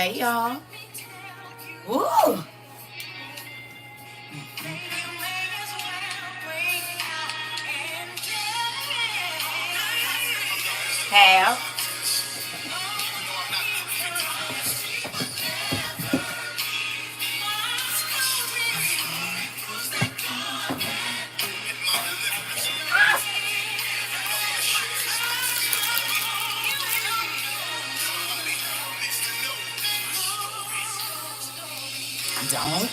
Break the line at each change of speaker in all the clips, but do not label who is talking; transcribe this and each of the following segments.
Hey, y'all. Woo! Have. Don't.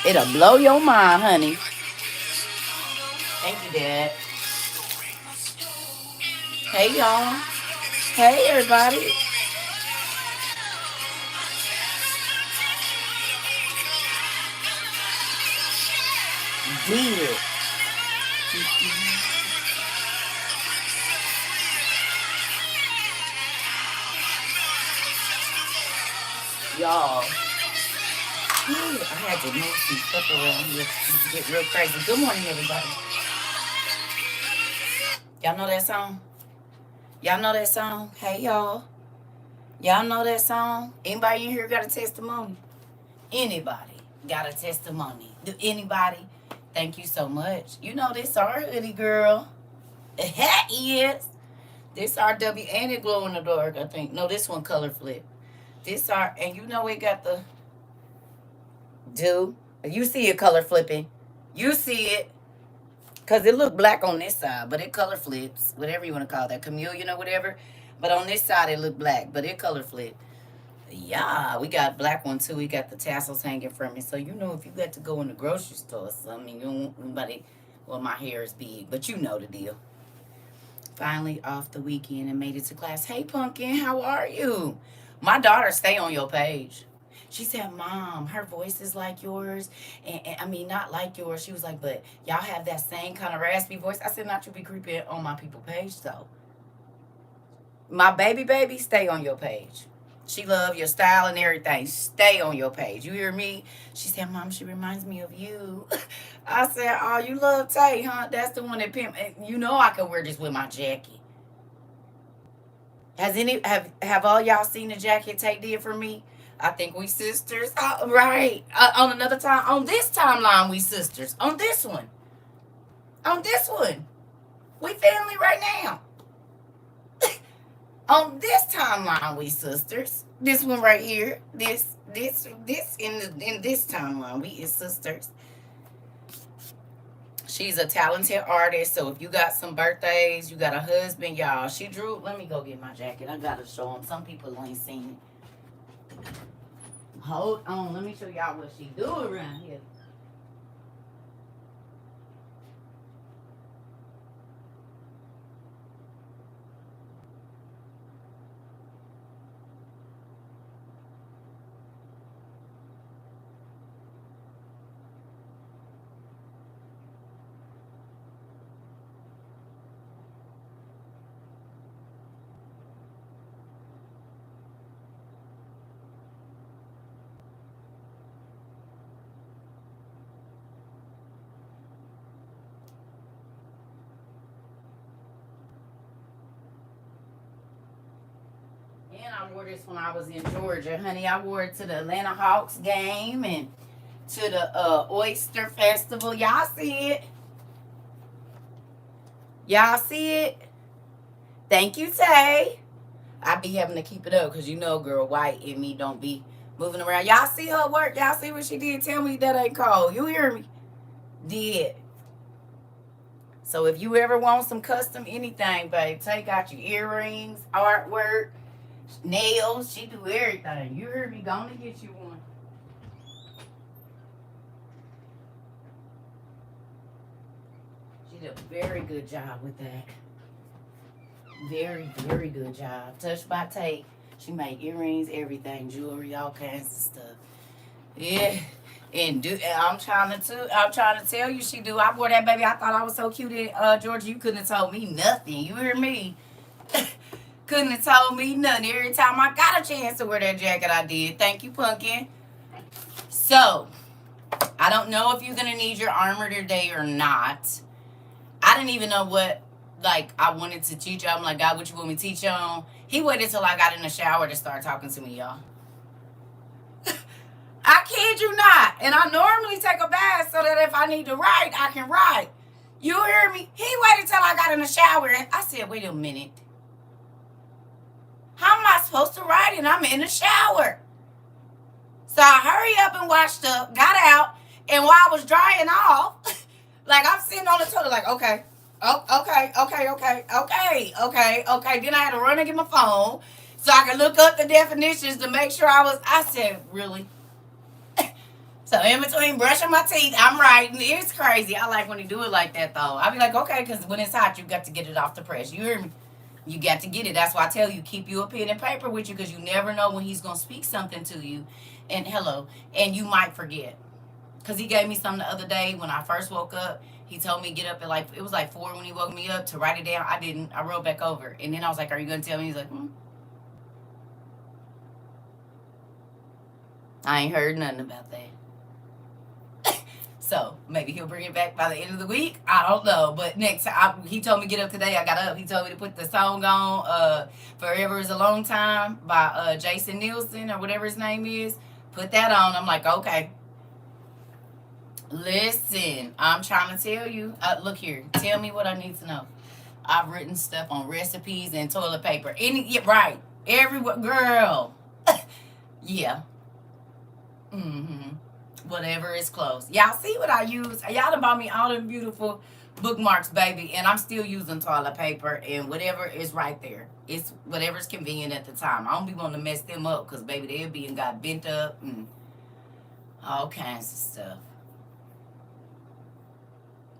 It'll blow your mind, honey. Thank you, Dad. Hey, y'all. Hey, everybody. Did. Y'all. I had to move some stuff around here to get real crazy. Good morning, everybody. Y'all know that song? Y'all know that song? Hey, y'all. Y'all know that song? Anybody in here got a testimony? Anybody got a testimony? Do anybody? Thank you so much. You know this our hoodie, girl. Yes. This our W and it glow in the dark, I think. No, this one color flip. This our, and you know it got the do. You see it color flipping. You see it. Because it look black on this side, but it color flips. Whatever you want to call that. Chameleon or whatever. But on this side it look black, but it color flip. Yeah, we got black one too. We got the tassels hanging from it. So you know if you got to go in the grocery store or something, you don't want nobody, well, my hair is big, but you know the deal. Finally off the weekend and made it to class. Hey, Pumpkin, how are you? My daughter stay on your page. She said, Mom, her voice is like yours. And I mean, not like yours. She was like, but y'all have that same kind of raspy voice. I said, not you be creepy on my people page, though. My baby, stay on your page. She love your style and everything. Stay on your page. You hear me? She said, Mom, she reminds me of you. I said, oh, you love Tay, huh? That's the one that pimp. You know I can wear this with my jacket. Have all y'all seen the jacket Tay did for me? I think we sisters. Right. On another time, on this timeline, we sisters. On this one. On this one. We family right now. On this timeline, we sisters. This one right here. This in this timeline, we is sisters. She's a talented artist. So if you got some birthdays, you got a husband, y'all. She drew. Let me go get my jacket. I gotta show them. Some people ain't seen it. Hold on. Let me show y'all what she do around here. And I wore this when I was in Georgia, honey. I wore it to the Atlanta Hawks game and to the Oyster Festival. Y'all see it? Y'all see it? Thank you, Tay. I be having to keep it up because you know, girl, white and me don't be moving around. Y'all see her work? Y'all see what she did? Tell me that ain't cold. You hear me? Did. So if you ever want some custom anything, babe, take out your earrings, artwork, nails. She do everything. You heard me? Gonna get you one. She did a very good job with that. Very, very good job. Touch by Tay. She made earrings, everything, jewelry, all kinds of stuff. Yeah. And I'm trying to tell you she do. I wore that baby. I thought I was so cute at Georgia. You couldn't have told me nothing. You hear me? Couldn't have told me nothing. Every time I got a chance to wear that jacket, I did. Thank you, Pumpkin. So, I don't know if you're going to need your armor today or not. I didn't even know what like I wanted to teach. I'm like, God, what you want me to teach on? He waited till I got in the shower to start talking to me, y'all. I kid you not. And I normally take a bath so that if I need to write, I can write. You hear me? He waited till I got in the shower and I said, wait a minute. How am I supposed to write and I'm in the shower? So I hurry up and washed up, got out, and while I was drying off, like I'm sitting on the toilet, like, okay, oh, okay. Then I had to run and get my phone so I could look up the definitions to make sure I said, really? So in between brushing my teeth, I'm writing. It's crazy. I like when you do it like that, though. I be like, okay, because when it's hot, you got to get it off the press. You hear me? You got to get it. That's why I tell you, keep you a pen and paper with you because you never know when he's going to speak something to you. And hello. And you might forget. Because he gave me something the other day when I first woke up. He told me to get up at it was like 4 when he woke me up to write it down. I didn't. I wrote back over. And then I was like, are you going to tell me? He's like, I ain't heard nothing about that. So maybe he'll bring it back by the end of the week. I don't know. But next time, he told me to get up today. I got up. He told me to put the song on, Forever is a Long Time by Jason Nielsen or whatever his name is. Put that on. I'm like, okay. Listen, I'm trying to tell you. Look here. Tell me what I need to know. I've written stuff on recipes and toilet paper. Right. Girl. Yeah. Whatever is close. Y'all see what I use? Y'all done bought me all them beautiful bookmarks, baby, and I'm still using toilet paper and whatever is right there. It's whatever's convenient at the time. I don't be wanting to mess them up because, baby, they'll be and got bent up and all kinds of stuff.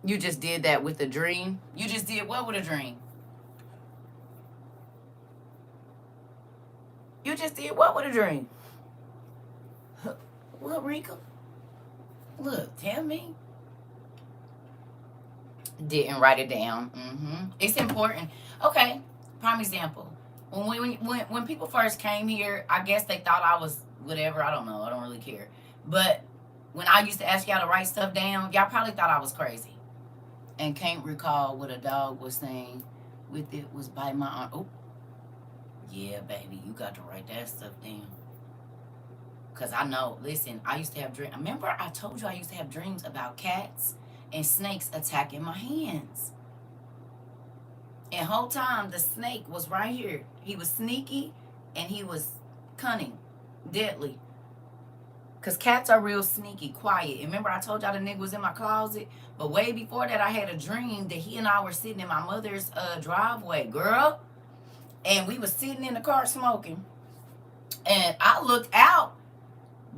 You just did that with a dream? You just did what with a dream? You just did what with a dream? What, Rika? Look, tell me. Didn't write it down. It's important. Okay, prime example. When people first came here, I guess they thought I was whatever. I don't know. I don't really care. But when I used to ask y'all to write stuff down, y'all probably thought I was crazy. And can't recall what a dog was saying with it was by my arm. Oh, yeah, baby, you got to write that stuff down. Because I know, listen, I used to have dreams. Remember I told you I used to have dreams about cats and snakes attacking my hands. And whole time the snake was right here. He was sneaky and he was cunning, deadly. Because cats are real sneaky, quiet. And remember I told y'all the nigga was in my closet? But way before that, I had a dream that he and I were sitting in my mother's driveway, girl. And we was sitting in the car smoking. And I looked out,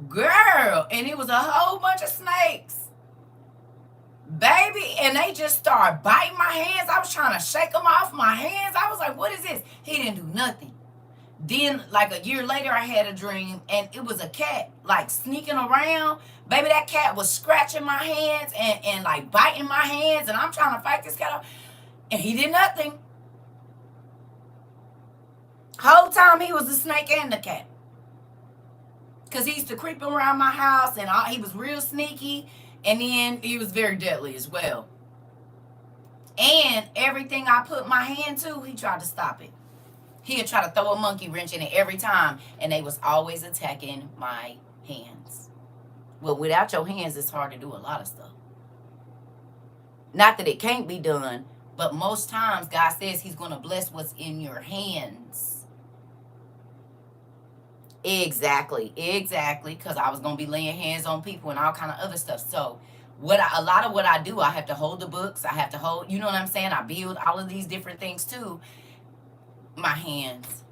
girl, and it was a whole bunch of snakes, baby, and they just started biting my hands. I was trying to shake them off my hands. I was like, what is this? He didn't do nothing. Then like a year later I had a dream and it was a cat like sneaking around. Baby, that cat was scratching my hands and like biting my hands, and I'm trying to fight this cat off, and he did nothing. Whole time he was the snake and the cat. Because he used to creep around my house, and he was real sneaky, and then he was very deadly as well. And everything I put my hand to, he tried to stop it. He'd try to throw a monkey wrench in it every time, and they was always attacking my hands. Well, without your hands, it's hard to do a lot of stuff. Not that it can't be done, but most times God says he's going to bless what's in your hands. Exactly, because I was going to be laying hands on people and all kind of other stuff. So a lot of what I do, I have to hold the books. I have to hold, you know what I'm saying? I build all of these different things too. My hands.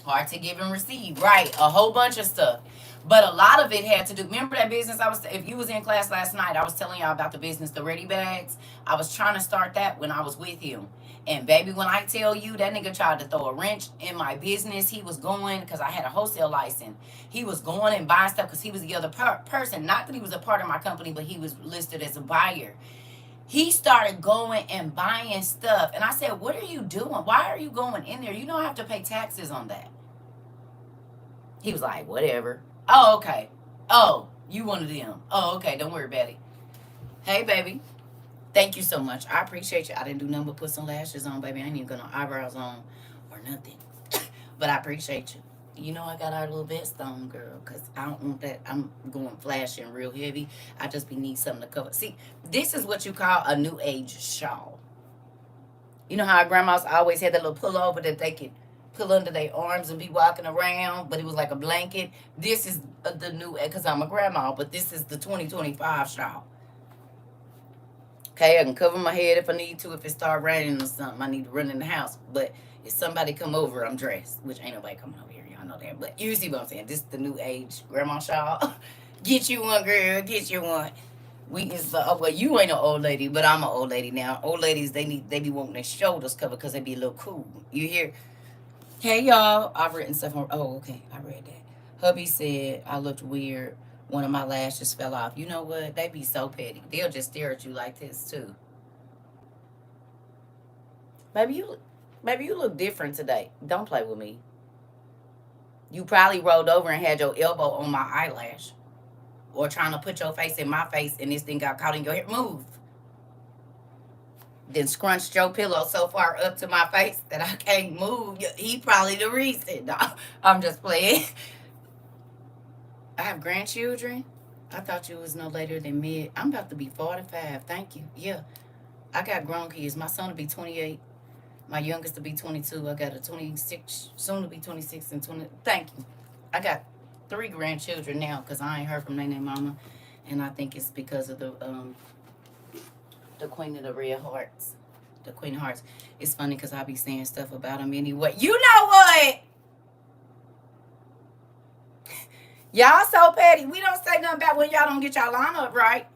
Hard to give and receive. Right, a whole bunch of stuff. But a lot of it had to do, remember that business if you was in class last night, I was telling y'all about the business, the Ready Bags. I was trying to start that when I was with him. And baby, when I tell you that nigga tried to throw a wrench in my business, he was going, because I had a wholesale license. He was going and buying stuff because he was the other person. Not that he was a part of my company, but he was listed as a buyer. He started going and buying stuff. And I said, what are you doing? Why are you going in there? You don't have to pay taxes on that. He was like, whatever. Oh, okay. Oh, you one of them. Oh, okay. Don't worry about it. Hey, baby. Thank you so much. I appreciate you. I didn't do nothing but put some lashes on, baby. I ain't even got no eyebrows on or nothing. But I appreciate you. You know I got our little vest on, girl, because I don't want that. I'm going flashing real heavy. I just be need something to cover. See, this is what you call a new age shawl. You know how our grandmas always had that little pullover that they could pull under their arms and be walking around, but it was like a blanket. This is the new, because I'm a grandma, but this is the 2025 shawl. Okay, I can cover my head if I need to. If it start raining or something, I need to run in the house. But if somebody come over, I'm dressed, which ain't nobody coming over here. Y'all know that. But you see what I'm saying? This is the new age grandma shawl. Get you one, girl. Get you one. We is oh well, you ain't an old lady, but I'm an old lady now. Old ladies, they be wanting their shoulders covered because they be a little cool. You hear? Hey y'all, I've written stuff on. Oh, okay, I read that. Hubby said I looked weird. One of my lashes fell off. You know what? They be so petty. They'll just stare at you like this too. Maybe you look different today. Don't play with me. You probably rolled over and had your elbow on my eyelash, or trying to put your face in my face, and this thing got caught in your hair. Move. Then scrunched your pillow so far up to my face that I can't move. He probably the reason. No, I'm just playing. I have grandchildren. I thought you was no later than mid. I'm about to be 45. Thank you. Yeah, I got grown kids. My son will be 28. My youngest will be 22. I got a 26, soon to be 26 and 20. Thank you. I got 3 grandchildren now because I ain't heard from Nene Mama, and I think it's because of the Queen of the Red Hearts, the Queen of Hearts. It's funny because I be saying stuff about them anyway. You know what? Y'all so petty. We don't say nothing about when y'all don't get y'all line up right.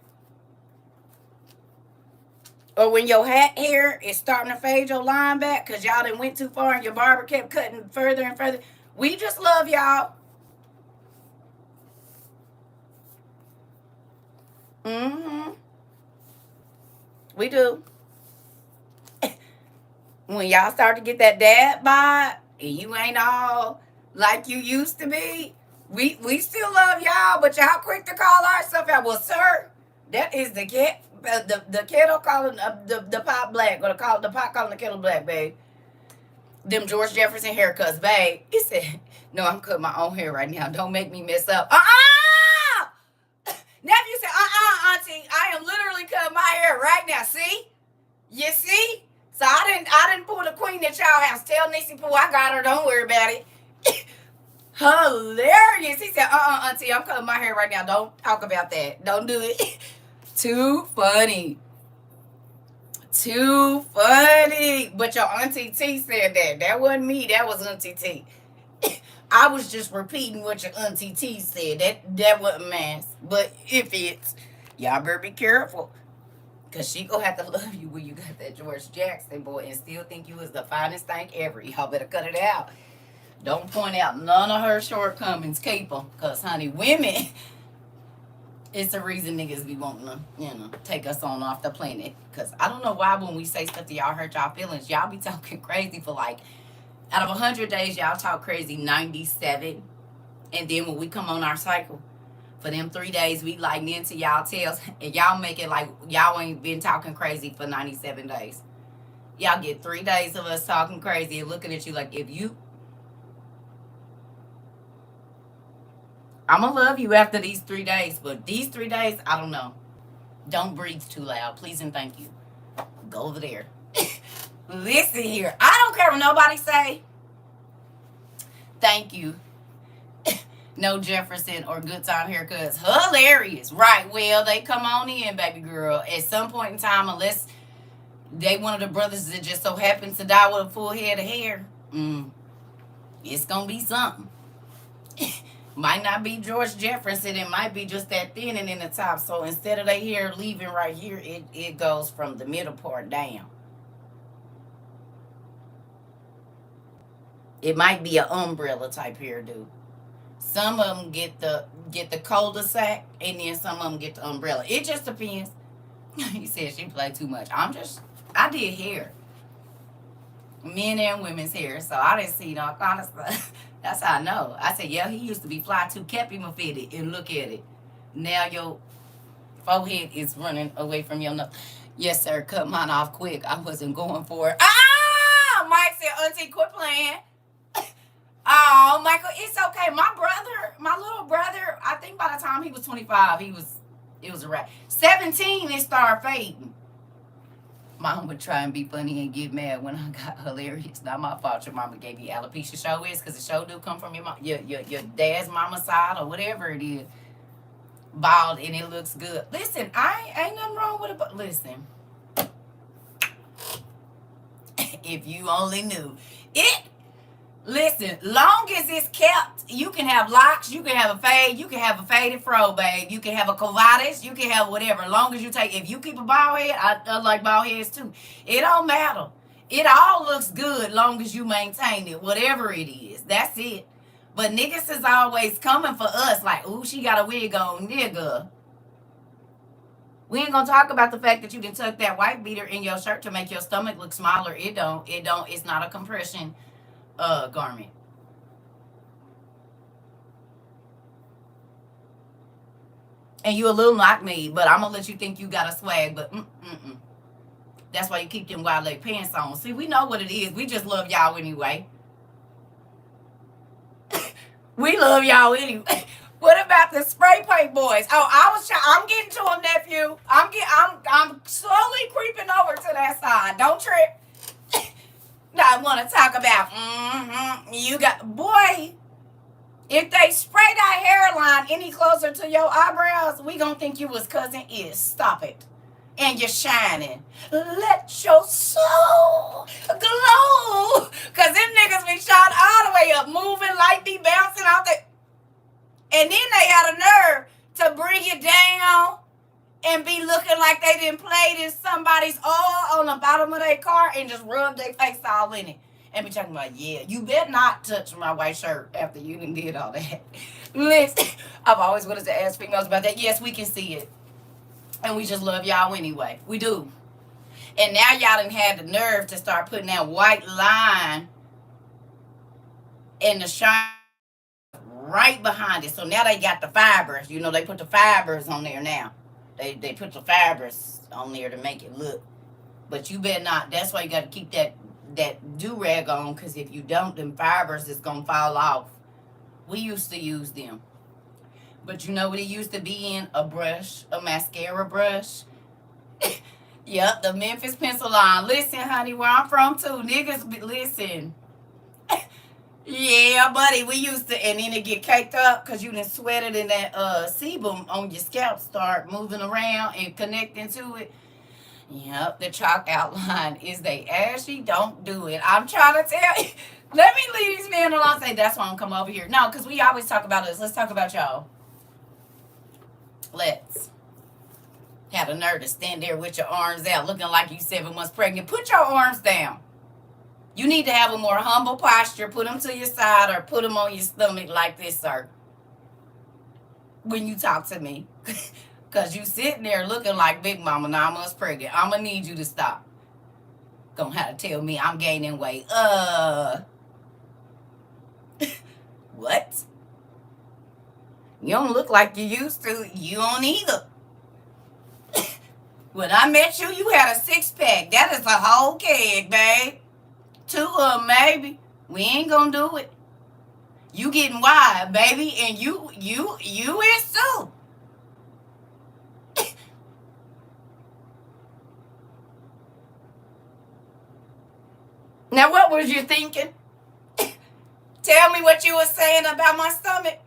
Or when your hair is starting to fade your line back because y'all done went too far and your barber kept cutting further and further. We just love y'all. Mm-hmm. We do. When y'all start to get that dad bod and you ain't all like you used to be, we still love y'all, but y'all quick to call ourselves out. Well, sir, that is the cat. The kettle calling the pot black, or the pot calling the kettle black, babe. Them George Jefferson haircuts, babe. He said, "No, I'm cutting my own hair right now. Don't make me mess up." Nephew said, auntie, I am literally cutting my hair right now. See, you see. So I didn't pull the queen at y'all house. Tell Nixie Pooh I got her. Don't worry about it. Hilarious. He said, auntie, I'm cutting my hair right now. Don't talk about that. Don't do it. Too funny. Too funny. But your Auntie T said that. That wasn't me. That was Auntie T. I was just repeating what your Auntie T said. That wasn't mine. But if it's, y'all better be careful. Because she gonna have to love you when you got that George Jackson boy and still think you was the finest thing ever. Y'all better cut it out. Don't point out none of her shortcomings. Keep them. Because, honey, women... It's the reason niggas be wanting to, take us on off the planet. Because I don't know why when we say stuff to y'all hurt y'all feelings, y'all be talking crazy for like, out of 100 days, y'all talk crazy 97. And then when we come on our cycle, for them 3 days, we like into y'all tails. And y'all make it like y'all ain't been talking crazy for 97 days. Y'all get 3 days of us talking crazy and looking at you like, if you... I'm going to love you after these 3 days, but these 3 days, I don't know. Don't breathe too loud. Please and thank you. Go over there. Listen here. I don't care what nobody say. Thank you. No Jefferson or good time haircuts. Hilarious. Right. Well, they come on in, baby girl. At some point in time, unless they one of the brothers that just so happens to die with a full head of hair, it's going to be something. Might not be George Jefferson. It might be just that thinning in the top. So instead of their hair leaving right here, it goes from the middle part down. It might be an umbrella type hairdo. Some of them get the cul-de-sac, and then some of them get the umbrella. It just depends. He said she played too much. I did hair. Men and women's hair. So I didn't see all kind of stuff. That's how I know. I said, yeah, he used to be fly too. Kept him fitted, and look at it. Now your forehead is running away from your nose. Yes, sir. Cut mine off quick. I wasn't going for it. Ah! Mike said, Auntie, quit playing. Oh, Michael, it's okay. My little brother, I think by the time he was 25, it was a wrap. 17, it started fading. Mom would try and be funny and get mad when I got hilarious. Not my fault your mama gave you alopecia. Show is because the show do come from your mom, your dad's mama's side or whatever it is. Bald and it looks good. Listen, I ain't nothing wrong with it, but listen. If you only knew. It Listen, long as it's kept, you can have locks, you can have a fade, you can have a faded fro, babe. You can have a covatis, you can have whatever. Long as you take, if you keep a bald head, I like bald heads too. It don't matter. It all looks good long as you maintain it, whatever it is. That's it. But niggas is always coming for us like, ooh, she got a wig on, nigga. We ain't gonna talk about the fact that you can tuck that white beater in your shirt to make your stomach look smaller. It don't. It's not a compression garment. And you a little like me, but I'm gonna let you think you got a swag, but that's why you keep them wide leg pants on. See, we know what it is. We just love y'all anyway. We love y'all anyway. What about the spray paint boys? Oh, I'm getting to them, nephew. I'm slowly creeping over to that side. Don't trip. Now I want to talk about you got boy. If they spray that hairline any closer to your eyebrows, we gonna think you was cousin Is. Stop it. And you're shining. Let your soul glow. Cause them niggas be shot all the way up, moving, light be bouncing out there. And then they had a nerve to bring it down and be looking like they didn't play this somebody's oil on the bottom of their car and just rub their face all in it. And be talking about, yeah, you better not touch my white shirt after you done did all that. Listen, I've always wanted to ask females about that. Yes, we can see it. And we just love y'all anyway. We do. And now y'all done had the nerve to start putting that white line in the shine right behind it. So now they got the fibers. You know, they put the fibers on there now. They put the fibers on there to make it look. But you better not. That's why you got to keep that do-rag on, because if you don't, them fibers is going to fall off. We used to use them. But you know what it used to be in? A brush, a mascara brush. Yep, the Memphis pencil line. Listen, honey, where I'm from too. Niggas, listen. Yeah, buddy, we used to, and then it get caked up because you done sweated and that sebum on your scalp start moving around and connecting to it. Yep, the chalk outline is they ashy. Don't do it. I'm trying to tell you. Let me leave these men alone. Say that's why I'm come over here. No, because we always talk about us. Let's talk about y'all. Let's have the nerve to stand there with your arms out, looking like you 7 months pregnant. Put your arms down. You need to have a more humble posture. Put them to your side or put them on your stomach like this, sir. When you talk to me. Because you sitting there looking like Big Mama 9 months pregnant. I'm going to need you to stop. Gonna have to tell me I'm gaining weight. What? You don't look like you used to. You don't either. When I met you, you had a 6-pack. That is a whole keg, babe. 2 of them, maybe. We ain't gonna do it. You getting wide, baby, and you is too. Now, what was you thinking? Tell me what you were saying about my stomach.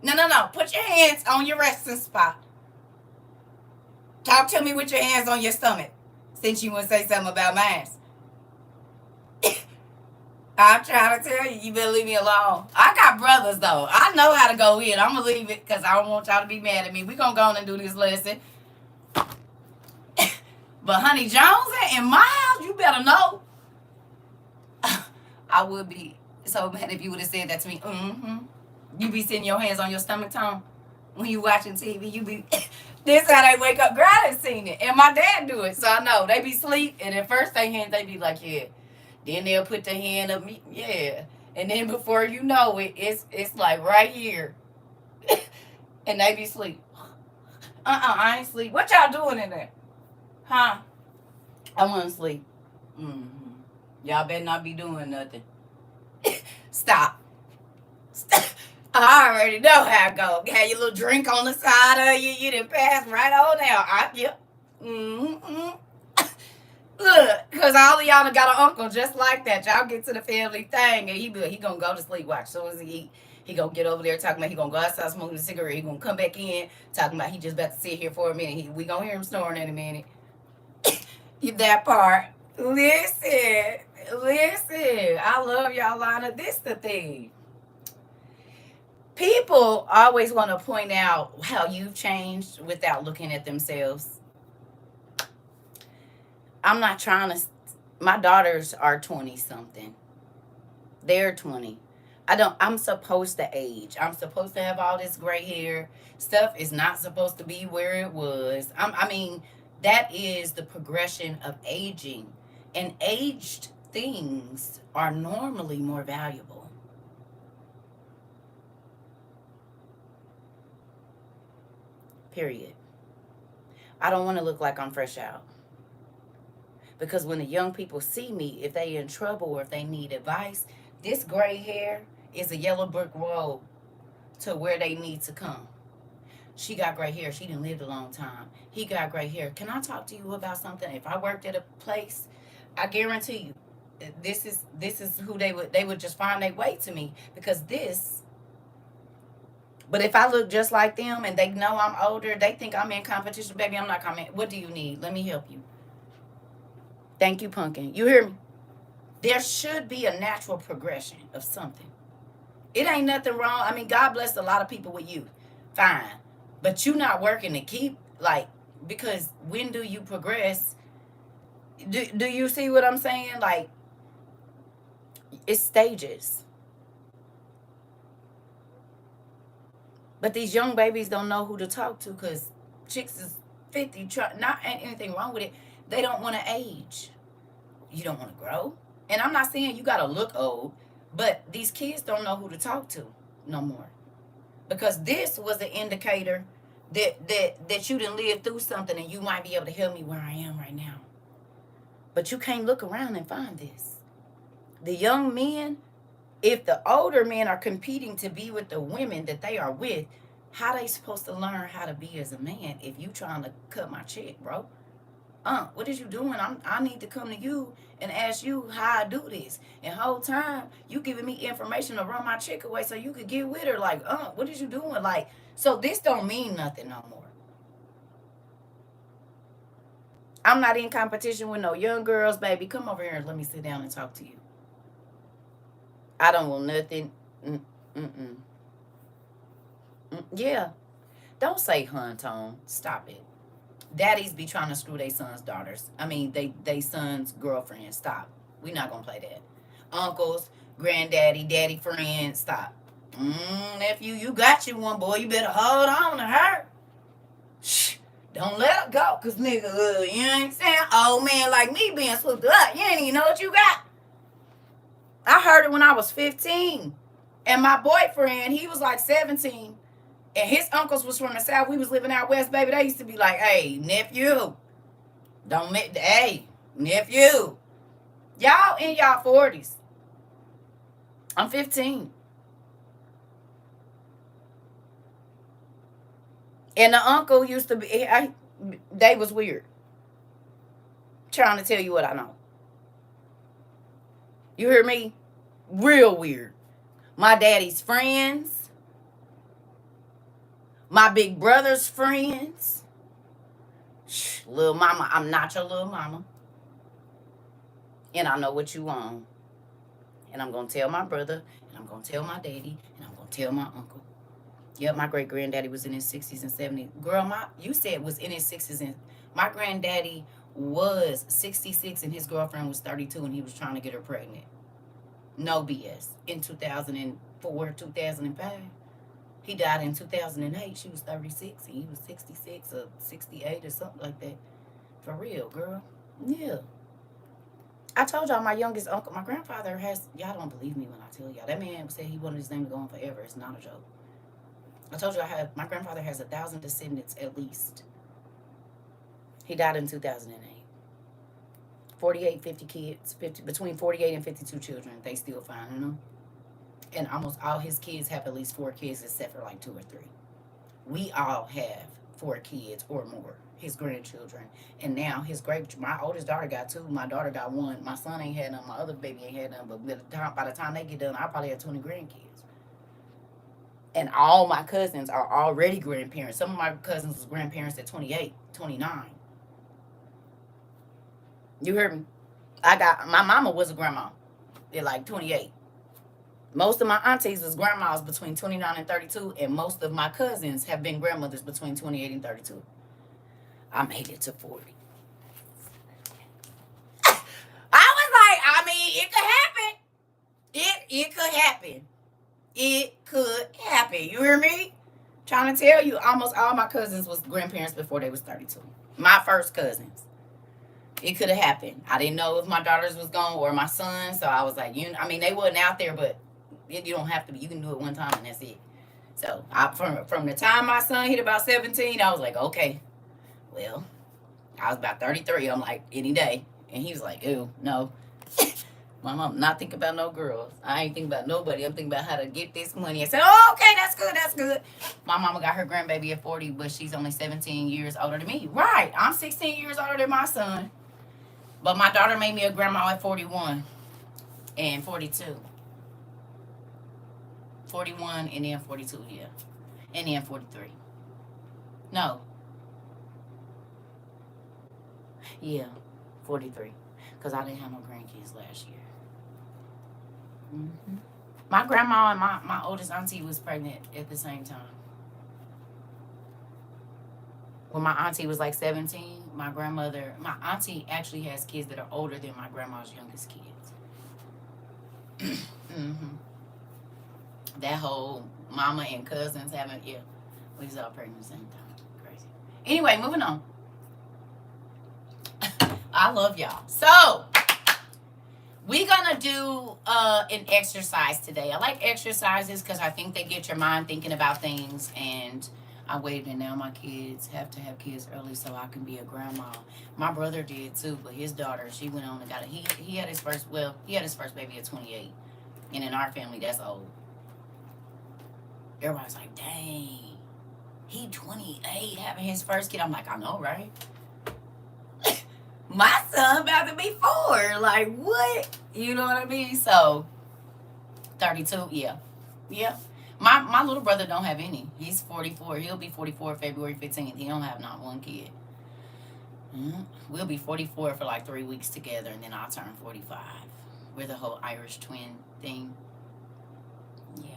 No. Put your hands on your resting spot. Talk to me with your hands on your stomach. Since you want to say something about mine. I'm trying to tell you, you better leave me alone. I got brothers, though. I know how to go in. I'm going to leave it because I don't want y'all to be mad at me. We're going to go on and do this lesson. But Honey Jones in my house, you better know. I would be so mad if you would have said that to me. You be sitting your hands on your stomach, Tom, when you watching TV. You be... This how they wake up. Girl, I done seen it. And my dad do it, so I know. They be asleep, and at first they be like, yeah. Then they'll put their hand up me. Yeah. And then before you know it, it's like right here. And they be asleep. I ain't sleep. What y'all doing in there? Huh? I want to sleep. Hmm. Y'all better not be doing nothing. Stop. Stop. I already know how it go. Have your little drink on the side of you. You done pass right on now. Yep. Mm-hmm. Look, because all of y'all done got an uncle just like that. Y'all get to the family thing, and he gonna go to sleep. Watch. As soon as he eat, he gonna get over there talking about he gonna go outside smoking a cigarette. He gonna come back in talking about he just about to sit here for a minute. We gonna hear him snoring in a minute. That part. Listen, listen. I love y'all, Lana. This the thing. People always want to point out how you've changed without looking at themselves. I'm not trying to. My daughters are 20 something. They're 20. I'm supposed to age. I'm supposed to have all this gray hair. Stuff is not supposed to be where it was. I mean, that is the progression of aging. And aged things are normally more valuable. Period. I don't want to look like I'm fresh out. Because when the young people see me, if they in trouble or if they need advice, this gray hair is a yellow brick road to where they need to come. She got gray hair. She done lived a long time. He got gray hair. Can I talk to you about something? If I worked at a place, I guarantee you, this is who they would just find their way to me because this. But if I look just like them and they know I'm older, they think I'm in competition. Baby, I'm not coming. What do you need? Let me help you. Thank you, Pumpkin. You hear me? There should be a natural progression of something. It ain't nothing wrong. I mean, God bless a lot of people with youth. Fine. But you not working to keep, like, because when do you progress? Do you see what I'm saying? Like, it's stages. But these young babies don't know who to talk to because chicks is 50. Not ain't anything wrong with it. They don't want to age. You don't want to grow. And I'm not saying you got to look old, but these kids don't know who to talk to no more. Because this was an indicator that you didn't live through something and you might be able to help me where I am right now. But you can't look around and find this. The young men, if the older men are competing to be with the women that they are with, how they supposed to learn how to be as a man if you trying to cut my check, bro? What is you doing? I need to come to you and ask you how I do this. And whole time you giving me information to run my chick away so you could get with her. Like, what is you doing? Like, so this don't mean nothing no more. I'm not in competition with no young girls, baby. Come over here and let me sit down and talk to you. I don't want nothing. Mm-mm. Yeah. Don't say hun tone. Stop it. Daddies be trying to screw their sons' daughters. I mean, they sons' girlfriends. Stop. We not gonna play that. Uncles, granddaddy, daddy friends. Stop. Nephew, you got you one, boy. You better hold on to her. Shh. Don't let her go, cause nigga, you ain't saying old man like me being swooped up. You ain't even know what you got. I heard it when I was 15, and my boyfriend, he was like 17. And his uncles was from the South. We was living out west, baby. They used to be like, hey, nephew, don't make, hey, nephew. Y'all in y'all 40s. I'm 15. And the uncle used to be, they was weird. Trying to tell you what I know. You hear me? Real weird. My daddy's friends. My big brother's friends. Shh, little mama, I'm not your little mama. And I know what you want. And I'm going to tell my brother. And I'm going to tell my daddy. And I'm going to tell my uncle. Yep, my great granddaddy was in his 60s and 70s. Girl, you said was in his 60s. And my granddaddy was 66 and his girlfriend was 32 and he was trying to get her pregnant. No BS. In 2004, 2005. He died in 2008. She was 36 and he was 66 or 68 or something like that. For real, girl. Yeah. I told y'all my youngest uncle, my grandfather has, y'all don't believe me when I tell y'all. That man said he wanted his name to go on forever. It's not a joke. I told you my grandfather has 1,000 descendants at least. He died in 2008. 48, 50 kids, 50, between 48 and 52 children. They still finding them. And almost all his kids have at least 4 kids, except for like 2 or 3. We all have 4 kids or more, his grandchildren. And now my oldest daughter got 2, my daughter got 1, my son ain't had none, my other baby ain't had none, but by the time they get done, I probably have 20 grandkids. And all my cousins are already grandparents. Some of my cousins was grandparents at 28, 29. You heard me? My mama was a grandma at like 28. Most of my aunties was grandmas between 29 and 32, and most of my cousins have been grandmothers between 28 and 32. I made it to 40. I was like, I mean, it could happen. It could happen. It could happen. You hear me? Trying to tell you, almost all my cousins was grandparents before they was 32. My first cousins. It could have happened. I didn't know if my daughters was gone or my son, so I was like, I mean, they wasn't out there, but you don't have to be. You can do it one time and that's it. So from the time my son hit about 17, I was like, okay, well, I was about 33. I'm like, any day. And he was like, ew, no. My mom not thinking about no girls. I ain't thinking about nobody. I'm thinking about how to get this money. I said, oh, okay, that's good, that's good. My mama got her grandbaby at 40, but she's only 17 years older than me. Right, I'm 16 years older than my son. But my daughter made me a grandma at 41 and 42. 41 and then 42, yeah. And then 43. No. Yeah, 43. Because I didn't have no grandkids last year. Mm-hmm. My grandma and my oldest auntie was pregnant at the same time. When my auntie was like 17, my auntie actually has kids that are older than my grandma's youngest kids. Mm-hmm. That whole mama and cousins having, yeah, we was all pregnant at the same time. Crazy. Anyway, moving on. I love y'all. So, we're going to do an exercise today. I like exercises because I think they get your mind thinking about things. And I waited, and now my kids have to have kids early so I can be a grandma. My brother did too, but his daughter, she went on and got it. He had his first baby at 28. And in our family, that's old. Everybody's like, dang, he 28 having his first kid. I'm like, I know, right? My son about to be 4. Like, what? You know what I mean? So, 32, yeah. Yeah. My little brother don't have any. He's 44. He'll be 44 February 15th. He don't have not one kid. We'll be 44 for like 3 weeks together, and then I'll turn 45. We're the whole Irish twin thing. Yeah.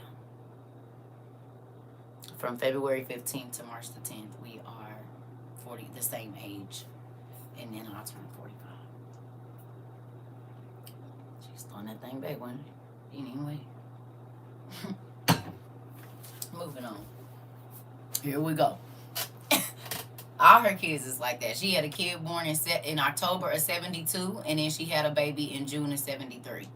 From February 15th to March the 10th, we are the same age. And then I'll turn 45. She's throwing that thing back one. Anyway. Moving on. Here we go. All her kids is like that. She had a kid born in October of 72, and then she had a baby in June of 73.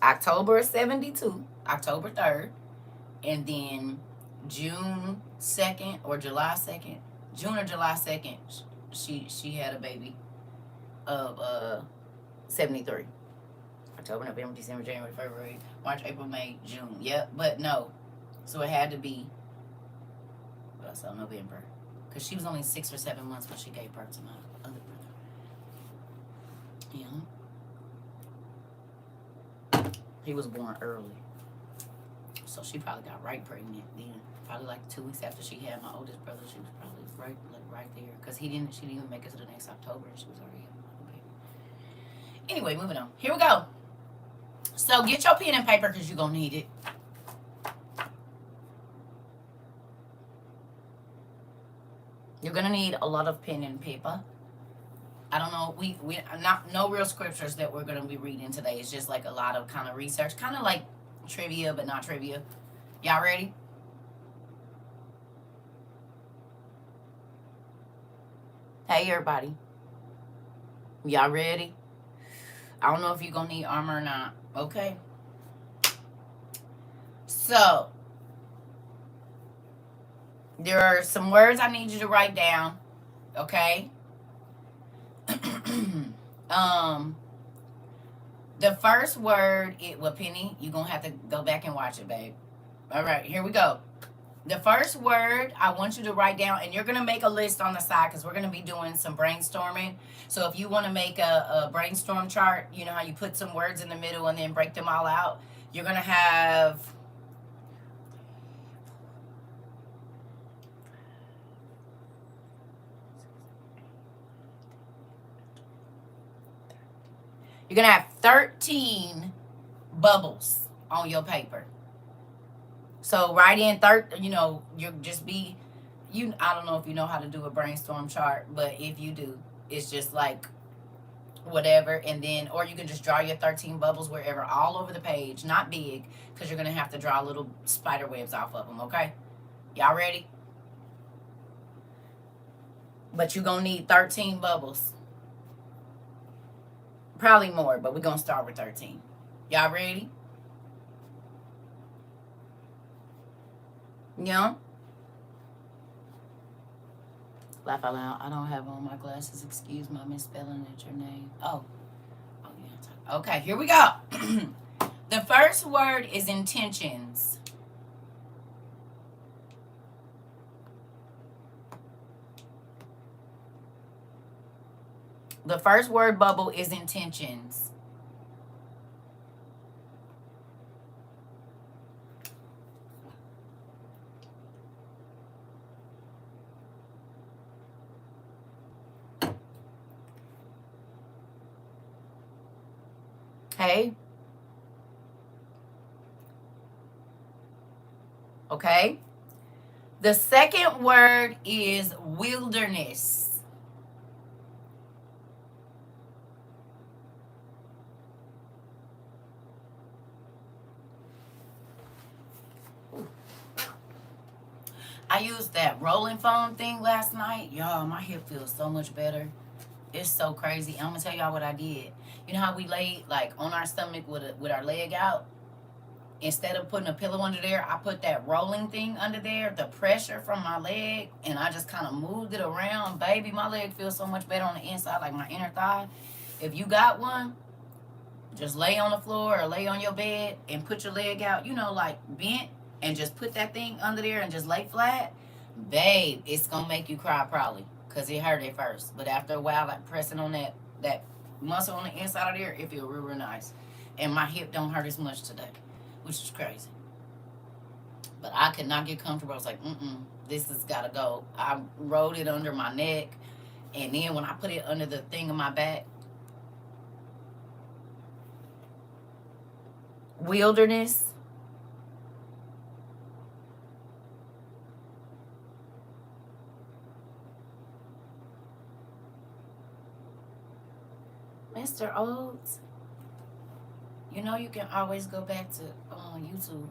October of 72, October 3rd, and then June 2nd or July 2nd, June or July 2nd, she had a baby of 73. October, November, December, January, February, March, April, May, June. Yep, but no. So it had to be, well, so November. Because she was only 6 or 7 months when she gave birth to my other brother. Yeah. He was born early. So she probably got right pregnant then. Probably like 2 weeks after she had my oldest brother, she was probably right there. Because she didn't even make it to the next October. She was already having a baby. Anyway, moving on. Here we go. So get your pen and paper because you're going to need it. You're going to need a lot of pen and paper. I don't know. We no real scriptures that we're going to be reading today. It's just like a lot of kind of research. Kind of like trivia, but not trivia. Y'all ready? Hey, everybody. Y'all ready? I don't know if you're going to need armor or not. Okay. So, There are some words I need you to write down, okay? The first word, well, Penny, you're going to have to go back and watch it, babe. All right, here we go. The first word I want you to write down, and you're going to make a list on the side because we're going to be doing some brainstorming. So if you want to make a brainstorm chart, you know how you put some words in the middle and then break them all out? You're going to have... You're going to have 13 bubbles on your paper. So write in you'll just be, I don't know if you know how to do a brainstorm chart, but if you do, it's just like whatever. And then, or you can just draw your 13 bubbles wherever, all over the page, not big, because you're going to have to draw little spider webs off of them, okay? Y'all ready? But you're going to need 13 bubbles. Probably more, but we're going to start with 13. Y'all ready? Yeah. Laugh out loud. I don't have on my glasses. Excuse my misspelling at your name. Oh, yeah. Okay, here we go. The first word is intentions. The first word bubble is intentions. Okay. Okay. The second word is wilderness. I used that rolling foam thing last night. Y'all, my hip feels so much better. It's so crazy. I'm gonna tell y'all what I did. You know how we laid like on our stomach with our leg out? Instead of putting a pillow under there, I put that rolling thing under there, the pressure from my leg, and I just kind of moved it around. Baby, my leg feels so much better on the inside, like my inner thigh. If you got one, just lay on the floor or lay on your bed and put your leg out, like bent, and just put that thing under there and just lay flat. Babe, it's gonna make you cry probably, because it hurt at first. But after a while, like pressing on that muscle on the inside of there, it feels real, real nice. And my hip don't hurt as much today, which is crazy. But I could not get comfortable. I was like, this has got to go. I rolled it under my neck, and then when I put it under the thing on my back, wilderness. Mr. Oates, you can always go back to YouTube.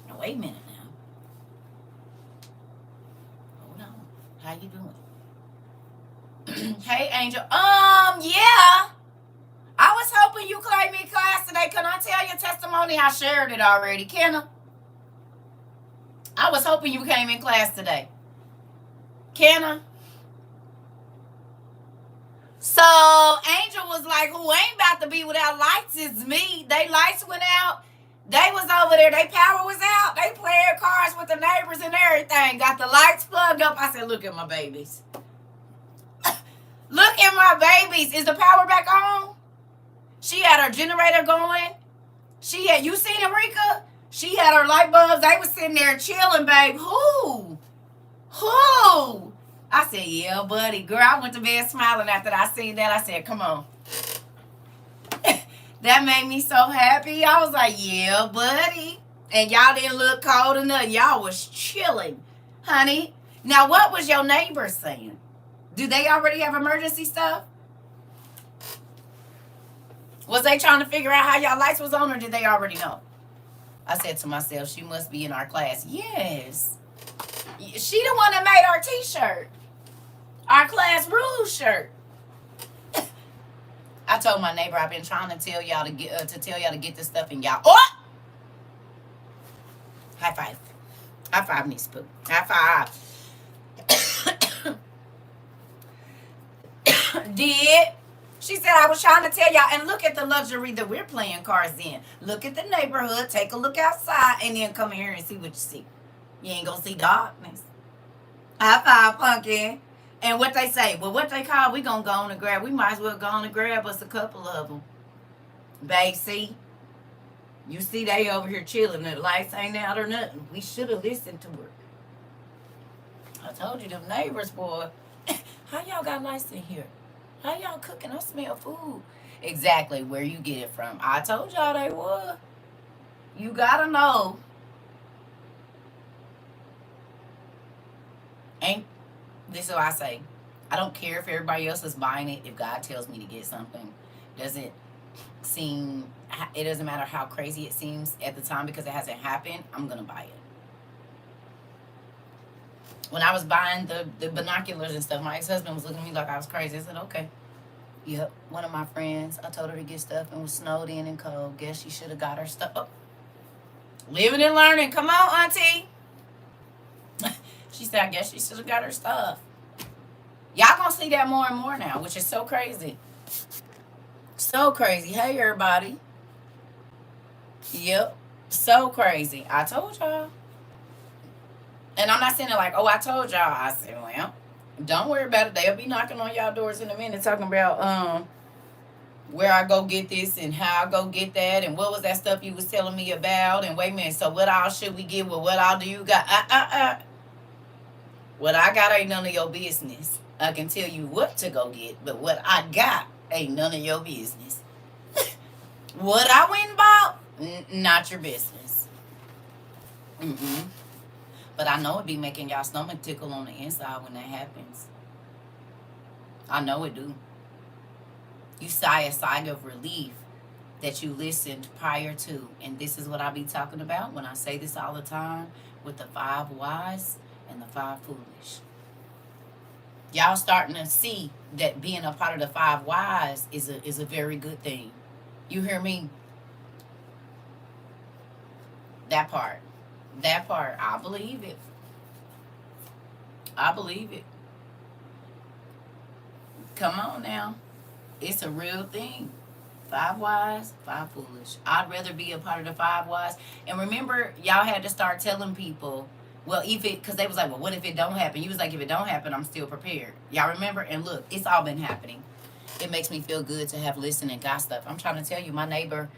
No, wait a minute now. Hold on. How you doing? Hey, Angel. Yeah. I was hoping you claimed me class today. Can I tell your testimony? I shared it already. Kenna? I was hoping you came in class today. Kenna? So Angel was like, who ain't about to be without lights is me. They lights went out. They was over there. They power was out. They playing cards with the neighbors and everything. Got the lights plugged up. I said, look at my babies. Look at my babies. Is the power back on? She had her generator going. You seen Enrica? She had her light bulbs. They was sitting there chilling, babe. Who? I said, yeah, buddy. Girl, I went to bed smiling after I seen that. I said, come on. That made me so happy. I was like, yeah, buddy. And y'all didn't look cold or nothing. Y'all was chilling, honey. Now, what was your neighbors saying? Do they already have emergency stuff? Was they trying to figure out how y'all lights was on, or did they already know? I said to myself, she must be in our class. Yes. She the one that made our t-shirt. Our class rules shirt. I told my neighbor I've been trying to tell y'all to get this stuff in y'all. Oh! High five. High five, niece Pooh. High five. Did. She said, I was trying to tell y'all, and look at the luxury that we're playing cards in. Look at the neighborhood, take a look outside, and then come here and see what you see. You ain't gonna see darkness. High five, pumpkin. And what they say, well, what they call, we gonna go on and grab. We might as well go on and grab us a couple of them. Babe, see? You see they over here chilling. The lights ain't out or nothing. We should have listened to her. I told you, them neighbors, boy. How y'all got lights in here? How y'all cooking? I smell food. Exactly where you get it from. I told y'all they were. You gotta know. Ain't this is what I say. I don't care if everybody else is buying it. If God tells me to get something, doesn't seem, it doesn't matter how crazy it seems at the time because it hasn't happened, I'm gonna buy it. When I was buying the binoculars and stuff, my ex-husband was looking at me like I was crazy. I said, okay. Yep, one of my friends, I told her to get stuff and was snowed in and cold. Guess she should have got her stuff. Oh. Living and learning. Come on, auntie. She said, I guess she should have got her stuff. Y'all gonna see that more and more now, which is so crazy. So crazy. Hey, everybody. Yep. So crazy. I told y'all. And I'm not saying it like, oh, I told y'all. I said, well, don't worry about it. They'll be knocking on y'all doors in a minute talking about where I go get this and how I go get that and what was that stuff you was telling me about. And wait a minute, so what all should we get? Well, what all do you got? What I got ain't none of your business. I can tell you what to go get, but what I got ain't none of your business. What I went and bought, not your business. But I know it be making y'all stomach tickle on the inside when that happens. I know it do. You sigh a sigh of relief that you listened prior to. And this is what I be talking about when I say this all the time with the 5 wise and the 5 foolish. Y'all starting to see that being a part of the 5 wise is a very good thing. You hear me? That part. That part. I believe it. I believe it. Come on now. It's a real thing. 5 wise, 5 foolish. I'd rather be a part of the 5 wise. And remember, y'all had to start telling people, well, if it, because they was like, well, what if it don't happen? You was like, if it don't happen, I'm still prepared. Y'all remember? And look, it's all been happening. It makes me feel good to have listened and got stuff. I'm trying to tell you, my neighbor,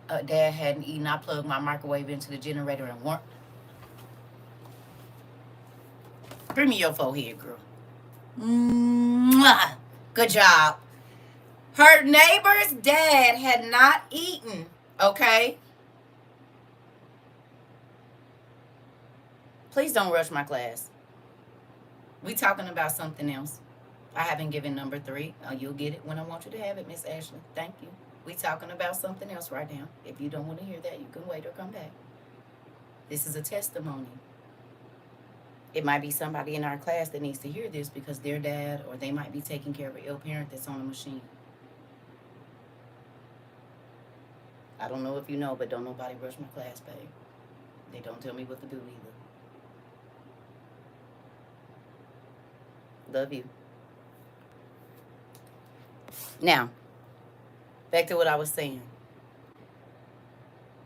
dad hadn't eaten. I plugged my microwave into the generator and weren't. Bring me your forehead, girl. Mwah. Good job. Her neighbor's dad had not eaten, okay? Please don't rush my class. We talking about something else. I haven't given number 3. You'll get it when I want you to have it, Miss Ashley. Thank you. We talking about something else right now. If you don't want to hear that, you can wait or come back. This is a testimony. It might be somebody in our class that needs to hear this because their dad or they might be taking care of an ill parent that's on a machine. I don't know if you know, but don't nobody rush my class, babe. They don't tell me what to do either. Love you. Now, back to what I was saying.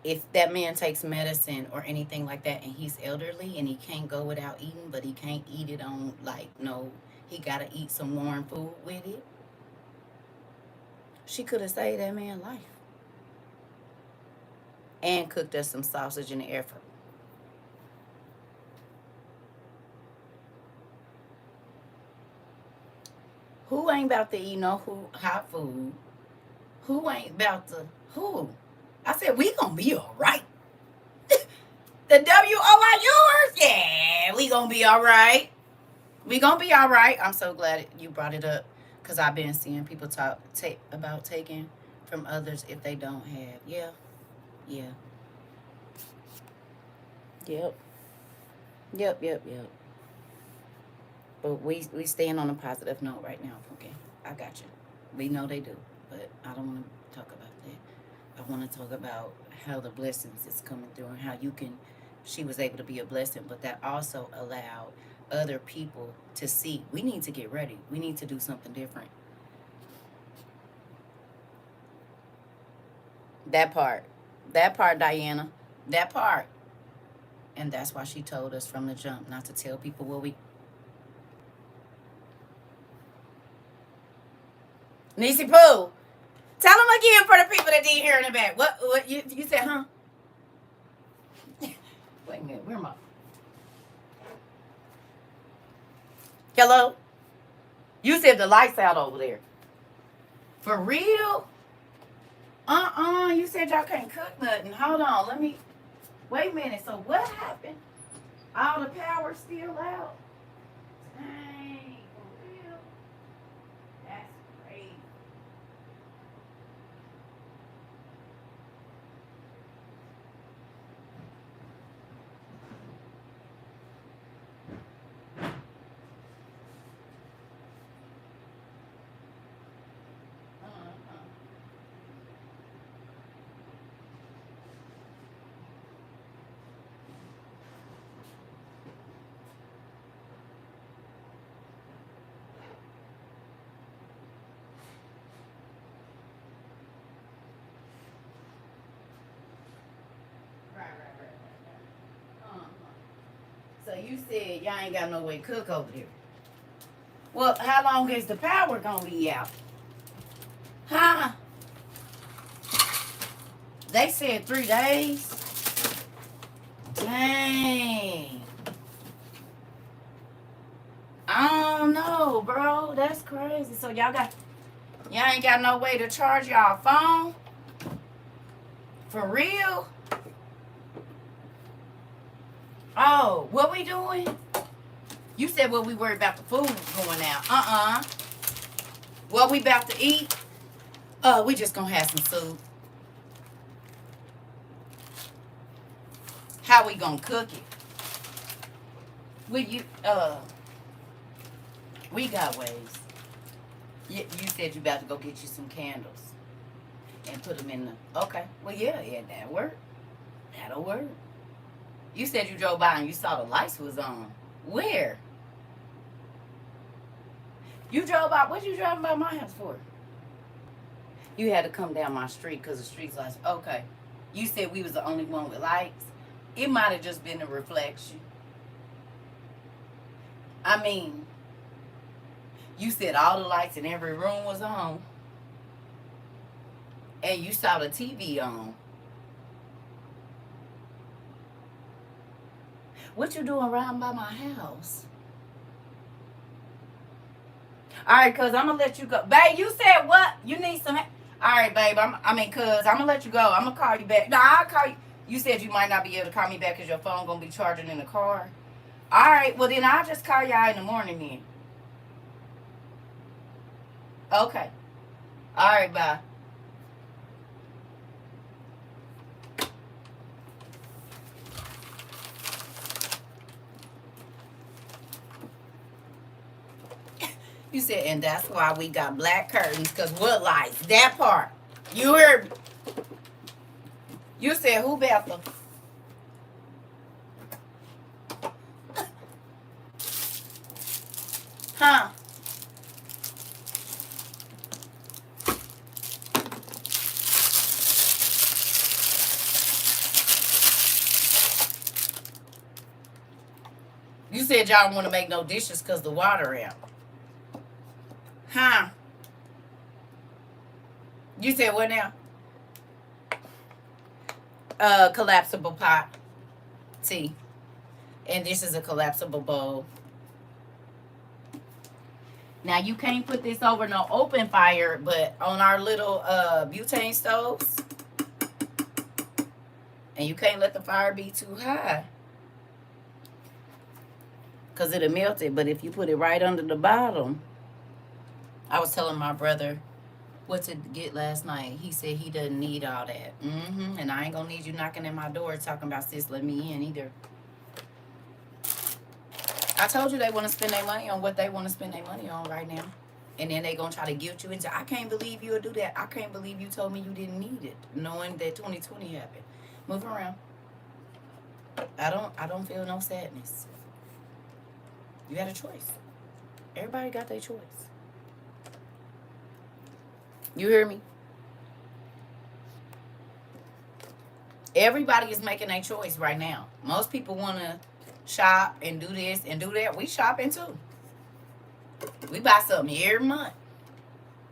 If that man takes medicine or anything like that and he's elderly and he can't go without eating, but he can't eat it on, like, no, he got to eat some warm food with it, she could have saved that man's life. And cooked us some sausage in the air fryer. Who ain't about to eat no hot food? Who ain't about to, who? I said, we gonna be all right. The W-O-I-Yours? Yeah, we gonna be all right. We gonna be all right. I'm so glad you brought it up because I've been seeing people talk about taking from others if they don't have. Yeah. Yep. But we stand on a positive note right now, okay? I got you. We know they do, but I don't want to talk about that. I want to talk about how the blessings is coming through and how you can she was able to be a blessing, but that also allowed other people to see we need to get ready. We need to do something different. That part, Diana, that part. And that's why she told us from the jump not to tell people what we. Niecy Pooh, tell them again for the people that didn't hear in the back. What you said, huh? Wait a minute, where am I? Hello? You said the lights out over there. For real? You said y'all can't cook nothing. Hold on, let me. Wait a minute, so what happened? All the power still out? Dang, for real? That's crazy. So you said y'all ain't got no way to cook over there. Well, how long is the power gonna be out? Huh? They said 3 days. Dang. I don't know, bro. That's crazy. So y'all ain't got no way to charge y'all phone? For real? Oh, what we doing? You said what we worried about the food going out. What we about to eat? We just gonna have some soup. How we gonna cook it? We got ways. You said you about to go get you some candles and put them in the. Okay. Well, yeah, that'll work. That'll work. You said you drove by and you saw the lights was on. Where? You drove by. What you driving by my house for? You had to come down my street because the street's lights. Okay. You said we was the only one with lights. It might have just been a reflection. I mean, you said all the lights in every room was on. And you saw the TV on. What you doing around by my house? All right, cuz I'm going to let you go. Babe, you said what? You need some. All right, babe. Cuz I'm going to let you go. I'm going to call you back. No, I'll call you. You said you might not be able to call me back because your phone going to be charging in the car. All right, well, then I'll just call y'all in the morning then. Okay. All right, bye. You said, and that's why we got black curtains, because what lights? That part. You heard me. You said, who, Bethel? Huh? You said y'all don't want to make no dishes because the water out. Huh? You said what now? Collapsible pot. Tea. And this is a collapsible bowl. Now you can't put this over no open fire, but on our little butane stoves. And you can't let the fire be too high, because it'll melt it. But if you put it right under the bottom. I was telling my brother what to get last night. He said he doesn't need all that. And I ain't gonna need you knocking at my door talking about, sis, let me in either. I told you they want to spend their money on what they want to spend their money on right now. And then they gonna try to guilt you into, I can't believe you would do that. I can't believe you told me you didn't need it, knowing that 2020 happened. Move around. I don't feel no sadness. You got a choice. Everybody got their choice. You hear me? Everybody is making a choice right now. Most people want to shop and do this and do that. We shopping too. We buy something every month.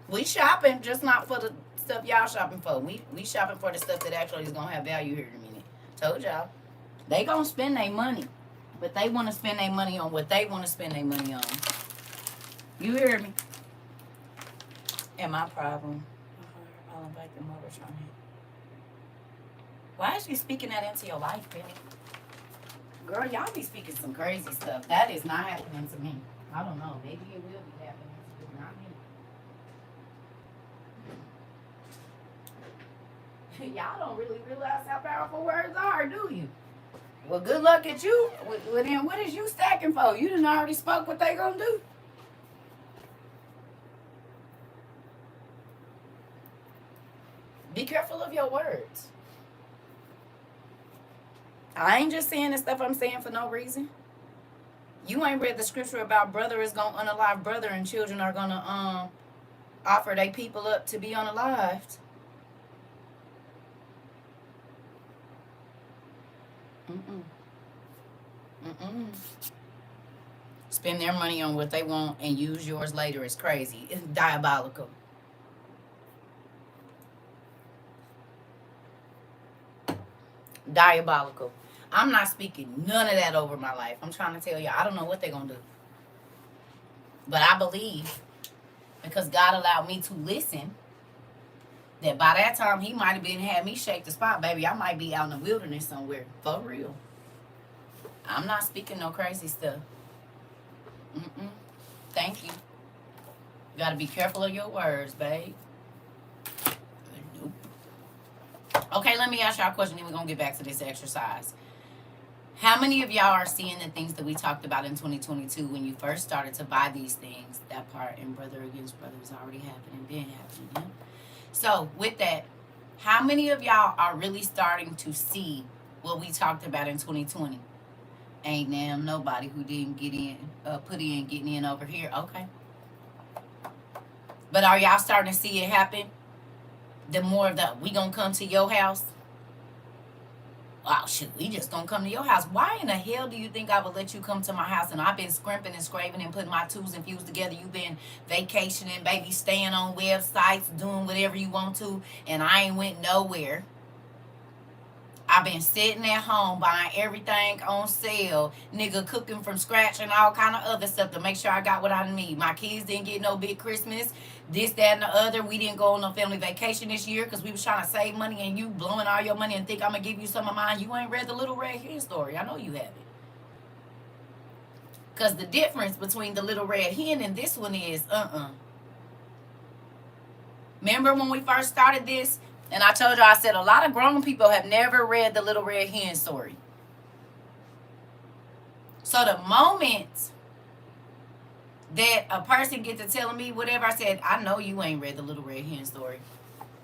We shopping, just not for the stuff y'all shopping for. We shopping for the stuff that actually is gonna have value here in a minute. Told y'all. They gonna spend their money, but they want to spend their money on what they want to spend their money on. You hear me? And my problem. I'll invite them over, trying to. Why is she speaking that into your life, Penny? Girl, y'all be speaking some crazy stuff. That is not happening to me. I don't know. Maybe it will be happening to you, not me. Y'all don't really realize how powerful words are, do you? Well, good luck at you. Well, then what is you stacking for? You done already spoke what they gonna do. Be careful of your words. I ain't just saying the stuff I'm saying for no reason. You ain't read the scripture about brother is gonna unalive brother and children are gonna offer they people up to be unalived. Mm-mm. Mm-mm. Spend their money on what they want and use yours later is crazy. It's diabolical. Diabolical. I'm not speaking none of that over my life. I'm trying to tell you, I don't know what they're going to do. But I believe, because God allowed me to listen, that by that time he might have been had me shake the spot, baby. I might be out in the wilderness somewhere. For real. I'm not speaking no crazy stuff. Mm-mm. Thank you. You got to be careful of your words, babe. Nope. Okay, let me ask y'all a question, then we're going to get back to this exercise. How many of y'all are seeing the things that we talked about in 2022 when you first started to buy these things? That part in Brother Against Brother is already happening, been happening. Yeah? So with that, how many of y'all are really starting to see what we talked about in 2020? Ain't damn nobody who didn't get in, getting in over here. Okay. But are y'all starting to see it happen? The more of the, we gonna come to your house? Oh, shoot, we just gonna come to your house. Why in the hell do you think I would let you come to my house? And I've been scrimping and scraping and putting my twos and fews together. You've been vacationing, baby, staying on websites, doing whatever you want to, and I ain't went nowhere. I've been sitting at home buying everything on sale, nigga, cooking from scratch and all kind of other stuff to make sure I got what I need. My kids didn't get no big Christmas, this, that, and the other. We didn't go on no family vacation this year because we was trying to save money, and you blowing all your money and think I'm going to give you some of mine. You ain't read the Little Red Hen story. I know you haven't. Because the difference between the Little Red Hen and this one is, Remember when we first started this? And I told you, I said a lot of grown people have never read the Little Red Hen story. So the moment that a person gets to telling me whatever, I said, I know you ain't read the Little Red Hen story.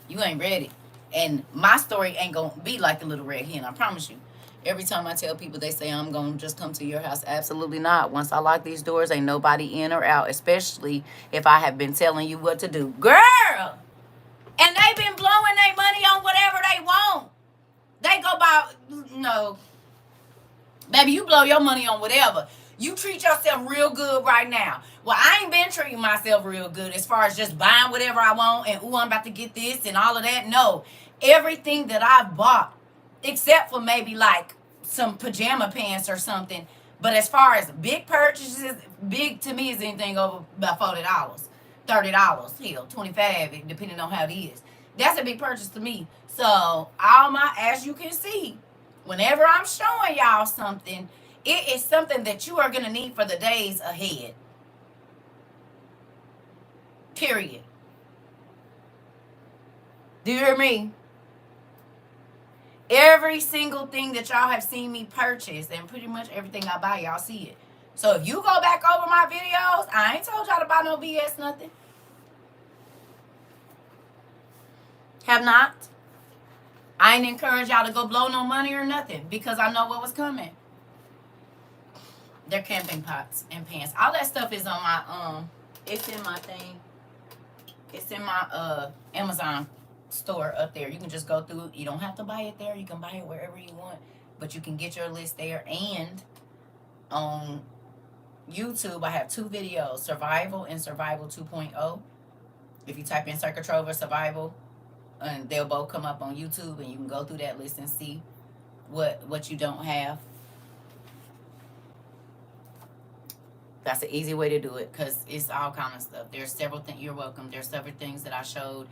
You ain't read it. And my story ain't going to be like the Little Red Hen, I promise you. Every time I tell people, they say, I'm going to just come to your house. Absolutely not. Once I lock these doors, ain't nobody in or out, especially if I have been telling you what to do. Girl! And they been blowing their money on whatever they want. They go by, no. Baby, you blow your money on whatever. You treat yourself real good right now. Well, I ain't been treating myself real good as far as just buying whatever I want and, ooh, I'm about to get this and all of that. No. Everything that I've bought, except for maybe like some pajama pants or something. But as far as big purchases, big to me is anything over about $40. $30, hell, $25, depending on how it is. That's a big purchase to me. So all my, as you can see, whenever I'm showing y'all something, it is something that you are gonna need for the days ahead. Period. Do you hear me? Every single thing that y'all have seen me purchase, and pretty much everything I buy, y'all see it. So if you go back over my videos, I ain't told y'all to buy no BS nothing. Have not. I ain't encourage y'all to go blow no money or nothing because I know what was coming. They're camping pots and pans. All that stuff is on my it's in my thing. It's in my Amazon store up there. You can just go through. You don't have to buy it there. You can buy it wherever you want, but you can get your list there. And on YouTube, I have 2 videos: Survival and Survival 2.0. If you type in CERCA TROVA Survival, and they'll both come up on YouTube, and you can go through that list and see what you don't have. That's an easy way to do it because it's all kind of stuff. There's several things. You're welcome. There's several things that I showed.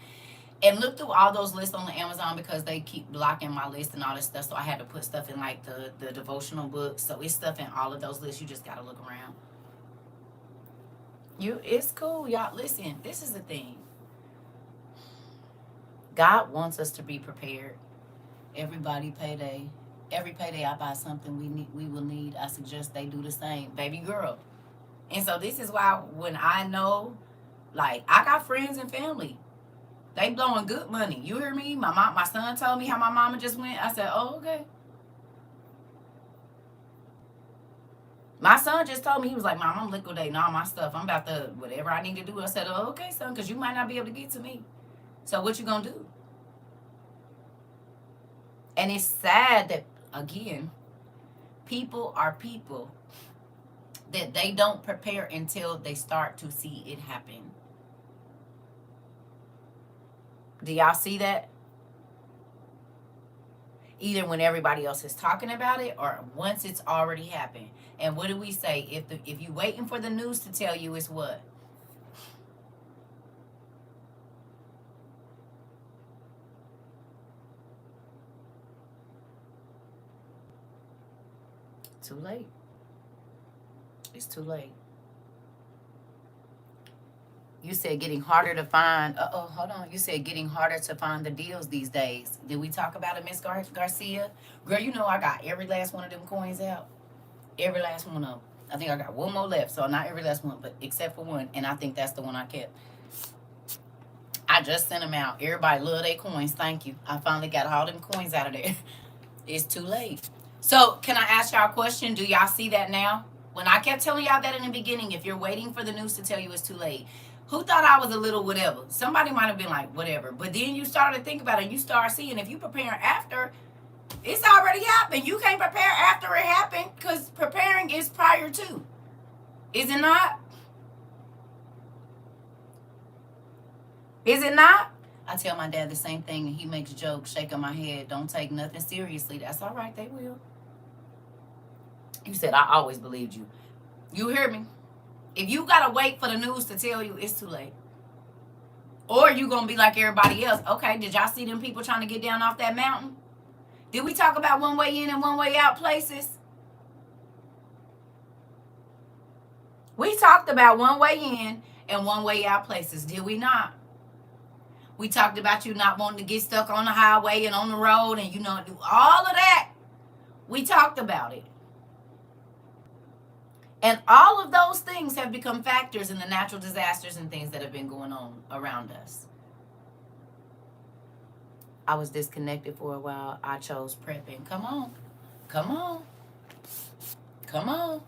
And look through all those lists on the Amazon because they keep blocking my list and all this stuff. So I had to put stuff in like the devotional books. So it's stuff in all of those lists. You just got to look around. It's cool, y'all. Listen, this is the thing. God wants us to be prepared. Every payday I buy something we will need. I suggest they do the same. Baby girl. And so this is why when I know, like, I got friends and family. They blowing good money. You hear me? My son told me how my mama just went. I said, oh, okay. My son just told me, he was like, Mom, I'm liquidating all my stuff. I'm about to, whatever I need to do. I said, oh, okay, son, because you might not be able to get to me. So what you going to do? And it's sad that, again, people are people that they don't prepare until they start to see it happen. Do y'all see that? Either when everybody else is talking about it or once it's already happened. And what do we say? If you waiting for the news to tell you, it's what? Too late. It's too late. You said getting harder to find. Hold on. You said getting harder to find the deals these days. Did we talk about it, Miss Garcia? Girl, you know I got every last one of them coins out. Every last one of them. I think I got one more left. So not every last one, but except for one. And I think that's the one I kept. I just sent them out. Everybody love their coins. Thank you. I finally got all them coins out of there. It's too late. So can I ask y'all a question? Do y'all see that now? When I kept telling y'all that in the beginning, if you're waiting for the news to tell you it's too late, who thought I was a little whatever? Somebody might have been like, whatever. But then you started to think about it. You start seeing if you prepare after, it's already happened. You can't prepare after it happened because preparing is prior to. Is it not? Is it not? I tell my dad the same thing, and he makes jokes, shaking my head. Don't take nothing seriously. That's all right. They will. You said, I always believed you. You hear me? If you got to wait for the news to tell you, it's too late. Or you going to be like everybody else. Okay, did y'all see them people trying to get down off that mountain? Did we talk about one way in and one way out places? We talked about one way in and one way out places, did we not? We talked about you not wanting to get stuck on the highway and on the road and, do all of that. We talked about it. And all of those things have become factors in the natural disasters and things that have been going on around us. I was disconnected for a while. I chose prepping. Come on. Come on. Come on.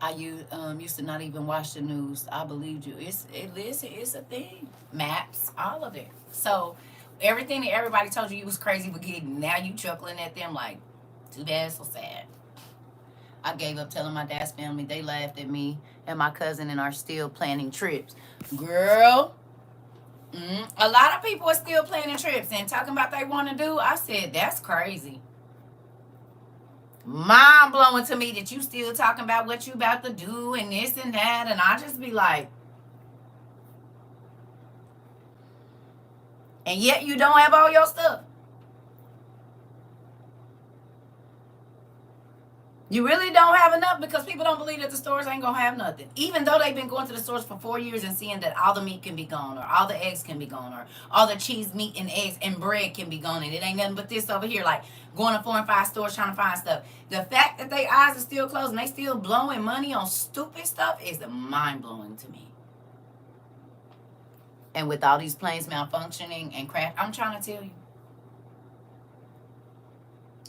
I used to not even watch the news. I believed you. It's a thing. Maps, all of it. So everything that everybody told you was crazy for getting, now you chuckling at them like, too bad, so sad. I gave up telling my dad's family. They laughed at me and my cousin and are still planning trips. Girl, a lot of people are still planning trips and talking about they want to do. I said, that's crazy. Mind blowing to me that you still talking about what you about to do and this and that. And I just be like, and yet you don't have all your stuff. You really don't have enough because people don't believe that the stores ain't going to have nothing. Even though they've been going to the stores for 4 years and seeing that all the meat can be gone or all the eggs can be gone or all the cheese, meat, and eggs and bread can be gone. And it ain't nothing but this over here, like going to 4 and 5 stores trying to find stuff. The fact that their eyes are still closed and they still blowing money on stupid stuff is mind-blowing to me. And with all these planes malfunctioning and crash, I'm trying to tell you.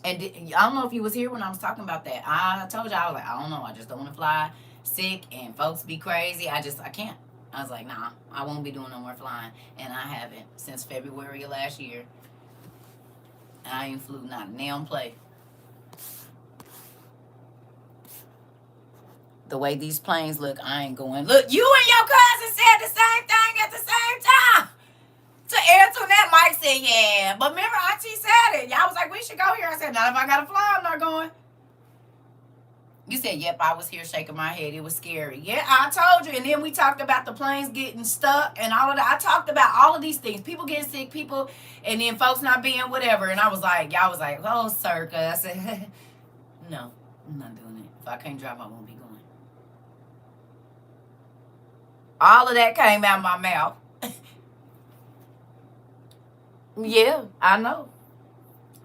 And I don't know if you was here when I was talking about that. I told you, I was like, I don't know. I just don't want to fly sick and folks be crazy. I can't. I was like, nah, I won't be doing no more flying. And I haven't since February of last year. I ain't flew not a nail play. The way these planes look, I ain't going. Look, you and your cousin said the same thing at the same time. To Antoinette, Mike said, yeah. But remember, Auntie said it. Y'all was like, we should go here. I said, not if I got to fly, I'm not going. You said, yep, I was here shaking my head. It was scary. Yeah, I told you. And then we talked about the planes getting stuck and all of that. I talked about all of these things. People getting sick, people, and then folks not being whatever. And I was like, y'all was like, oh, CERCA. I said, no, I'm not doing it. If I can't drive, I won't be going. All of that came out of my mouth. Yeah, I know.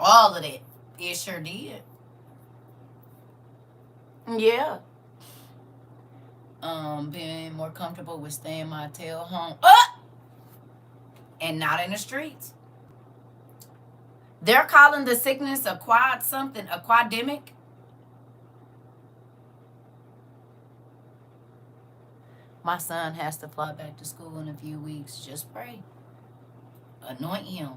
All of that. It sure did. Yeah. Being more comfortable with staying my tail home and not in the streets. They're calling the sickness a quademic. My son has to fly back to school in a few weeks. Just pray. Anoint him.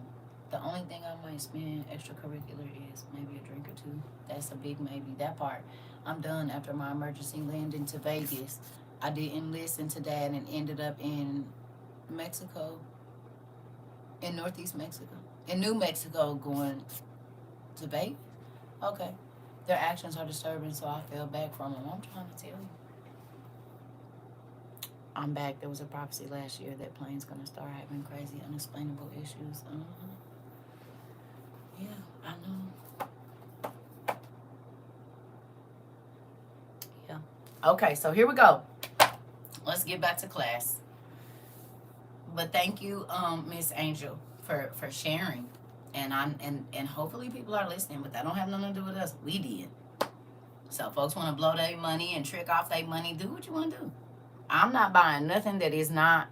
The only thing I might spend extracurricular is maybe a drink or two. That's a big maybe. That part. I'm done after my emergency landing to Vegas. I didn't listen to that and ended up in Mexico, in Northeast Mexico, in New Mexico, going to Vegas. Okay. Their actions are disturbing, so I fell back from them. I'm trying to tell you. I'm back. There was a prophecy last year that plane's going to start having crazy, unexplainable issues. Yeah, I know. Yeah. Okay, so here we go. Let's get back to class. But thank you, Miss Angel, for sharing. And hopefully people are listening, but that don't have nothing to do with us. We did. So folks want to blow their money and trick off their money. Do what you want to do. I'm not buying nothing that is not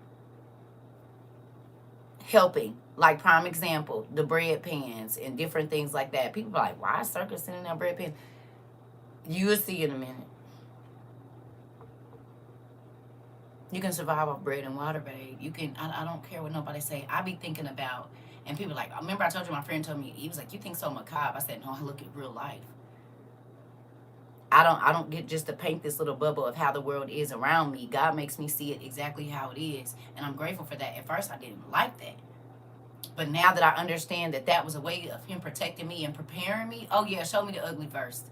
helping. Like, prime example, the bread pans and different things like that. People are like, why is CERCA sending out bread pans? You'll see in a minute. You can survive off bread and water, babe. You can. I don't care what nobody say. I be thinking about, and people like, I remember I told you, my friend told me, he was like, you think so macabre? I said, no, I look at real life. I don't get just to paint this little bubble of how the world is around me. God makes me see it exactly how it is. And I'm grateful for that. At first, I didn't like that. But now that I understand that that was a way of him protecting me and preparing me, oh yeah, show me the ugly first.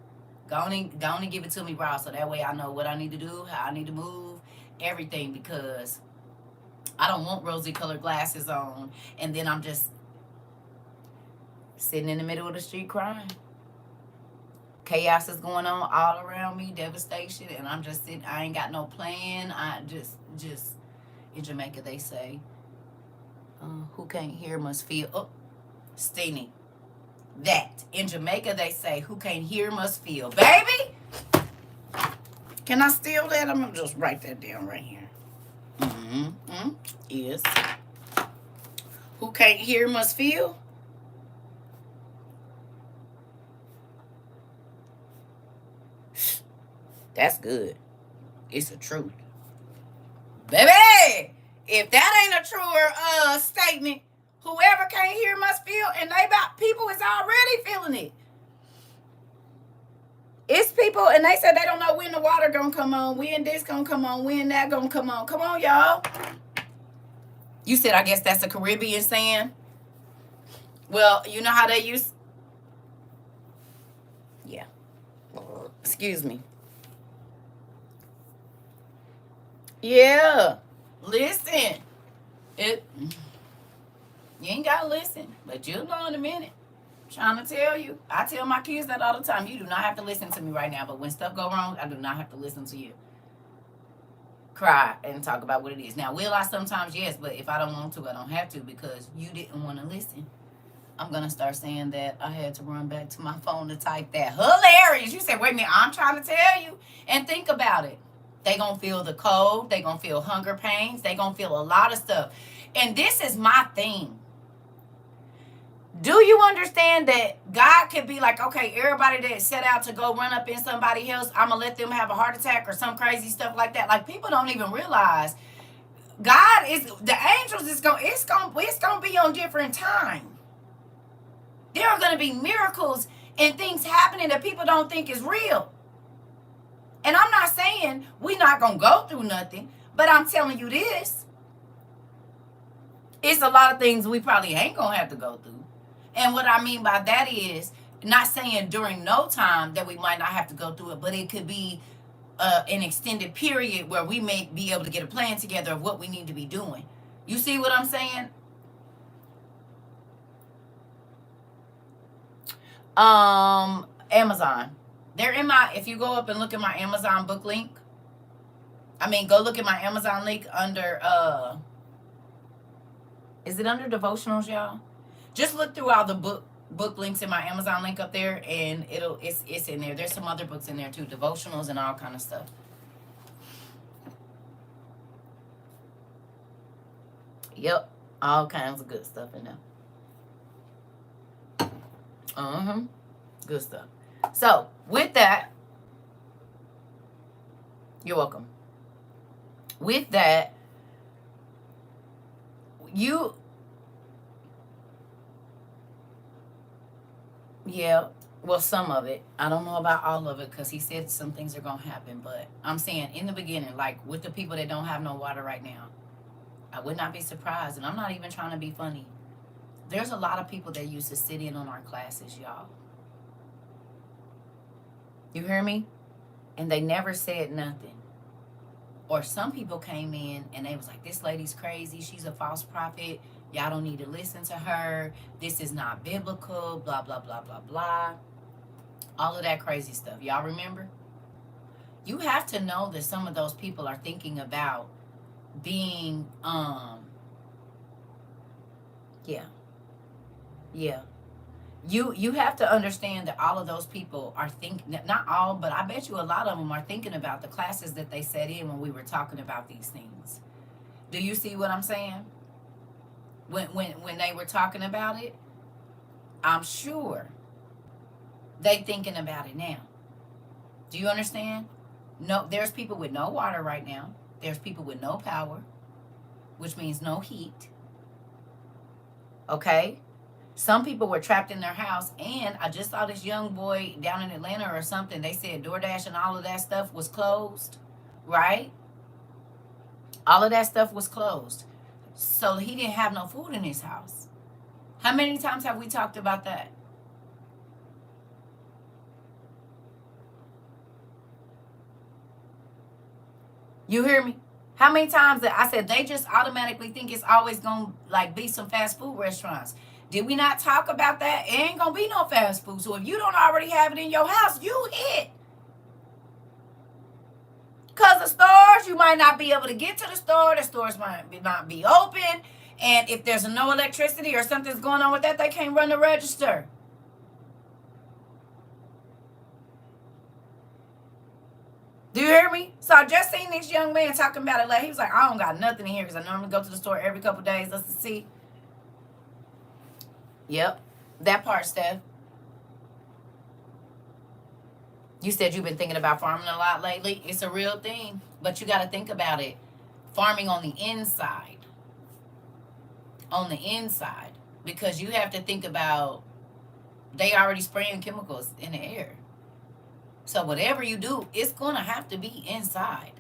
Go on and give it to me raw, so that way I know what I need to do, how I need to move, everything, because I don't want rosy colored glasses on and then I'm just sitting in the middle of the street crying. Chaos is going on all around me, devastation, and I'm just sitting. I ain't got no plan. I just in Jamaica they say, who can't hear must feel. Oh, Steenie. That. In Jamaica they say, who can't hear must feel. Baby! Can I steal that? I'm going to just write that down right here. Yes. Who can't hear must feel. That's good. It's a truth. Baby! If that ain't a truer statement, whoever can't hear must feel, and they about people is already feeling it. It's people, and they said they don't know when the water gonna come on, when this gonna come on, when that gonna come on. Come on, y'all. You said, I guess that's a Caribbean saying. Well, you know how they use. Yeah. Excuse me. Yeah. Listen. You ain't gotta listen, but you'll know in a minute. Trying to tell you. I tell my kids that all the time. You do not have to listen to me right now, but when stuff go wrong, I do not have to listen to you. Cry and talk about what it is. Now, will I sometimes? Yes, but if I don't want to, I don't have to, because you didn't want to listen. I'm going to start saying that. I had to run back to my phone to type that. Hilarious. You said, wait a minute, I'm trying to tell you. And think about it. They going to feel the cold. They going to feel hunger pains. They going to feel a lot of stuff. And this is my thing. Do you understand that God could be like, okay, everybody that set out to go run up in somebody else, I'm gonna let them have a heart attack or some crazy stuff like that. Like, people don't even realize God is, the angels is going, it's gonna be on different time. There are gonna be miracles and things happening that people don't think is real. And I'm not saying we're not gonna go through nothing, but I'm telling you this. It's a lot of things we probably ain't gonna have to go through. And what I mean by that is not saying during no time that we might not have to go through it, but it could be an extended period where we may be able to get a plan together of what we need to be doing. You see what I'm saying? Amazon. They're in my, if you go up and look at my Amazon book link, go look at my Amazon link under, is it under devotionals, y'all? Just look through all the book links in my Amazon link up there, and it's in there. There's some other books in there too, devotionals and all kind of stuff. Yep, all kinds of good stuff in there. Good stuff. So with that, you're welcome. With that, well, some of it. I don't know about all of it, because he said some things are going to happen. But I'm saying in the beginning, like with the people that don't have no water right now, I would not be surprised. And I'm not even trying to be funny. There's a lot of people that used to sit in on our classes, y'all. You hear me? And they never said nothing. Or some people came in and they was like, this lady's crazy. She's a false prophet. Y'all don't need to listen to her. This is not biblical. Blah, blah, blah, blah, blah. All of that crazy stuff. Y'all remember? You have to know that some of those people are thinking about being, You have to understand that all of those people are thinking, not all, but I bet you a lot of them are thinking about the classes that they sat in when we were talking about these things. Do you see what I'm saying? When they were talking about it, I'm sure they thinking about it now. Do you understand? No, there's people with no water right now. There's people with no power, which means no heat. Okay? Some people were trapped in their house, and I just saw this young boy down in Atlanta or something. They said DoorDash and all of that stuff was closed, right? All of that stuff was closed. So he didn't have no food in his house. How many times have we talked about that? You hear me? How many times that I said they just automatically think it's always going to like be some fast food restaurants? Did we not talk about that? It ain't going to be no fast food. So if you don't already have it in your house, you hit. Because the stores, you might not be able to get to the store. The stores might not be open. And if there's no electricity or something's going on with that, they can't run the register. Do you hear me? So I just seen this young man talking about it. Like, he was like, I don't got nothing in here because I normally go to the store every couple days. Let's see. Yep. That part, Steph. You said you've been thinking about farming a lot lately. It's a real thing. But you got to think about it. Farming on the inside. On the inside. Because you have to think about, they already spraying chemicals in the air. So whatever you do, it's going to have to be inside.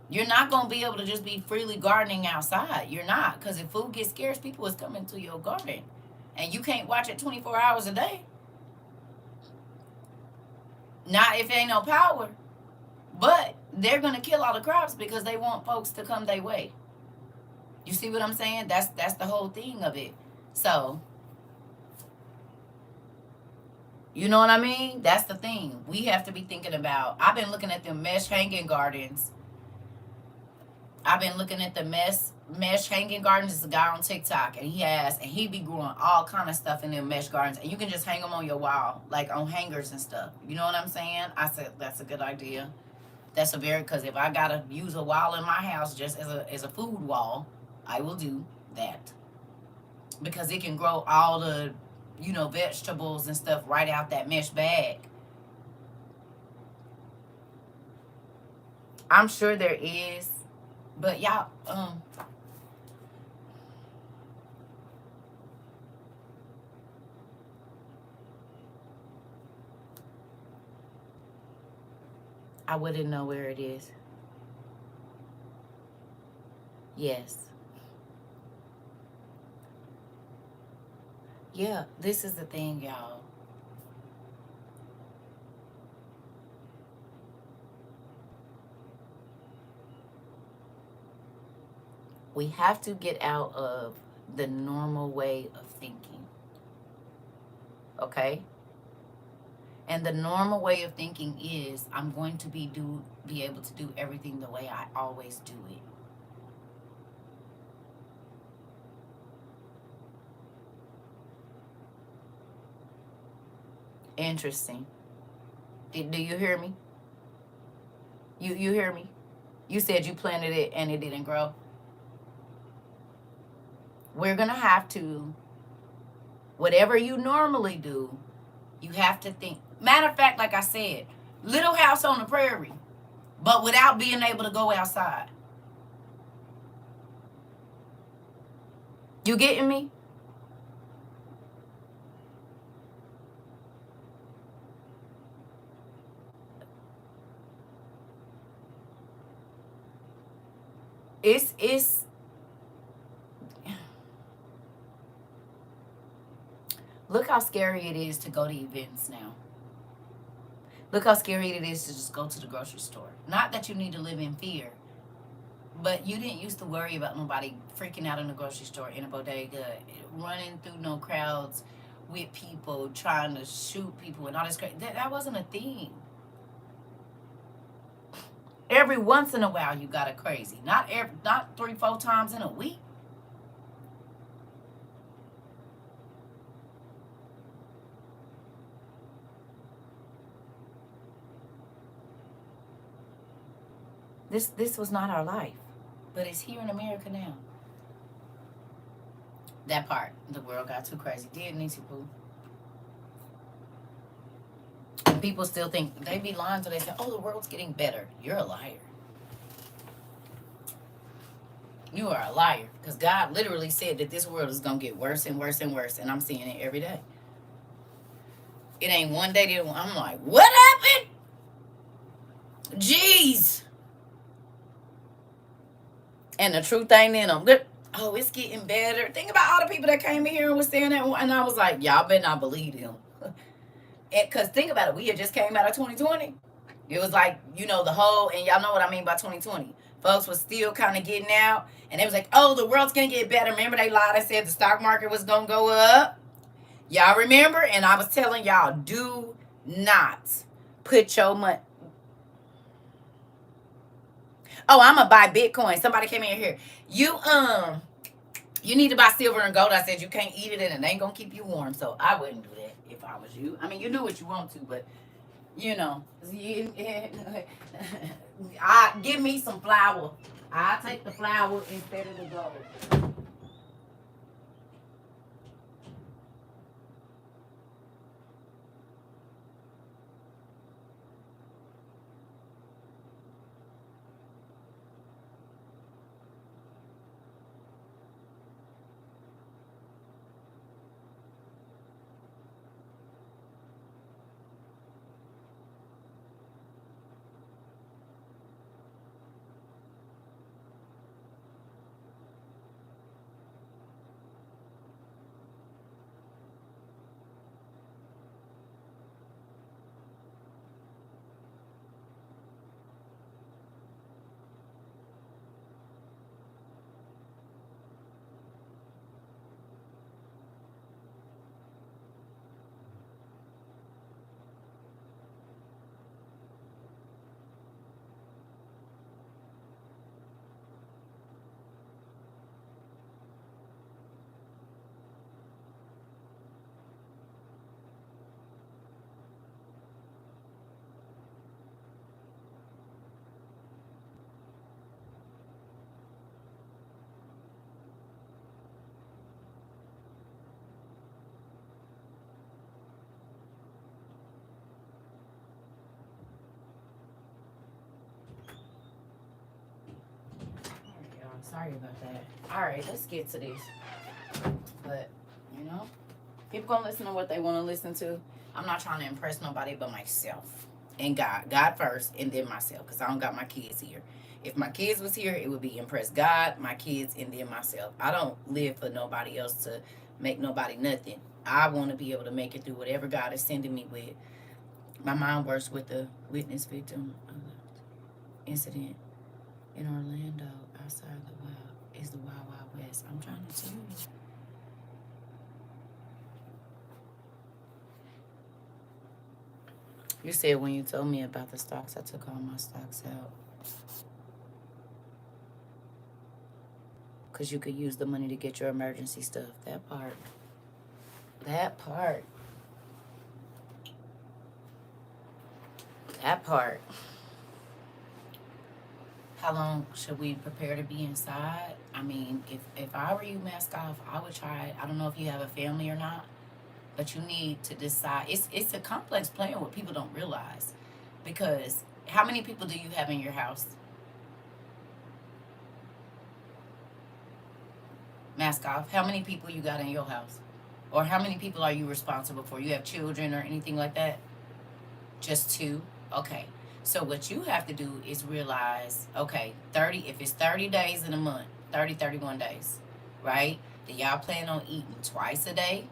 You're not going to be able to just be freely gardening outside. You're not. Because if food gets scarce, people is coming to your garden. And you can't watch it 24 hours a day. Not if there ain't no power. But they're going to kill all the crops because they want folks to come their way. You see what I'm saying? That's the whole thing of it. So, you know what I mean? That's the thing. We have to be thinking about, I've been looking at them mesh hanging gardens. I've been looking at the mesh hanging gardens. It's a guy on TikTok, and he be growing all kind of stuff in them mesh gardens, and you can just hang them on your wall, like on hangers and stuff. You know what I'm saying? I said that's a good idea. That's a very, because if I gotta use a wall in my house just as a food wall, I will do that. because it can grow all the, you know, vegetables and stuff right out that mesh bag. I'm sure there is, but y'all, I wouldn't know where it is. Yes. Yeah, this is the thing, y'all. We have to get out of the normal way of thinking. Okay? And the normal way of thinking is I'm going to be able to do everything the way I always do it. Interesting. Do you hear me? You hear me? You said you planted it and it didn't grow. We're going to have to, whatever you normally do, you have to think. Matter of fact, like I said, Little House on the Prairie, but without being able to go outside. You getting me? It's look how scary it is to go to events now. Look how scary it is to just go to the grocery store. Not that you need to live in fear, but you didn't used to worry about nobody freaking out in the grocery store, in a bodega, running through no crowds with people, trying to shoot people and all this crazy. That wasn't a thing. Every once in a while you got a crazy. Not 3-4 times in a week. This was not our life. But it's here in America now. That part. The world got too crazy. Did Niecy Pooh? And people still think, they be lying till they say, oh, the world's getting better. You're a liar. You are a liar. Because God literally said that this world is going to get worse and worse and worse. And I'm seeing it every day. It ain't one day that I'm like, what happened? Jeez. And the truth ain't in them. Oh, it's getting better. Think about all the people that came in here and was saying that. And I was like, y'all better not believe them. Because think about it. We had just came out of 2020. It was like, you know, the whole, and y'all know what I mean by 2020. Folks was still kind of getting out. And they was like, oh, the world's going to get better. Remember they lied and said the stock market was going to go up? Y'all remember? And I was telling y'all, do not put your money. Oh, I'm going to buy Bitcoin. Somebody came in here. You need to buy silver and gold. I said you can't eat it and it ain't going to keep you warm. So I wouldn't do that if I was you. I mean, you do what you want to, but you know, give me some flour. I'll take the flour instead of the gold. Sorry about that. All right, let's get to this. But, you know, people gonna listen to what they want to listen to. I'm not trying to impress nobody but myself and God. God first, and then myself, because I don't got my kids here. If my kids was here, it would be impress God, my kids, and then myself. I don't live for nobody else to make nobody nothing. I want to be able to make it through whatever God is sending me with. My mom works with the witness victim incident in Orlando outside the wild. Is the Wild Wild West. I'm trying to tell you. You said when you told me about the stocks, I took all my stocks out. Because you could use the money to get your emergency stuff. That part. That part. That part. How long should we prepare to be inside? I mean, if I were you, mask off, I would try it. I don't know if you have a family or not, but you need to decide. It's a complex plan what people don't realize. Because how many people do you have in your house? Mask off. How many people you got in your house? Or how many people are you responsible for? You have children or anything like that? Just two? Okay. So what you have to do is realize, okay, 30, if it's 30 days in a month, 31 days, right? Then y'all plan on eating twice a day,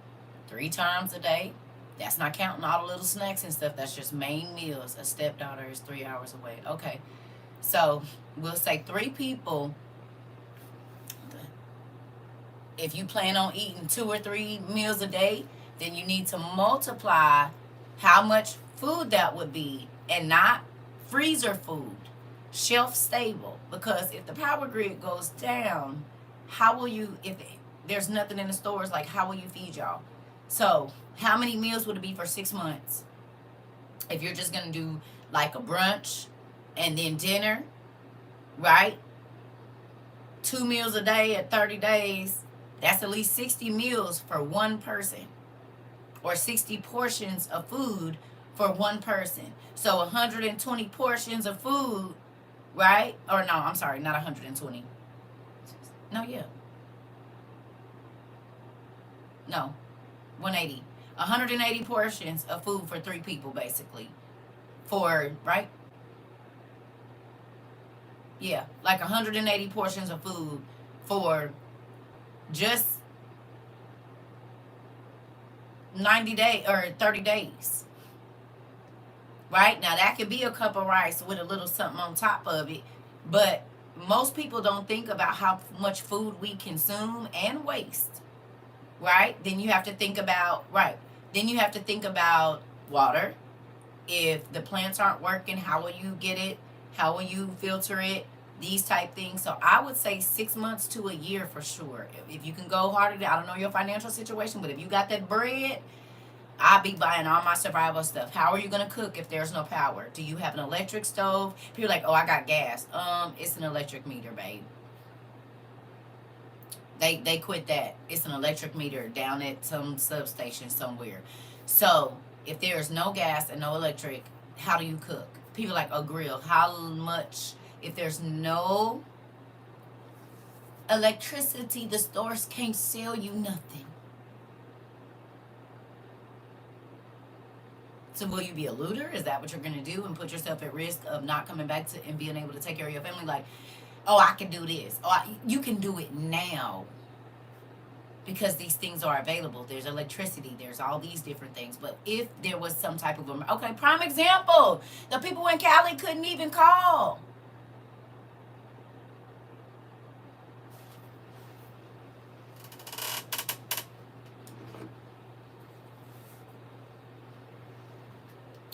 3 times a day. That's not counting all the little snacks and stuff. That's just main meals. A stepdaughter is 3 hours away. Okay. So we'll say 3 people. If you plan on eating 2 or 3 meals a day, then you need to multiply how much food that would be, and not freezer food, shelf stable. Because if the power grid goes down, how will you, if there's nothing in the stores, like how will you feed y'all? So how many meals would it be for 6 months? If you're just going to do like a brunch and then dinner, right? 2 meals a day at 30 days, that's at least 60 meals for one person, or 60 portions of food for one person. So 120 portions of food, right? Or no, I'm sorry, not 120. No, yeah. No, 180. 180 portions of food for 3 people, basically. For, right? Yeah, like 180 portions of food for just 90 days or 30 days. Right? Now that could be a cup of rice with a little something on top of it. But most people don't think about how much food we consume and waste. Right? Then you have to think about, Then you have to think about water. If the plants aren't working, how will you get it? How will you filter it? These type things. So I would say 6 months to a year for sure. If you can go harder, I don't know your financial situation, but if you got that bread, I'll be buying all my survival stuff. How are you going to cook if there's no power? Do you have an electric stove? People are like, oh, I got gas. It's an electric meter, babe. They quit that. It's an electric meter down at some substation somewhere. So if there's no gas and no electric, how do you cook? People are like, a grill. How much? If there's no electricity, the stores can't sell you nothing. So will you be a looter? Is that what you're going to do and put yourself at risk of not coming back to and being able to take care of your family? Like, oh, I can do this. You can do it now because these things are available. There's electricity. There's all these different things. But if there was some type of, okay, prime example, the people in Cali couldn't even call.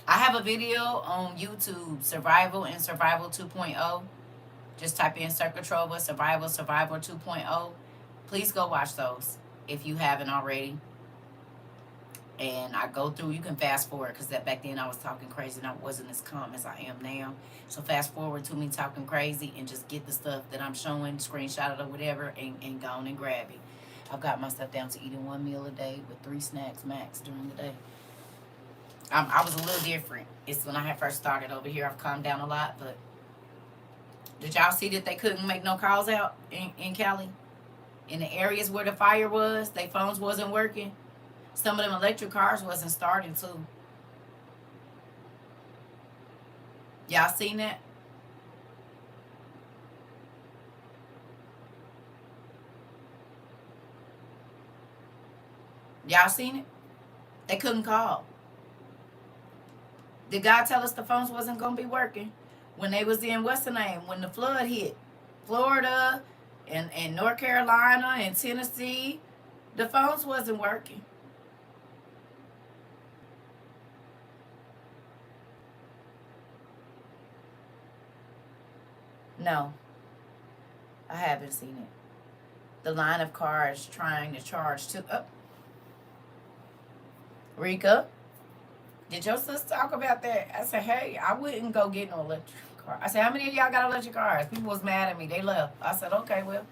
I have a video on YouTube, Survival and Survival 2.0. Just type in CERCA TROVA, Survival 2.0. Please go watch those if you haven't already. And I go through, you can fast forward because that back then I was talking crazy and I wasn't as calm as I am now. So fast forward to me talking crazy and just get the stuff that I'm showing, screenshot it or whatever, and go on and grab it. I've got myself down to eating 1 meal a day with 3 snacks max during the day. I was a little different. It's when I had first started over here. I've calmed down a lot, but Did y'all see that they couldn't make no calls out in Cali? In the areas where the fire was, their phones wasn't working. Some of them electric cars wasn't starting too. Y'all seen that? Y'all seen it? They couldn't call. Did God tell us the phones wasn't gonna be working? When they was in what's the name? When the flood hit Florida and North Carolina and Tennessee, the phones wasn't working. No, I haven't seen it. The line of cars trying to charge to Rika. Did your sister talk about that? I said, hey, I wouldn't go get no electric car. I said, how many of y'all got electric cars? People was mad at me. They left. I said, okay, well,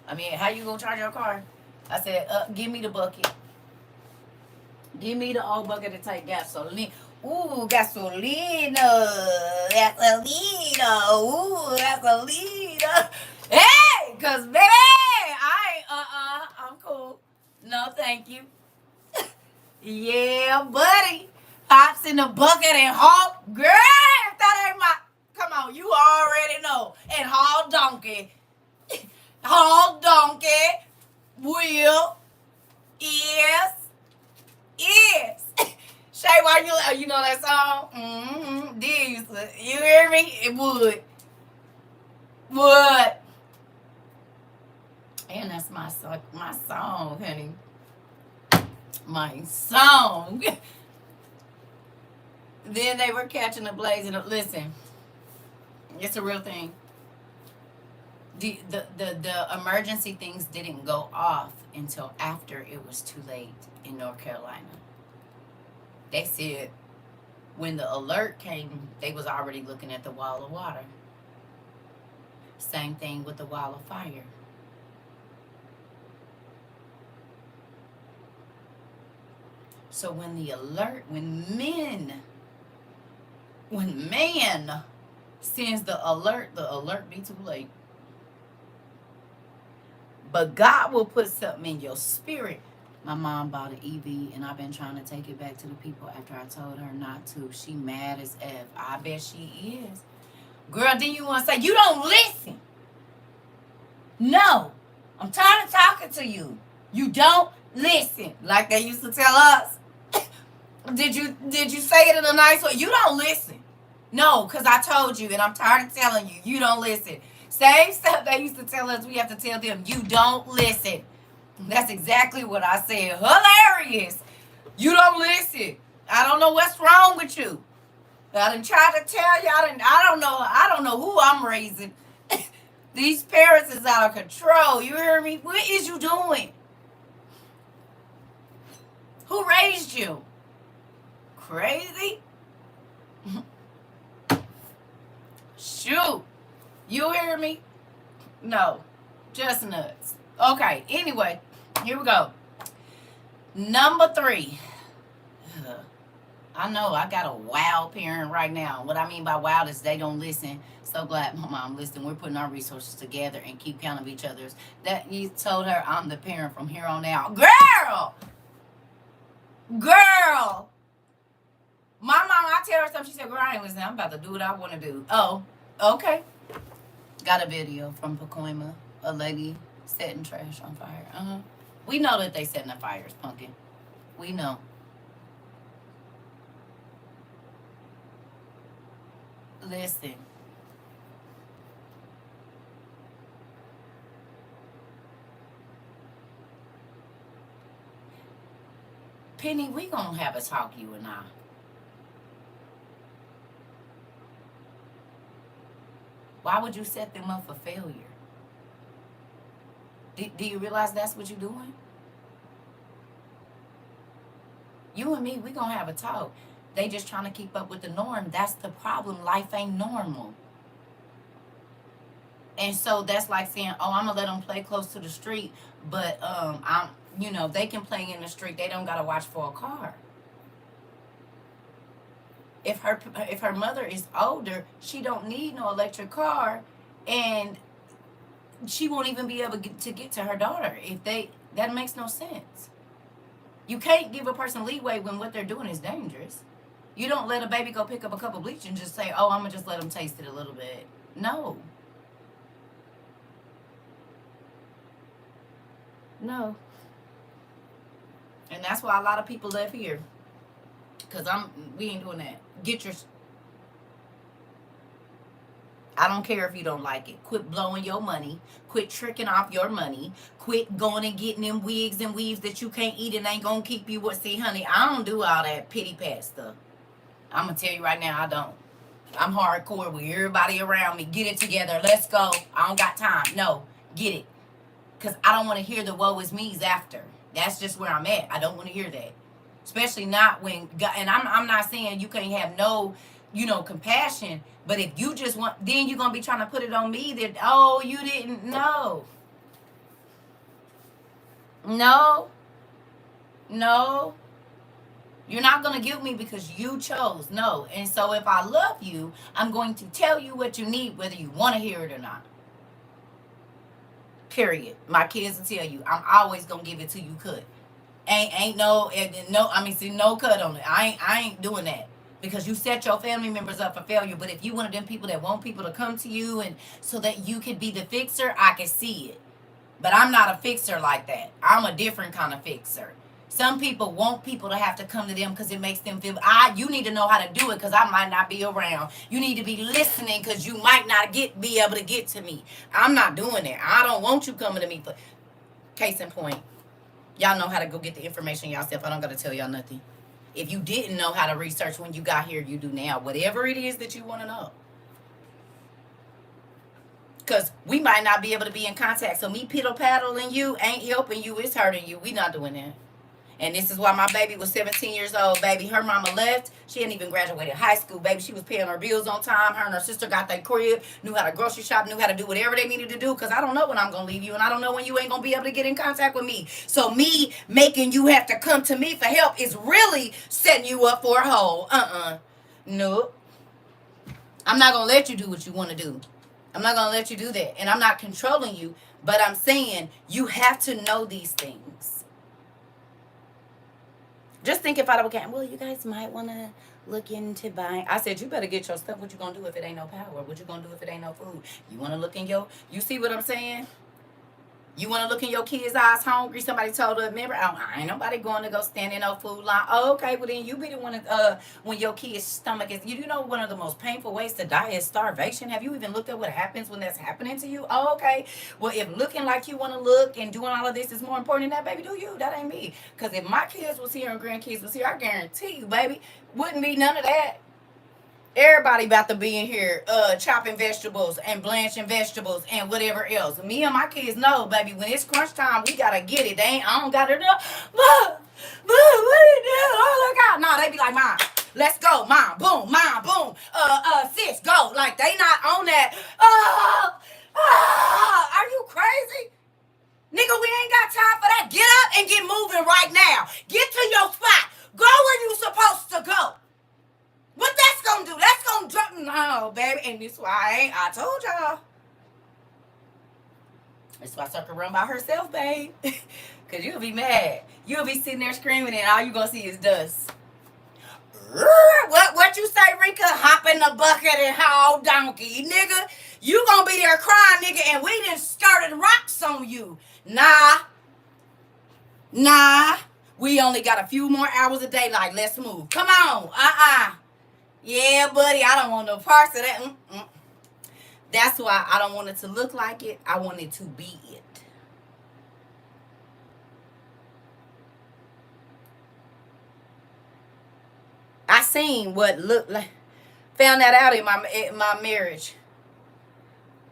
I mean, how you gonna charge your car? I said, give me the bucket. Give me the old bucket to take gasoline. Ooh, gasolina. Gasolina. Ooh, gasolina. Hey, cause baby, I ain't, I'm cool. No, thank you. Yeah, buddy. Pops in the bucket and haul. Girl, if that ain't my. Come on, you already know. And haul donkey. Haul donkey. Will. Is. Is. Shay, why you know that song? Mm-hmm. This. You hear me? It would. Would. And that's my song, honey. My song. Then they were catching the blaze. And listen, it's a real thing. The emergency things didn't go off until after it was too late in North Carolina. They said when the alert came, they was already looking at the wall of water. Same thing with the wall of fire. So when man sends the alert be too late. But God will put something in your spirit. My mom bought an EV, and I've been trying to take it back to the people after I told her not to. She mad as F. I bet she is. Girl, then you want to say, you don't listen. No. I'm tired of talking to you. You don't listen. Like they used to tell us. Did you say it in a nice way? You don't listen. No, because I told you, and I'm tired of telling you. You don't listen. Same stuff they used to tell us, we have to tell them. You don't listen. That's exactly what I said. Hilarious. You don't listen. I don't know what's wrong with you. I done tried to tell you. I don't know who I'm raising. These parents is out of control. You hear me? What is you doing? Who raised you? Crazy? Shoot. You hear me? No. Just nuts. Okay, anyway, here we go. Number 3. I know I got a wild parent right now. What I mean by wild is they don't listen. So glad my mom listened. We're putting our resources together and keep count of each other's. That you told her I'm the parent from here on out. Girl! My mom, I tell her something. She said, girl, I ain't listening. I'm about to do what I want to do. Oh, okay. Got a video from Pacoima. A lady setting trash on fire. We know that they setting the fires, pumpkin. We know. Listen. Penny, we gonna have a talk, you and I. Why would you set them up for failure? Do you realize that's what you're doing? You and me, we gonna have a talk. They just trying to keep up with the norm. That's the problem. Life ain't normal. And so that's like saying, oh, I'm gonna let them play close to the street, but they can play in the street. They don't gotta watch for a car. If her mother is older, she don't need no electric car, And she won't even be able to get to her daughter if they. That makes no sense. You can't give a person leeway when what they're doing is dangerous. You don't let a baby go pick up a cup of bleach and just say, "Oh, I'm gonna just let them taste it a little bit." No, no. And that's why a lot of people left here. Cause we ain't doing that. Get your. I don't care if you don't like it. Quit blowing your money. Quit tricking off your money. Quit going and getting them wigs and weaves that you can't eat and ain't gonna keep you what. See, honey, I don't do all that pity pat stuff. I'm gonna tell you right now, I don't. I'm hardcore with everybody around me. Get it together. Let's go. I don't got time. No, get it. Because I don't want to hear the woe is me's after. That's just where I'm at. I don't want to hear that. Especially not when, and I'm not saying you can't have no, compassion. But if you just want, then you're going to be trying to put it on me that, oh, you didn't know. No. No. You're not going to give me because you chose. No. And so if I love you, I'm going to tell you what you need, whether you want to hear it or not. Period. My kids will tell you, I'm always going to give it to you cut. Ain't no, see, no cut on it. I ain't doing that. Because you set your family members up for failure. But if you one of them people that want people to come to you and so that you could be the fixer, I can see it. But I'm not a fixer like that. I'm a different kind of fixer. Some people want people to have to come to them because it makes them feel, you need to know how to do it because I might not be around. You need to be listening because you might not be able to get to me. I'm not doing that. I don't want you coming to me. For case in point, y'all know how to go get the information yourself. I don't got to tell y'all nothing. If you didn't know how to research when you got here, you do now. Whatever it is that you want to know. Because we might not be able to be in contact. So me piddle-paddling you ain't helping you. It's hurting you. We not doing that. And this is why my baby was 17 years old, baby. Her mama left. She hadn't even graduated high school, baby. She was paying her bills on time. Her and her sister got their crib, knew how to grocery shop, knew how to do whatever they needed to do. Because I don't know when I'm going to leave you, and I don't know when you ain't going to be able to get in contact with me. So me making you have to come to me for help is really setting you up for a hole. Nope. I'm not going to let you do what you want to do. I'm not going to let you do that. And I'm not controlling you, but I'm saying you have to know these things. Just think if I would okay, well, you guys might want to look into buying. I said, you better get your stuff. What you going to do if it ain't no power? What you going to do if it ain't no food? You want to look in you see what I'm saying? You want to look in your kids' eyes hungry? Somebody told her, remember, ain't nobody going to go stand in no food line. Oh, okay, well then you be the one when your kid's stomach is, you know one of the most painful ways to die is starvation. Have you even looked at what happens when that's happening to you? Oh, okay. Well, if looking like you want to look and doing all of this is more important than that, baby, do you. That ain't me. Because if my kids was here and grandkids was here, I guarantee you, baby, wouldn't be none of that. Everybody about to be in here chopping vegetables and blanching vegetables and whatever else. Me and my kids know, baby, when it's crunch time, we gotta get it. I don't gotta know. Mom, what are you doing? Oh, look out. No, they be like, Mom, let's go. Mom, boom. Sis, go. Like, they not on that. Are you crazy? Nigga, we ain't got time for that. Get up and get moving right now. Get to your spot. Go where you supposed to go. What that's gonna do? That's gonna drop. No, baby. And this why I told y'all. That's why CERCA run by herself, babe. Because you'll be mad. You'll be sitting there screaming and all you gonna see is dust. What you say, Rika? Hop in the bucket and haul donkey. Nigga, you gonna be there crying, nigga, and we done started rocks on you. Nah. We only got a few more hours of daylight. Let's move. Come on. Yeah, buddy, I don't want no parts of that. That's why I don't want it to look like it. I want it to be it. I seen what looked like. Found that out in my marriage.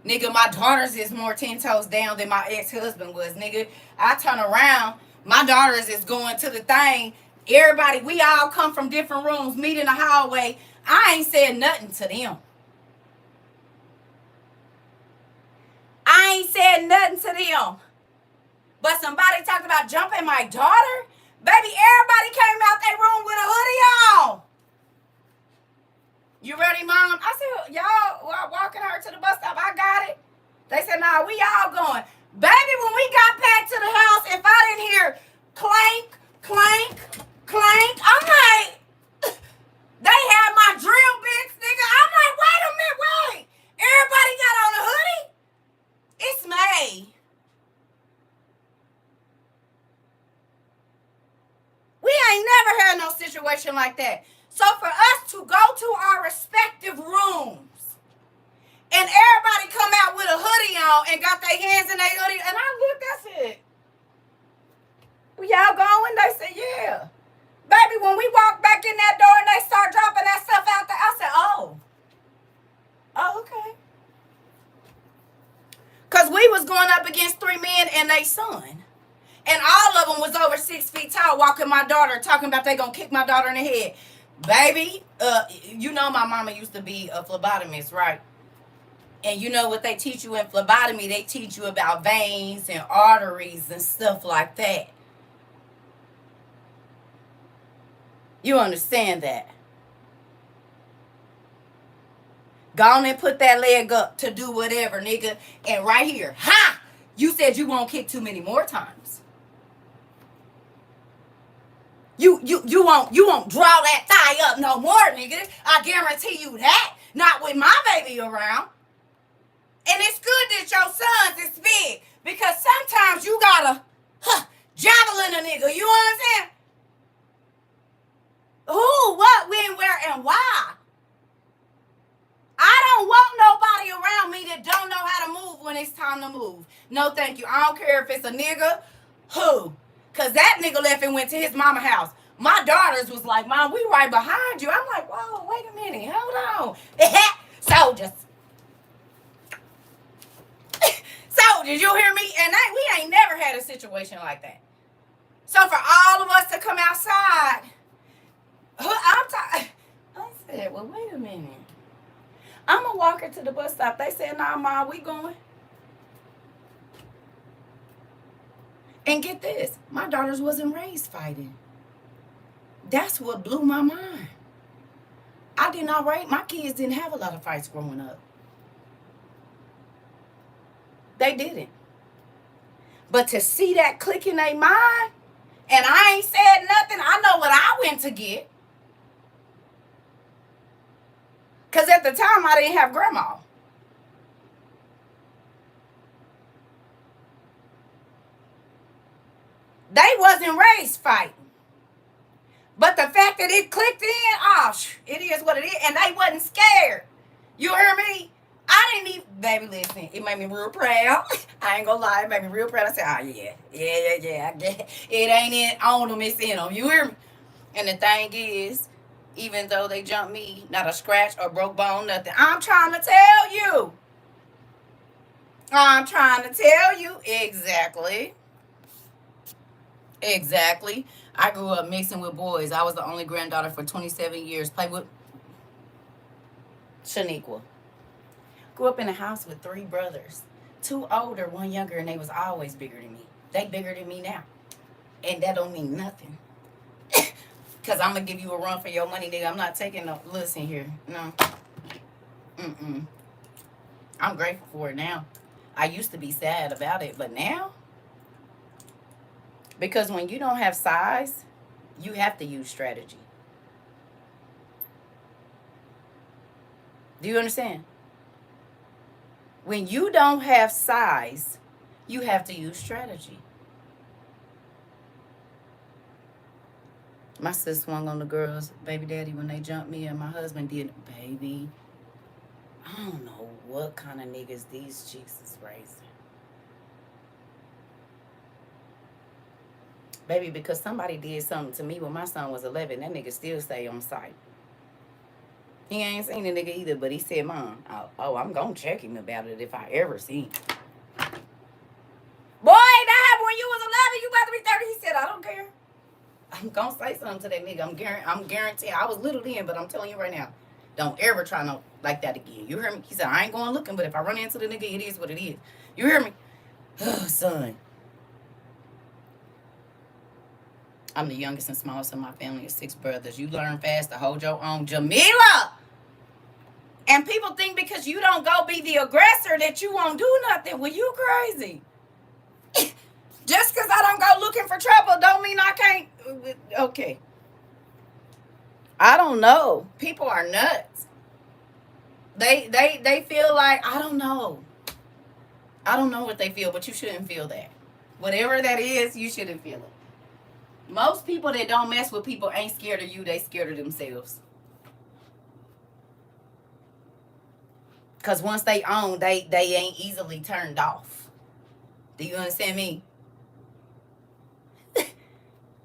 Nigga, my daughters is more 10 toes down than my ex-husband was. Nigga, I turn around. My daughters is going to the thing. Everybody, we all come from different rooms, meet in the hallway. I ain't said nothing to them. I ain't said nothing to them. But somebody talked about jumping my daughter. Baby, everybody came out their room with a hoodie on. You ready, Mom? I said, y'all walking her to the bus stop. I got it. They said, nah, we all going. Baby, when we got back to the house, if I didn't hear clank, clank, clank, I'm like, they had my drill bits, nigga. I'm like, wait a minute, wait. Everybody got on a hoodie? It's May. We ain't never had no situation like that. So for us to go to our respective rooms and everybody come out with a hoodie on and got their hands in their hoodie, and I looked, I said, y'all going? They said, yeah. Baby, when we walked back in that door and they start dropping that stuff out there, I said, oh, okay. Because we was going up against 3 men and they son. And all of them was over 6 feet tall, walking my daughter, talking about they gonna kick my daughter in the head. Baby, you know my mama used to be a phlebotomist, right? And you know what they teach you in phlebotomy? They teach you about veins and arteries and stuff like that. You understand that? Go on and put that leg up to do whatever, nigga. And right here, ha! You said you won't kick too many more times. You won't draw that thigh up no more, nigga. I guarantee you that. Not with my baby around. And it's good that your son's is big. Because sometimes you gotta javelin a nigga. You know what I'm saying? Who, what, when, where, and why? I don't want nobody around me that don't know how to move when it's time to move. No, thank you. I don't care if it's a nigga. Who? Because that nigga left and went to his mama house. My daughters was like, Mom, we right behind you. I'm like, whoa, wait a minute. Hold on. Soldiers. Soldiers, you hear me? And we ain't never had a situation like that. So for all of us to come outside, I said, well, wait a minute. I'm going to walk her to the bus stop. They said, nah, Mom, we going. And get this, my daughters wasn't raised fighting. That's what blew my mind. My kids didn't have a lot of fights growing up. They didn't. But to see that click in their mind, and I ain't said nothing, I know what I went to get. Because at the time, I didn't have grandma. They wasn't raised fighting. But the fact that it clicked in, it is what it is. And they wasn't scared. You hear me? I didn't even, baby, listen, it made me real proud. I ain't gonna lie, it made me real proud. I said, I get it. It ain't on them, it's in them. You hear me? And the thing is, even though they jumped me, not a scratch or broke bone, nothing. I'm trying to tell you. Exactly. I grew up mixing with boys. I was the only granddaughter for 27 years. Played with Shaniqua. Grew up in a house with 3 brothers. 2 older, 1 younger, and they was always bigger than me. They bigger than me now. And that don't mean nothing. Because I'm going to give you a run for your money, nigga. I'm not taking no, listen here. No. I'm grateful for it now. I used to be sad about it, but now, because when you don't have size, you have to use strategy. Do you understand? When you don't have size, you have to use strategy. My sister swung on the girls, baby daddy, when they jumped me, and my husband did. Baby, I don't know what kind of niggas these chicks is raising. Baby, because somebody did something to me when my son was 11, that nigga still stay on site. He ain't seen the nigga either, but he said, Mom, I'm going to check him about it if I ever see him. Boy, that happened when you was 11, you about to be 30. He said, I don't care. I'm going to say something to that nigga. I'm guaranteed. I was little then, but I'm telling you right now, don't ever try no like that again. You hear me? He said, I ain't going looking, but if I run into the nigga, it is what it is. You hear me? Oh, son. I'm the youngest and smallest of my family of 6 brothers. You learn fast to hold your own. Jamila! And people think because you don't go be the aggressor that you won't do nothing. Well, you crazy. Just because I don't go looking for trouble don't mean I can't. Okay. I don't know. People are nuts. They feel like, I don't know. I don't know what they feel, but you shouldn't feel that. Whatever that is, you shouldn't feel it. Most people that don't mess with people ain't scared of you, they scared of themselves. Because once they own, they ain't easily turned off. Do you understand me?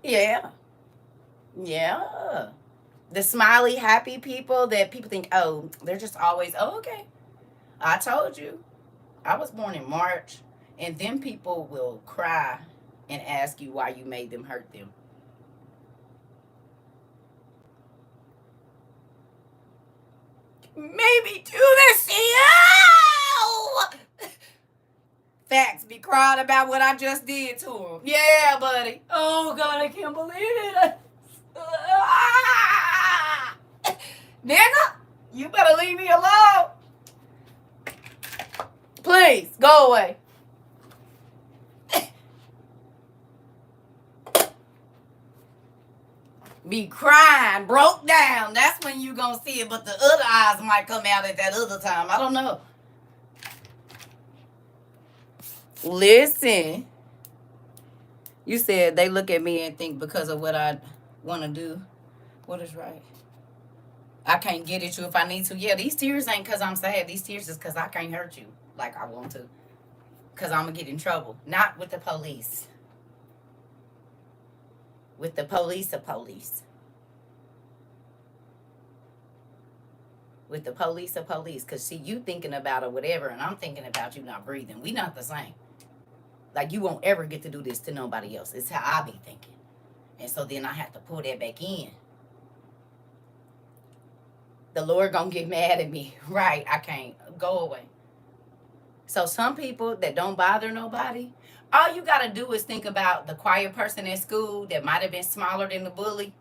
Yeah. Yeah. The smiley, happy people that people think, oh, they're just always, oh, okay. I told you. I was born in March. And then people will cry and ask you why you made them hurt them. Maybe do this. Facts. Be crying about what I just did to him. Yeah, buddy. Oh, God, I can't believe it. Nigga, you better leave me alone. Please, go away. Be crying, broke down. That's when you gonna see it, but the other eyes might come out at that other time. I don't know. Listen. You said they look at me and think because of what I want to do, what is right. I can't get at you if I need to. Yeah, these tears ain't because I'm sad. These tears is because I can't hurt you like I want to. Because I'm going to get in trouble. Not with the police. With the police. With the police. Because, see, you thinking about it, whatever, and I'm thinking about you not breathing. We not the same. Like, you won't ever get to do this to nobody else. It's how I be thinking. And so then I have to pull that back in. The Lord gonna get mad at me. Right, I can't. Go away. So some people that don't bother nobody, all you gotta do is think about the quiet person at school that might have been smaller than the bully.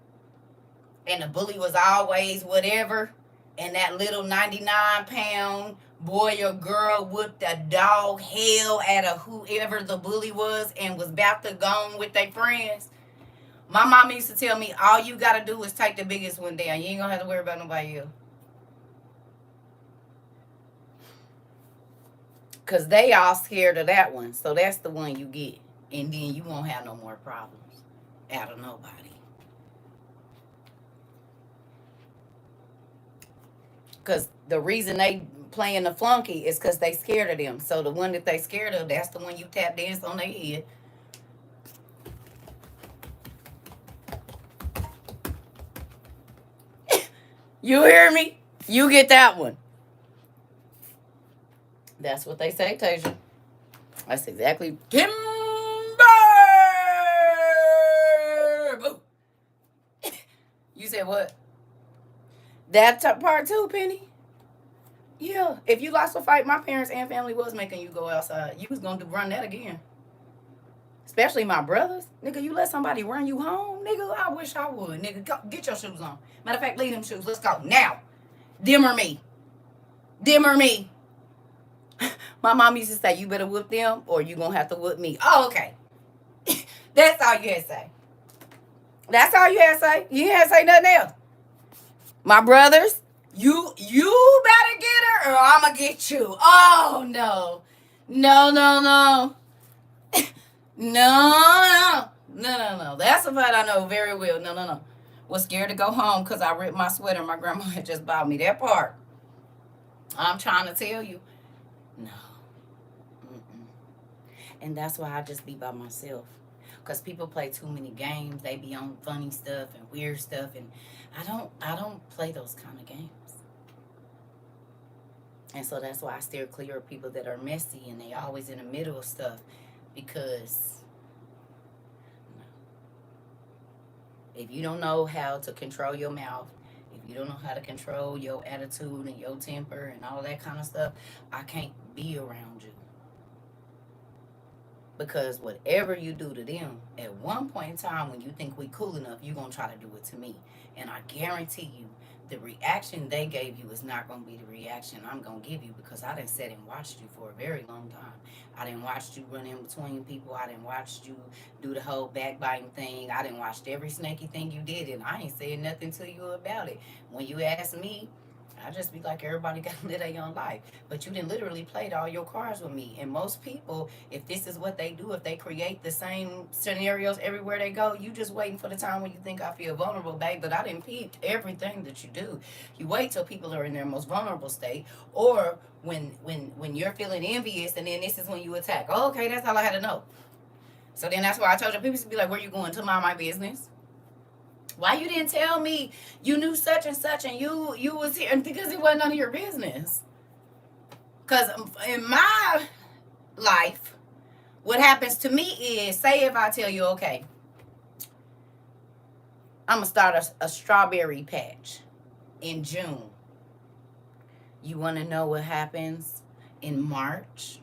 And the bully was always whatever. And that little 99-pound boy or girl whooped the dog hell out of whoever the bully was and was about to go on with their friends. My mom used to tell me, all you got to do is take the biggest one down. You ain't going to have to worry about nobody else. Because they all scared of that one. So that's the one you get. And then you won't have no more problems out of nobody. Because the reason they playing the flunky is because they scared of them. So the one that they scared of, that's the one you tap dance on their head. You hear me? You get that one. That's what they say, Tasia. That's exactly. Timber! You said what? That part too, Penny. Yeah. If you lost a fight, my parents and family was making you go outside. You was going to run that again. Especially my brothers. Nigga, you let somebody run you home? Nigga, I wish I would. Nigga, go, get your shoes on. Matter of fact, leave them shoes. Let's go. Now. Them or me. Them or me. My mom used to say, you better whoop them or you going to have to whoop me. Oh, okay. That's all you had to say. That's all you had to say. You had to say nothing else. My brothers, you better get her or I'm going to get you. Oh, no. No. No. That's a part I know very well. No. Was scared to go home because I ripped my sweater my grandma had just bought me. That part. I'm trying to tell you. No. Mm-mm. And that's why I just be by myself. Because people play too many games. They be on funny stuff and weird stuff. And I don't play those kind of games. And so that's why I steer clear of people that are messy and they always in the middle of stuff. Because if you don't know how to control your mouth, if you don't know how to control your attitude and your temper and all that kind of stuff, I can't be around you. Because whatever you do to them, at one point in time when you think we cool enough, you're going to try to do it to me. And I guarantee you the reaction they gave you is not going to be the reaction I'm going to give you, because I done sat and watched you for a very long time. I done watched you run in between people. I done watched you do the whole backbiting thing. I done watched every snaky thing you did, and I ain't saying nothing to you about it. When you ask me, I just be like, everybody got to live their own life. But you didn't literally played all your cards with me. And most people, if this is what they do, if they create the same scenarios everywhere they go, you just waiting for the time when you think I feel vulnerable, babe. But I didn't peep everything that you do. You wait till people are in their most vulnerable state, or when you're feeling envious, and then this is when you attack. Oh, okay, that's all I had to know. So then that's why I told you, people used to be like, where you going? To mind my business. Why you didn't tell me you knew such and such, and you was here? Because it wasn't none of your business. Because in my life, what happens to me is, say if I tell you, okay, I'm going to start a strawberry patch in June. You want to know what happens in March?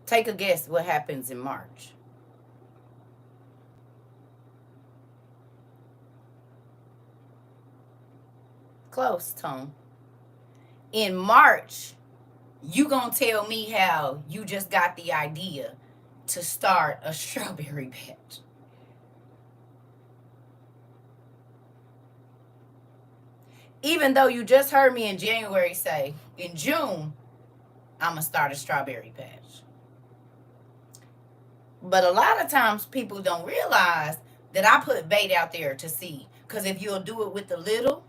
Take a guess what happens in March. Close, Tone. In March, you gonna tell me how you just got the idea to start a strawberry patch. Even though you just heard me in January say, in June, I'm gonna start a strawberry patch. But a lot of times people don't realize that I put bait out there to see. Because if you'll do it with the little,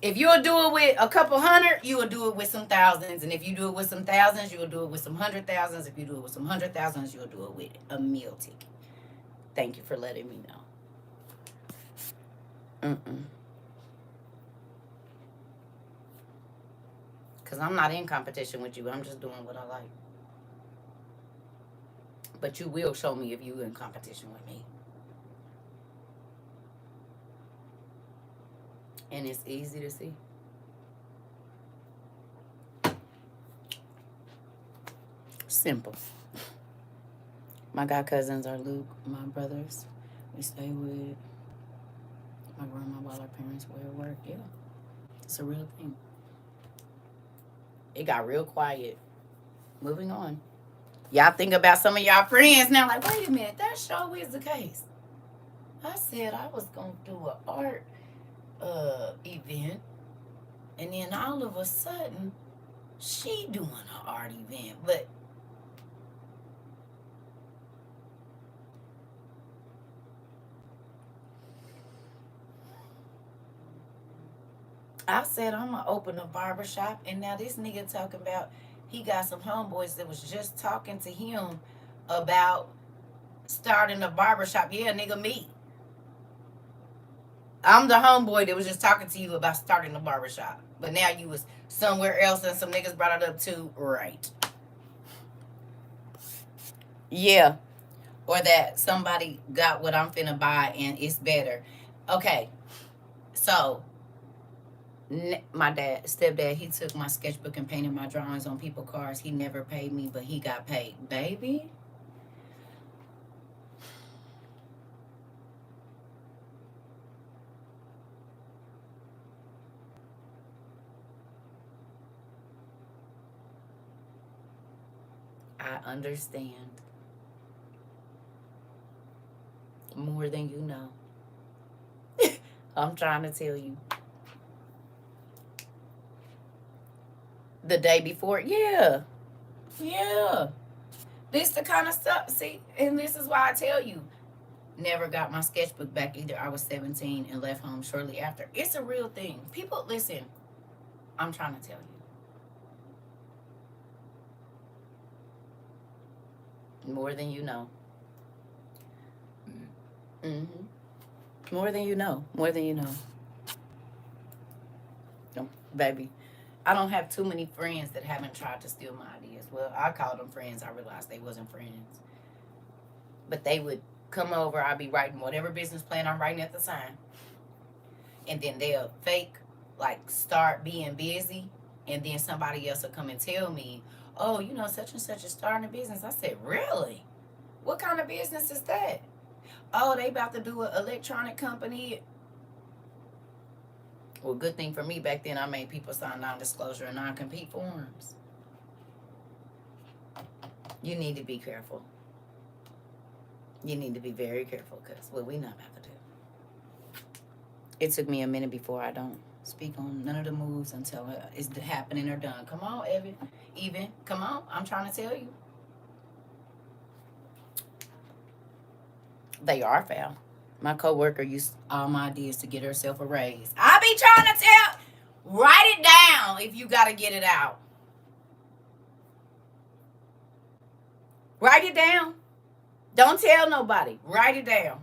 if you'll do it with a couple hundred, you will do it with some thousands. And if you do it with some thousands, you'll do it with some 100,000s. If you do it with some 100,000s, you'll do it with a meal ticket. Thank you for letting me know. Because I'm not in competition with you. I'm just doing what I like. But you will show me if you're in competition with me. And it's easy to see. Simple. My god cousins are Luke, my brothers. We stay with my grandma while our parents were at work. Yeah, it's a real thing. It got real quiet. Moving on. Y'all think about some of y'all friends now, like, wait a minute, that sure is the case. I said I was going to do an art event, and then all of a sudden, she doing an art event. But I said I'm going to open a barbershop, and now this nigga talking about he got some homeboys that was just talking to him about starting a barbershop. Yeah, nigga, me. I'm the homeboy that was just talking to you about starting a barbershop. But now you was somewhere else and some niggas brought it up too. Right. Yeah. Or that somebody got what I'm finna buy and it's better. Okay. So, my stepdad, he took my sketchbook and painted my drawings on people's cars. He never paid me, but he got paid. Baby. I understand. More than you know. I'm trying to tell you. The day before, yeah. Yeah. This the kind of stuff, see, and this is why I tell you, never got my sketchbook back either. I was 17 and left home shortly after. It's a real thing. People, listen, I'm trying to tell you. More than you know. More than you know. More than you know. No, baby. I don't have too many friends that haven't tried to steal my ideas. Well, I called them friends. I realized they wasn't friends. But they would come over. I'd be writing whatever business plan I'm writing at the time. And then they'll fake, like, start being busy And then somebody else will come and tell me, oh, you know, such and such is starting a business. I said, really? What kind of business is that? Oh, they about to do an electronic company. Well, good thing for me back then, I made people sign non-disclosure and non-compete forms. You need to be careful. You need to be very careful because what we not about to do. It took me a minute before I don't speak on none of the moves until it's happening or done. Come on, Evan. Even. Come on. I'm trying to tell you. They are foul. My coworker used all my ideas to get herself a raise. I be trying to tell. Write it down if you got to get it out. Write it down. Don't tell nobody. Write it down.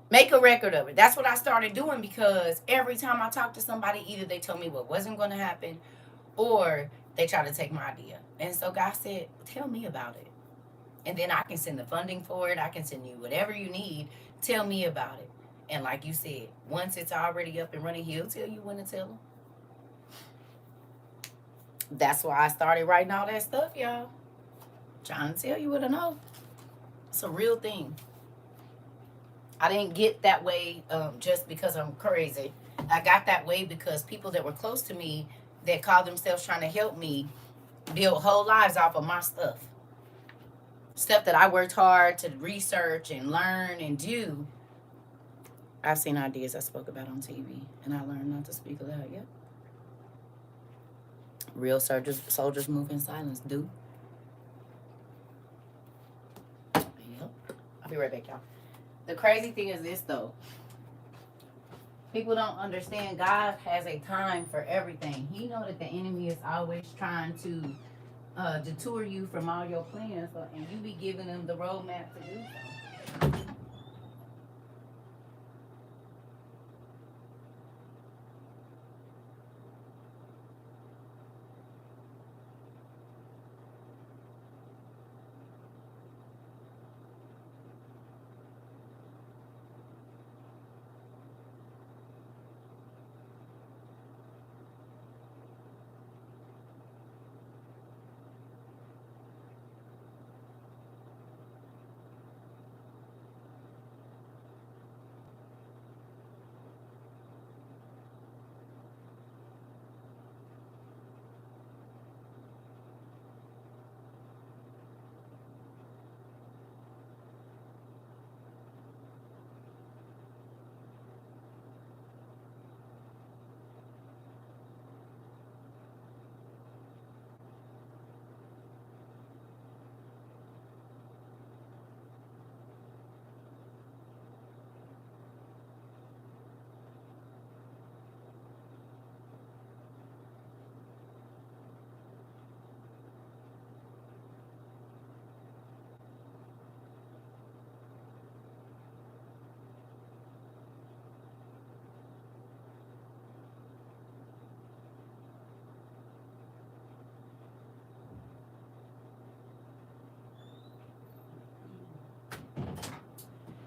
Make a record of it. That's what I started doing because every time I talked to somebody, either they told me what wasn't going to happen or they tried to take my idea. And so God said, tell me about it. And then I can send the funding for it. I can send you whatever you need. Tell me about it. And like you said, once it's already up and running, he'll tell you when to tell him. That's why I started writing all that stuff, y'all. Trying to tell you what I know. It's a real thing. I didn't get that way just because I'm crazy. I got that way because people that were close to me that called themselves trying to help me build whole lives off of my stuff. Stuff that I worked hard to research and learn and do. I've seen ideas I spoke about on TV and I learned not to speak aloud. Yep. Real soldiers move in silence. Do. Yep. I'll be right back, y'all. The crazy thing is this, though. People don't understand God has a time for everything. He know that the enemy is always trying to detour you from all your plans, and you be giving them the roadmap to do so.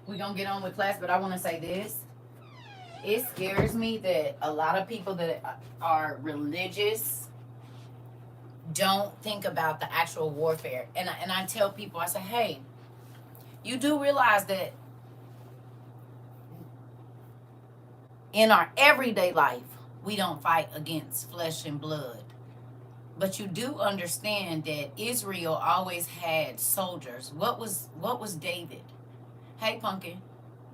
We're going to get on with class, but I want to say this. It scares me that a lot of people that are religious don't think about the actual warfare. And I tell people, I say, hey, you do realize that in our everyday life, we don't fight against flesh and blood. But you do understand that Israel always had soldiers. What was David? Hey, Pumpkin.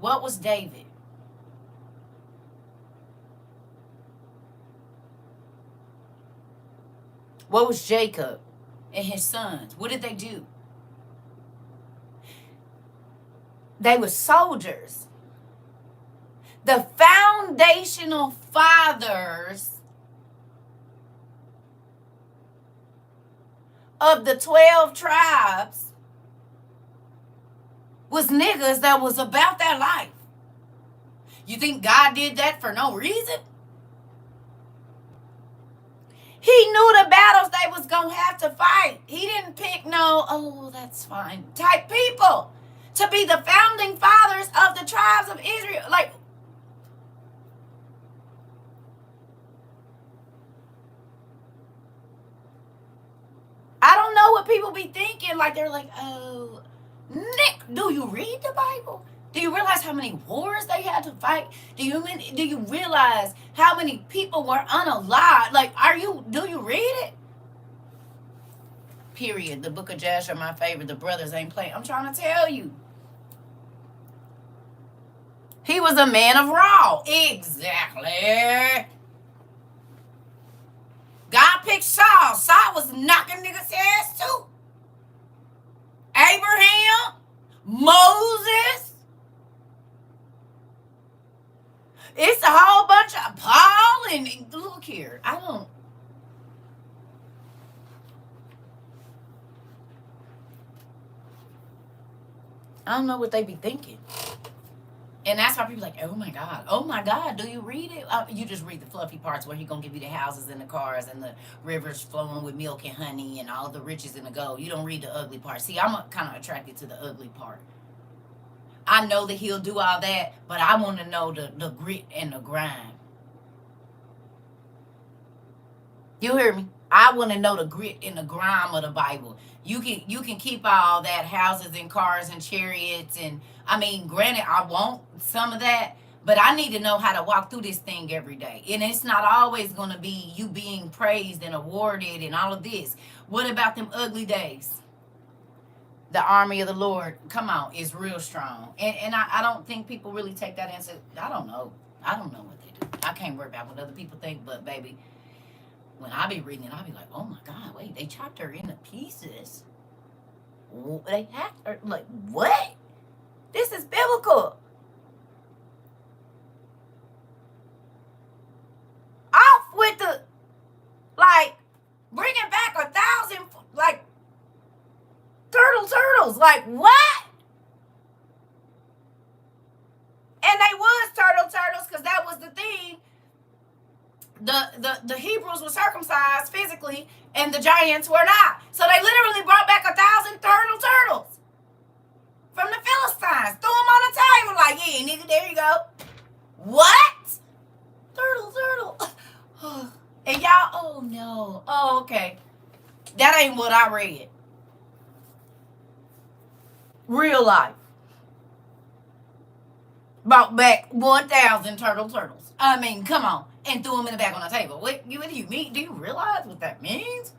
What was David? What was Jacob and his sons? What did they do? They were soldiers. The foundational fathers of the 12 tribes was niggas that was about that life. You think God did that for no reason? He knew the battles they was going to have to fight. He didn't pick no, oh, that's fine, type people to be the founding fathers of the tribes of Israel. Like, people be thinking, like, they're like, oh, Nick, do you read the Bible? Do you realize how many wars they had to fight? Do you realize how many people were unalive? Like, do you read it? Period. The book of Jasher, my favorite. The brothers ain't playing. I'm trying to tell you. He was a man of Raw. Exactly. God picked Saul. Saul was knocking niggas' ass too. Abraham, Moses. It's a whole bunch of Paul and look here. I don't know what they be thinking. And that's why people are like, oh my God, do you read it? You just read the fluffy parts where he's going to give you the houses and the cars and the rivers flowing with milk and honey and all the riches and the gold. You don't read the ugly part. See, I'm kind of attracted to the ugly part. I know that he'll do all that, but I want to know the grit and the grind. You hear me? I want to know the grit and the grime of the Bible. You can keep all that, houses and cars and chariots, and I mean, granted, I want some of that, but I need to know how to walk through this thing every day. And it's not always going to be you being praised and awarded and all of this. What about them ugly days? The army of the Lord, come on, is real strong. And I don't think people really take that answer. I don't know what they do. I can't worry about what other people think, but baby, when I be reading it, I be like, oh my God, wait, they chopped her into pieces. They hacked her, like, what? This is biblical. Off with the, like, bringing back 1,000, like, turtles. Like, what? And they was turtles, because that was the thing. The Hebrews were circumcised physically, and the giants were not. So they literally brought back 1,000 turtles from the Philistines. Threw them on the table like, yeah, nigga, there you go. What? Turtle. And y'all, oh no. Oh, okay. That ain't what I read. Real life. Brought back 1,000 turtles. I mean, come on. And threw them in the back on the table. What do you mean? Do you realize what that means?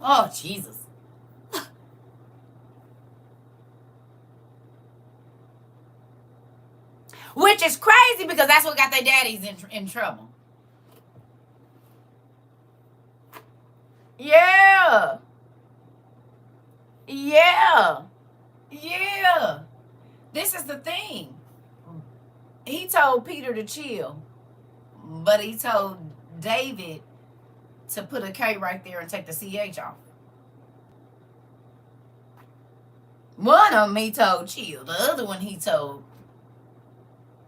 Oh, Jesus. Which is crazy because that's what got their daddies in trouble. Yeah. This is the thing. He told Peter to chill, but he told David to put a K right there and take the CH off. One of them he told chill. The other one he told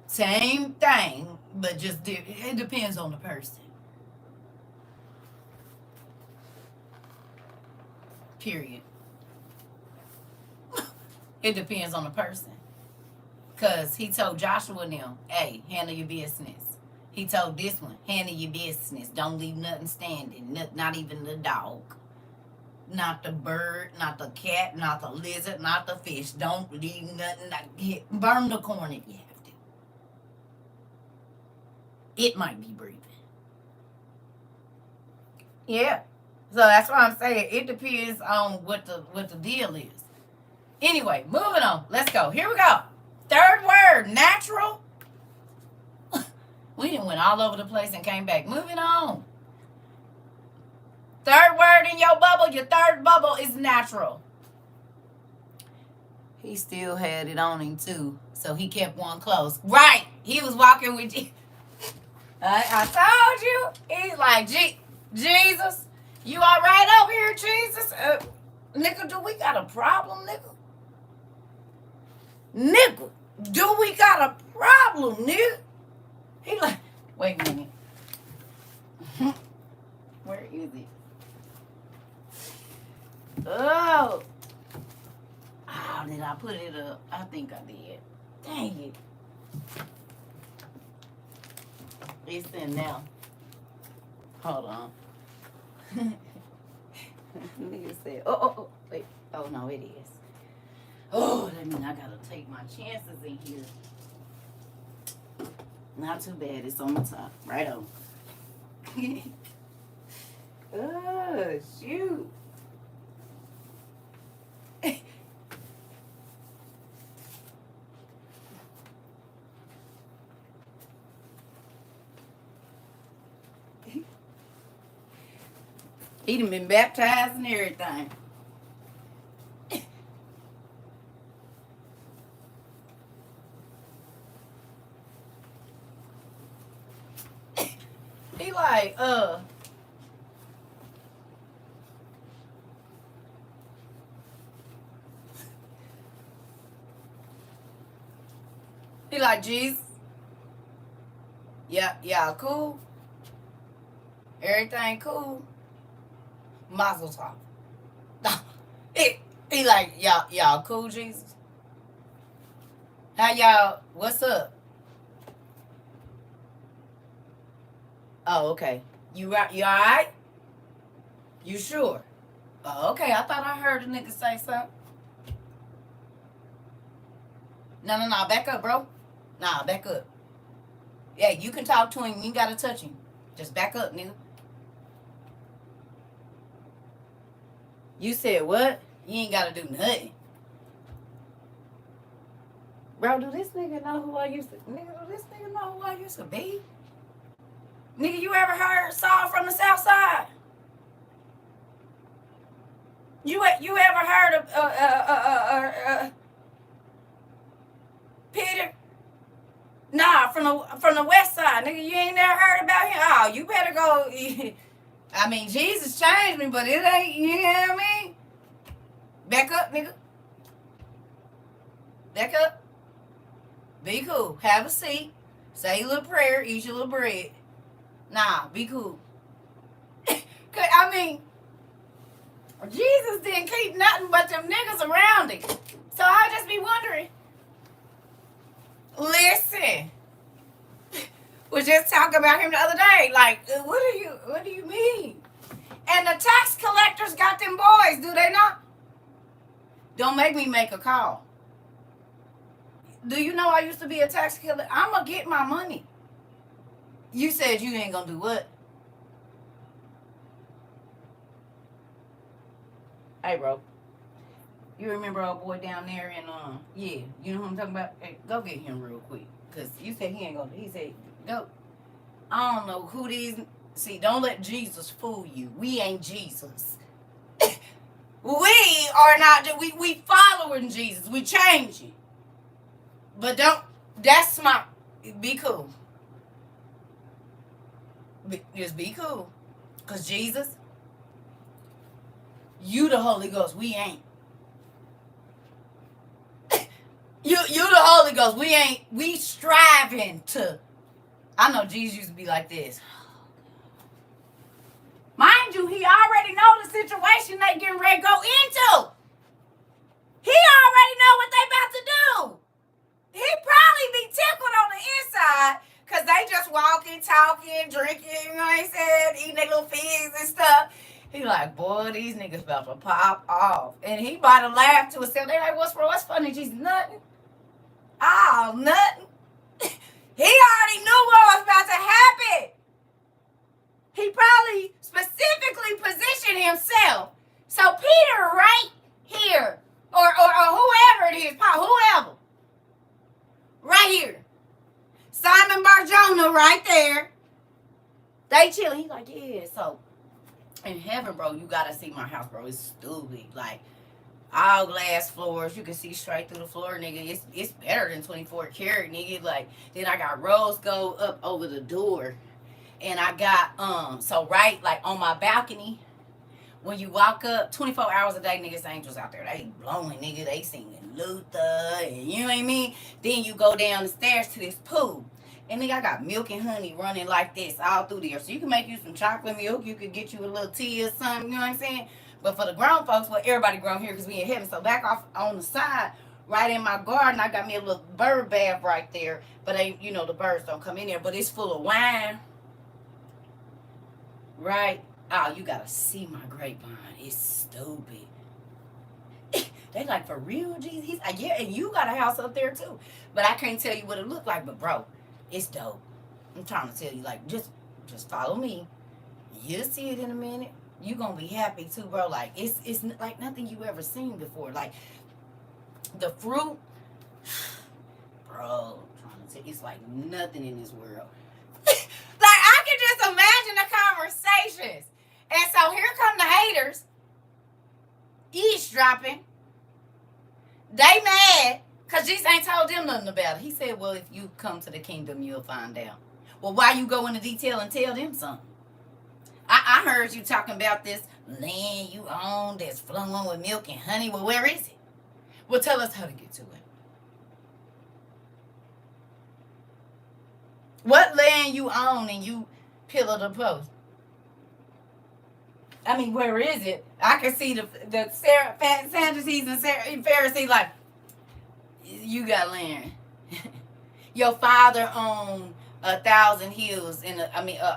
same thing, but just it depends on the person. Period. It depends on the person. Because he told Joshua and them, hey, handle your business. He told this one, handle your business. Don't leave nothing standing. Not even the dog. Not the bird, not the cat, not the lizard, not the fish. Don't leave nothing. Burn the corn if you have to. It might be breathing. Yeah. So that's why I'm saying it depends on what the deal is. Anyway, moving on. Let's go. Here we go. Third word, natural. We done went all over the place and came back. Moving on. Third word in your bubble, your third bubble is natural. He still had it on him too, so he kept one close. Right. He was walking with you. I told you. He's like, Jesus, you all right over here, Jesus? Nigga, do we got a problem, nigga? Nigga, do we got a problem, nigga? He like, wait a minute. Where is it? Oh, did I put it up? I think I did. Dang it. It's in now. Hold on. Nigga said, oh, wait. Oh, no, it is. Oh, that means I gotta take my chances in here. Not too bad. It's on the top. Right on. Oh, shoot. He done been baptized and everything. He like, he like, Jesus. Yeah, y'all cool? Everything cool? Mazel tov. He like, y'all cool, Jesus? How y'all, what's up? Oh, okay. You alright? You sure? Oh, okay. I thought I heard a nigga say something. No, back up, bro. Nah, back up. Yeah, you can talk to him. You ain't gotta touch him. Just back up, nigga. You said what? You ain't gotta do nothing. Bro, do this nigga know who I used to... Nigga, do this nigga know who I used to be? Nigga, you ever heard Saul from the South Side? You ever heard of Peter? Nah, from the West Side, nigga. You ain't never heard about him. Oh, you better go. I mean, Jesus changed me, but it ain't. You know what I mean? Back up, nigga. Back up. Be cool. Have a seat. Say a little prayer. Eat your little bread. Nah, be cool. I mean, Jesus didn't keep nothing but them niggas around him. So I just be wondering. Listen. We just talking about him the other day. Like, what do you mean? And the tax collectors got them boys, do they not? Don't make me make a call. Do you know I used to be a tax collector? I'm going to get my money. You said you ain't going to do what? Hey, bro. You remember old boy down there in, yeah, you know who I'm talking about? Hey, go get him real quick. Because you said he ain't going to, he said, go. I don't know who these, see, don't let Jesus fool you. We ain't Jesus. We are not, we following Jesus. We changing. But don't, that's my, be cool. Just be cool. Because Jesus, you the Holy Ghost. We ain't. You the Holy Ghost. We ain't. We striving to. I know Jesus used to be like this. Mind you, he already know the situation they getting ready to go into. He already know what they about to do. He probably be tickled on the inside because they just walking, talking, drinking, you know what I'm saying, eating their little figs and stuff. He like, boy, these niggas about to pop off. And he about to laugh to himself. They like, what's funny, Jesus? Nothing. Oh, nothing. He already knew what was about to happen. He probably specifically positioned himself. So Peter right here, or whoever it is, whoever, right here. Simon Bar-Jonah right there. They chilling. He's like, yeah, so in heaven, bro, you gotta see my house, bro. It's stupid. Like, all glass floors. You can see straight through the floor, nigga. It's better than 24 karat, nigga. Like, then I got rose gold up over the door. And I got, so right, like, on my balcony, when you walk up, 24 hours a day, niggas, angels out there. They blowing, nigga. They singing Luther, and you know what I mean? Then you go down the stairs to this pool. And nigga, I got milk and honey running like this all through there. So you can make you some chocolate milk. You could get you a little tea or something, you know what I'm saying? But for the grown folks, well, everybody grown here because we in heaven. So back off on the side, right in my garden, I got me a little bird bath right there. But ain't, you know, the birds don't come in there. But it's full of wine. Right? Oh, you gotta see my grapevine. It's stupid. They like, for real, Jesus? He's like, yeah, and you got a house up there too. But I can't tell you what it looked like. But bro, it's dope. I'm trying to tell you, like, just follow me. You'll see it in a minute. You gonna be happy too, bro. Like it's like nothing you ever seen before. Like the fruit, bro. I'm trying to tell you, it's like nothing in this world. Like I can just imagine the conversations. And so here come the haters, eavesdropping. They mad because Jesus ain't told them nothing about it. He said, well, if you come to the kingdom, you'll find out. Well, why you go into detail and tell them something? I heard you talking about this land you own that's flowing with milk and honey. Well, where is it? Well, tell us how to get to it. What land you own and you pillar the post? I mean, where is it? I can see the Sadducees and Pharisees like, you got land. Your father owned 1,000 hills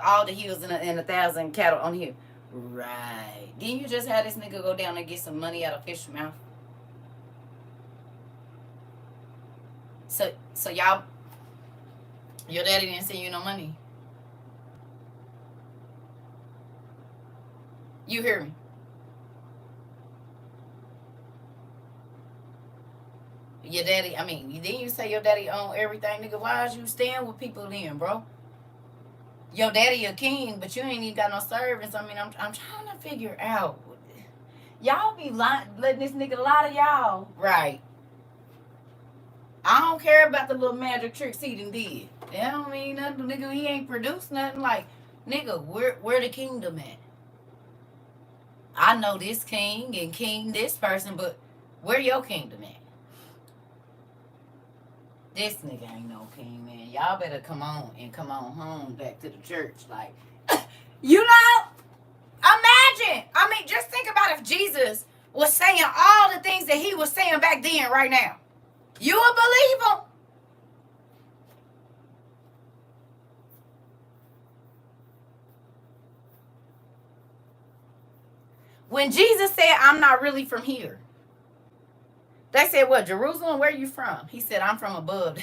all the hills and 1,000 cattle on here. Right. Didn't you just have this nigga go down and get some money out of fish's mouth? So y'all, your daddy didn't send you no money. You hear me? Your daddy, didn't you say your daddy owned everything, nigga? Why is you staying with people then, bro? Your daddy a king, but you ain't even got no servants. I'm trying to figure out. Y'all be letting this nigga lie to y'all. Right. I don't care about the little magic tricks he done did. That don't mean nothing, nigga. He ain't produced nothing. Like, nigga, where the kingdom at? I know this king and king this person, but where your kingdom at? This nigga ain't no king, man. Y'all better come on home back to the church. Like, you know, imagine. Just think about if Jesus was saying all the things that he was saying back then right now. You would believe him. When Jesus said, I'm not really from here. They said, what, Jerusalem? Where you from? He said, I'm from above.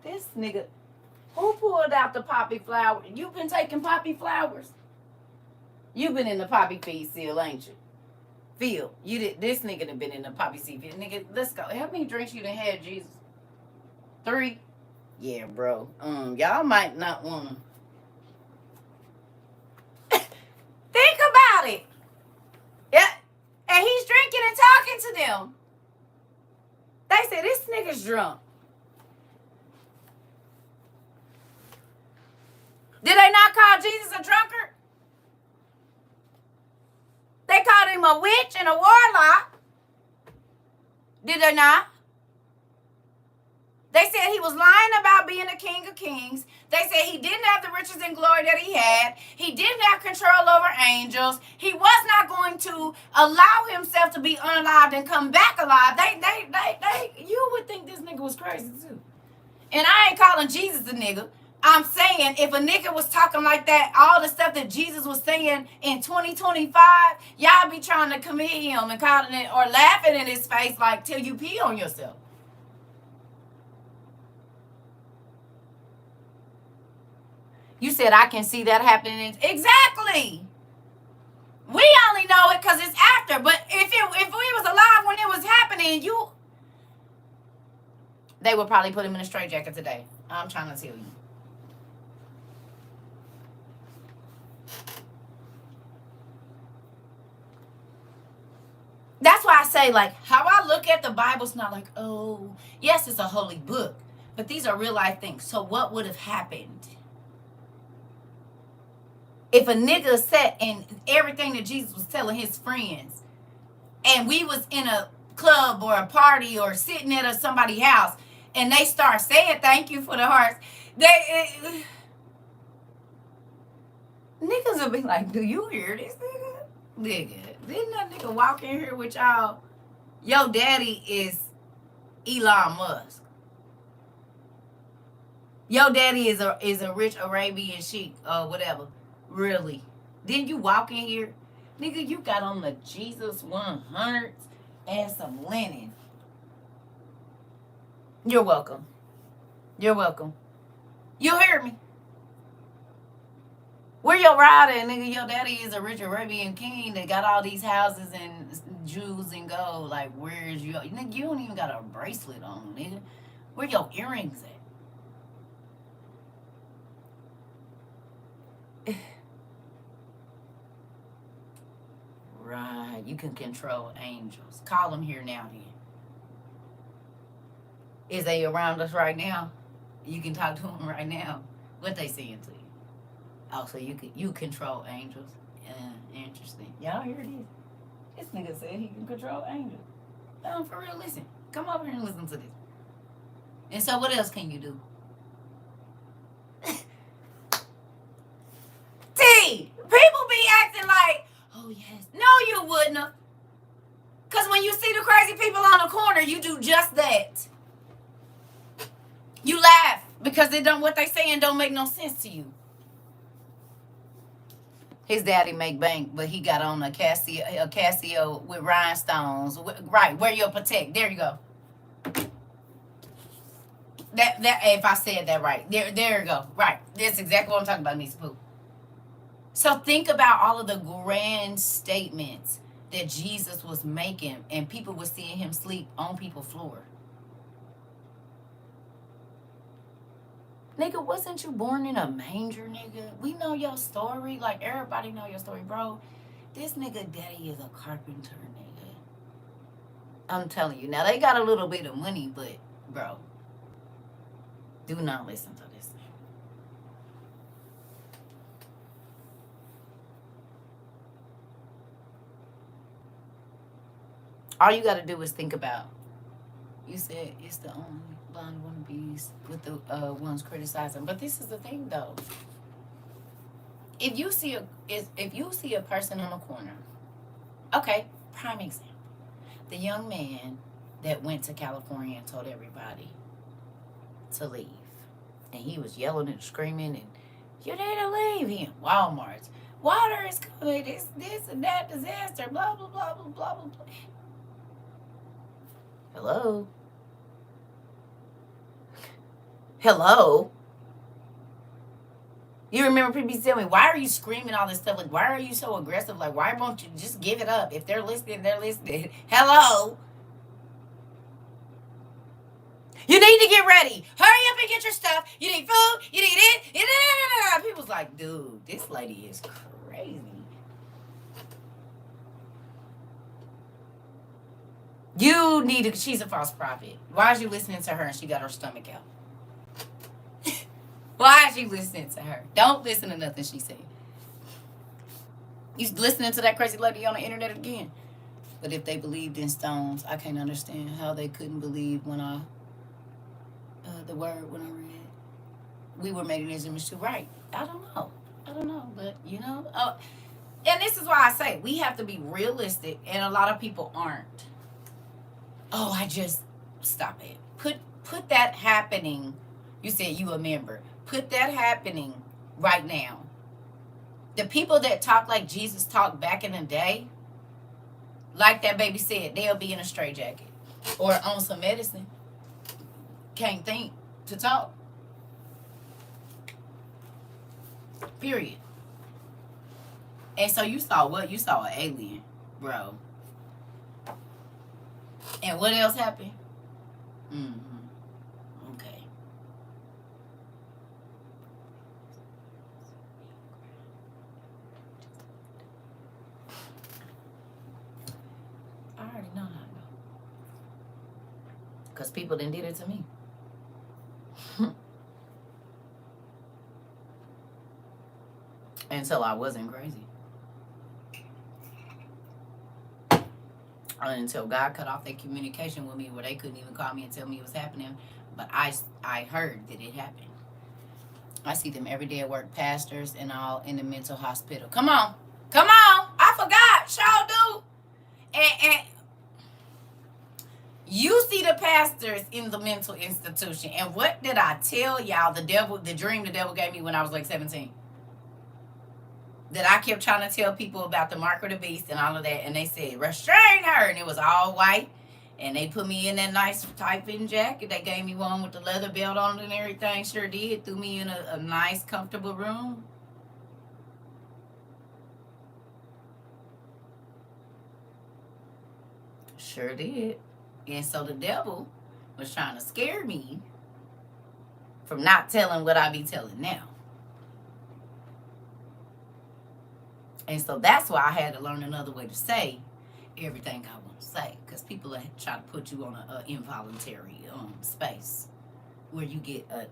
This nigga, who pulled out the poppy flower? You been taking poppy flowers? You been in the poppy seed field, ain't you? Field. You did. This nigga done been in the poppy seed field. Nigga, let's go. How many drinks you done had, Jesus? 3? Yeah, bro. Y'all might not wanna. Think about it. Yeah. And he's drinking and talking to them. They said, this nigga's drunk. Did they not call Jesus a drunkard? They called him a witch and a warlock. Did they not? They said he was lying about being a king of kings. They said he didn't have the riches and glory that he had. He didn't have control over angels. He was not going to allow himself to be unalived and come back alive. You would think this nigga was crazy too. And I ain't calling Jesus a nigga. I'm saying if a nigga was talking like that, all the stuff that Jesus was saying in 2025, y'all be trying to commit him and calling it or laughing in his face like till you pee on yourself. You said I can see that happening. Exactly. We only know it because it's after. But if we was alive when it was happening, they would probably put him in a straitjacket today. I'm trying to tell you. That's why I say, like, how I look at the Bible's not like, oh, yes, it's a holy book. But these are real life things. So what would have happened if a nigga sat in everything that Jesus was telling his friends and we was in a club or a party or sitting at somebody's house and they start saying thank you for the hearts, niggas will be like, do you hear this nigga? Nigga, didn't that nigga walk in here with y'all? Your daddy is Elon Musk. Your daddy is a rich Arabian sheik or whatever. Really? Then you walk in here, nigga, you got on the Jesus 100s and some linen. You're welcome. You're welcome. You hear me? Where your rider, nigga? Your daddy is a rich Arabian king that got all these houses and jewels and gold. Like, where's your nigga? You don't even got a bracelet on, nigga. Where your earrings at? Right, you can control angels. Call them here now, then. Is they around us right now? You can talk to them right now. What they saying to you? Oh, so you control angels. Interesting. Y'all hear this? This nigga said he can control angels. No, for real, listen. Come over here and listen to this. And so what else can you do? T, people be acting like, oh yes. No, you wouldn't have. Because when you see the crazy people on the corner, you do just that. You laugh because what they saying don't make no sense to you. His daddy make bank, but he got on a Casio with rhinestones. Right, where you'll protect. There you go. That if I said that right. There you go. Right. That's exactly what I'm talking about, Nisa Pooh. So think about all of the grand statements that Jesus was making, and people were seeing him sleep on people's floor. Nigga, wasn't you born in a manger, nigga? We know your story. Like, everybody know your story, bro. This nigga daddy is a carpenter, nigga. I'm telling you. Now, they got a little bit of money, but, bro, do not listen to this. All you got to do is think about, you said it's the only blind wannabes with the ones criticizing. But this is the thing, though. If you see a person on the corner, okay, prime example, the young man that went to California and told everybody to leave, and he was yelling and screaming, and you need to leave. He in Walmart's, water is coming, this and that disaster, blah blah blah blah blah blah. Hello. Hello. You remember people telling me, why are you screaming all this stuff? Like, why are you so aggressive? Like, why won't you just give it up? If they're listening, they're listening. Hello. You need to get ready. Hurry up and get your stuff. You need food. You need it. People's like, dude, this lady is crazy. You need to, she's a false prophet. Why is you listening to her and she got her stomach out? Why is you listening to her? Don't listen to nothing she said. You listening to that crazy lady on the internet again. But if they believed in stones, I can't understand how they couldn't believe when I read we were made in his image too. Right. I don't know. But you know, and this is why I say we have to be realistic, and a lot of people aren't. Oh, stop it. Put that happening. You said you a member. Put that happening right now. The people that talk like Jesus talked back in the day, like that baby said, they'll be in a straitjacket or on some medicine. Can't think to talk. Period. And so you saw what? You saw an alien, bro. And what else happened? Okay. I already know how to go. Because people done did it to me. Until I wasn't crazy. Until God cut off their communication with me where they couldn't even call me and tell me it was happening. But I heard that it happened. I see them every day at work, pastors and all in the mental hospital. Come on. I forgot. Y'all do. And you see the pastors in the mental institution. And what did I tell y'all? The dream the devil gave me when I was like 17. that I kept trying to tell people about the mark of the beast and all of that, and they said, restrain her, and it was all white, and they put me in that nice tight-fitting jacket. They gave me one with the leather belt on it and everything, sure did, threw me in a nice, comfortable room. Sure did. And so the devil was trying to scare me from not telling what I be telling now. And so that's why I had to learn another way to say everything I want to say. Because people try to put you on an involuntary space where you get a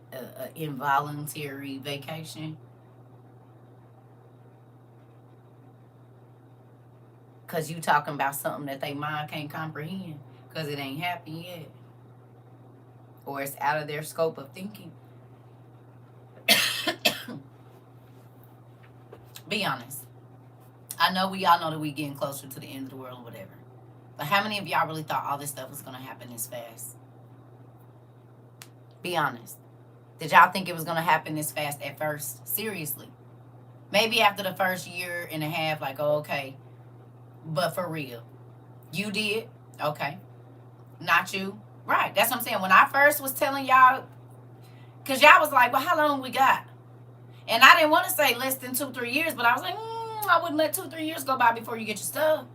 involuntary vacation. Because you talking about something that they mind can't comprehend. Because it ain't happened yet. Or it's out of their scope of thinking. Be honest. I know we all know that we getting closer to the end of the world or whatever. But how many of y'all really thought all this stuff was going to happen this fast? Be honest. Did y'all think it was going to happen this fast at first? Seriously. Maybe after the first year and a half, like, oh, okay. But for real. You did? Okay. Not you? Right. That's what I'm saying. When I first was telling y'all, because y'all was like, well, how long we got? And I didn't want to say less than 2-3 years, but I was like, I wouldn't let 2-3 years go by before you get your stuff.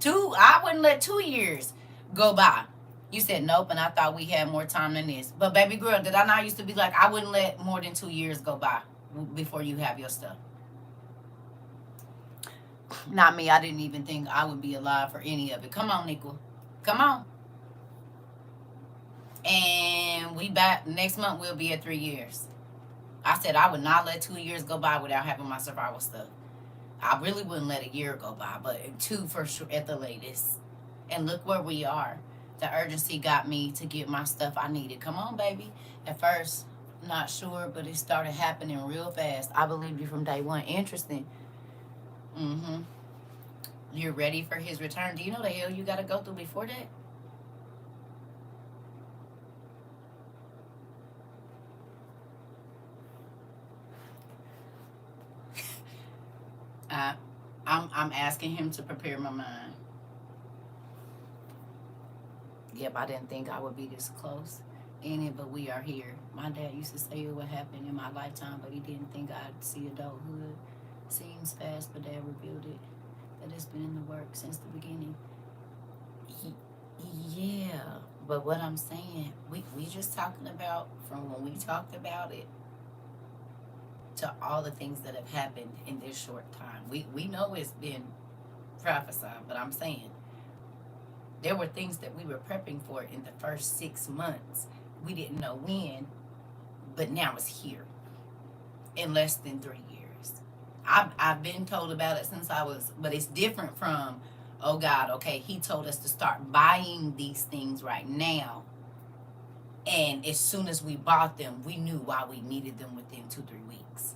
I wouldn't let 2 years go by. You said nope, and I thought we had more time than this. But baby girl, did I not used to be like, I wouldn't let more than 2 years go by before you have your stuff? Not me. I didn't even think I would be alive for any of it. Come on, Nicole. Come on. And we back next month. We'll be at 3 years. I said I would not let 2 years go by without having my survival stuff. I really wouldn't let a year go by, but 2 for sure at the latest. And look where we are. The urgency got me to get my stuff I needed. Come on, baby. At first, not sure, but it started happening real fast. I believed you from day one. Interesting. Mm-hmm. You're ready for his return. Do you know the hell you got to go through before that? I'm asking him to prepare my mind. Yep, I didn't think I would be this close in it, but we are here. My dad used to say it would happen in my lifetime, but he didn't think I'd see adulthood. Seems fast, but Dad revealed it. That it's been in the works since the beginning. Yeah, but what I'm saying, we just talking about from when we talked about it to all the things that have happened in this short time. We know it's been prophesied, but I'm saying there were things that we were prepping for in the first 6 months. We didn't know when, but now it's here in less than 3 years. I've been told about it since I was, but it's different from, oh God, okay, he told us to start buying these things right now. And as soon as we bought them, we knew why we needed them within 2-3 weeks.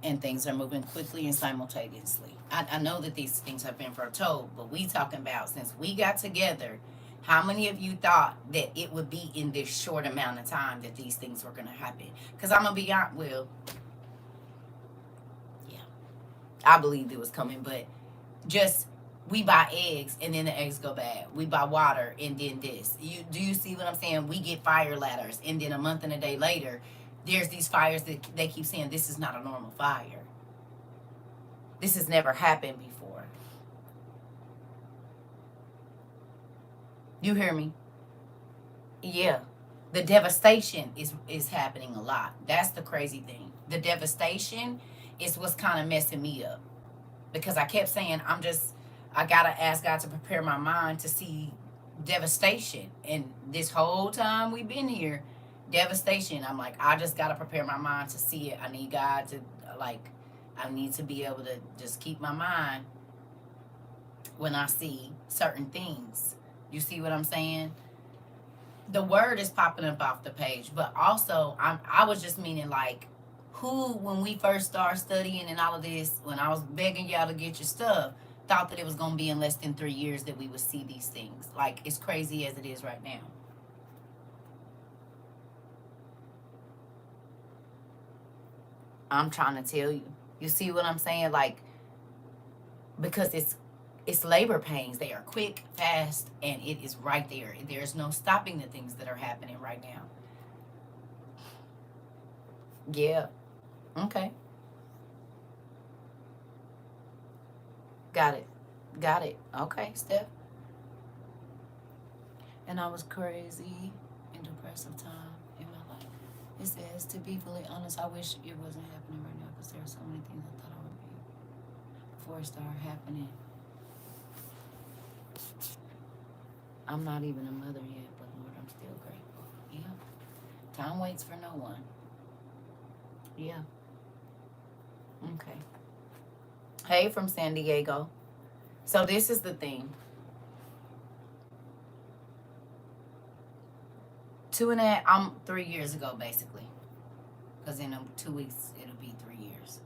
And things are moving quickly and simultaneously. I know that these things have been foretold, but we talking about since we got together, how many of you thought that it would be in this short amount of time that these things were going to happen? Because I'm going to be honest, well, yeah, I believed it was coming, but just we buy eggs and then the eggs go bad. We buy water and then this. Do you see what I'm saying? We get fire ladders and then a month and a day later, there's these fires that they keep saying this is not a normal fire. This has never happened before. You hear me? Yeah. The devastation is happening a lot. That's the crazy thing. The devastation is what's kind of messing me up. Because I kept saying, I got to ask God to prepare my mind to see devastation. And this whole time we've been here, devastation. I'm like, I just got to prepare my mind to see it. I need God to, I need to be able to just keep my mind when I see certain things. You see what I'm saying? The word is popping up off the page, but also I was just meaning like, who, when we first started studying and all of this, when I was begging y'all to get your stuff, thought that it was going to be in less than 3 years that we would see these things. Like, as crazy as it is right now. I'm trying to tell you. You see what I'm saying? Like, because it's labor pains. They are quick, fast, and it is right there. There's no stopping the things that are happening right now. Yeah. Okay. Got it. Got it. Okay, Steph. And I was crazy and depressive time in my life. It says, to be fully honest, I wish it wasn't happening right now because there are so many things I thought I would be before it started happening. I'm not even a mother yet, but Lord, I'm still grateful. Yeah. Time waits for no one. Yeah. Okay. Hey, from San Diego. So this is the thing. 3 years ago, basically. Because in 2 weeks, it'll be 3 years.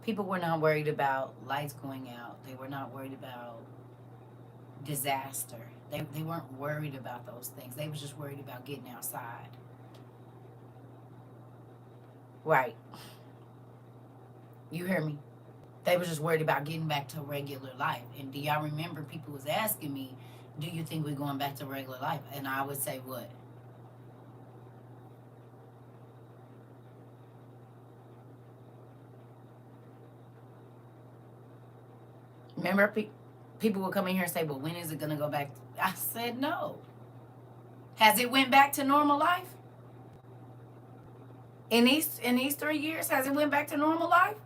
People were not worried about lights going out. They were not worried about disaster. They weren't worried about those things. They were just worried about getting outside. Right. You hear me? They were just worried about getting back to regular life. And do y'all remember people was asking me, do you think we're going back to regular life? And I would say what? Remember, people would come in here and say, well, when is it going to go back? I said no. Has it went back to normal life? In these 3 years, has it went back to normal life?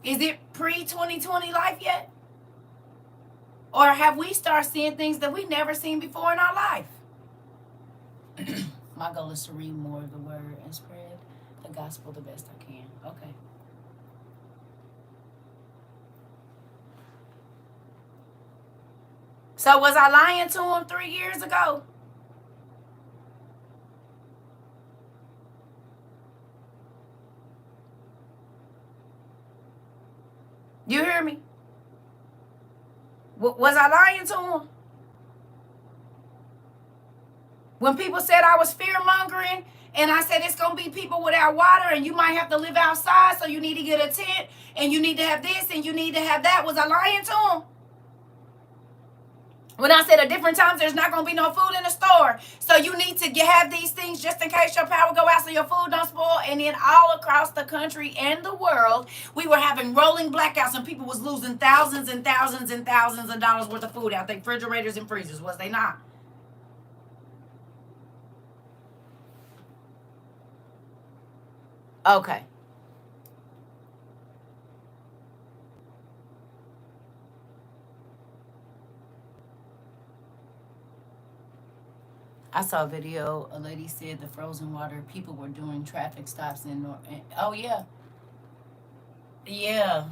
Is it pre-2020 life yet? Or have we started seeing things that we never seen before in our life? My goal is to read more of the word and spread the gospel the best I can. Okay. So was I lying to him 3 years ago? You hear me? Was I lying to him? When people said I was fear-mongering and I said it's going to be people without water and you might have to live outside, so you need to get a tent and you need to have this and you need to have that, was I lying to him? When I said at different times there's not going to be no food in the store, so you need to have these things just in case your power go out so your food don't spoil. And then all across the country and the world, we were having rolling blackouts and people was losing thousands and thousands and thousands of dollars worth of food out their refrigerators and freezers, was they not? Okay. I saw a video. A lady said the frozen water, people were doing traffic stops in oh yeah. Yeah.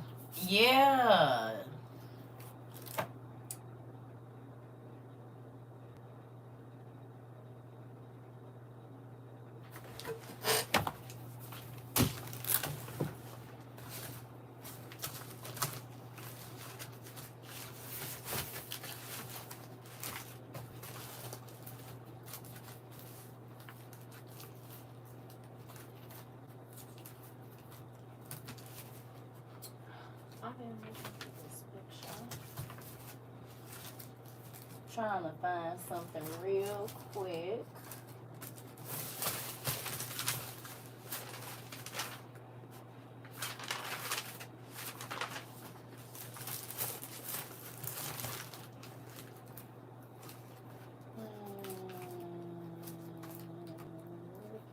Yeah. I've been looking for this picture. Trying to find something real quick.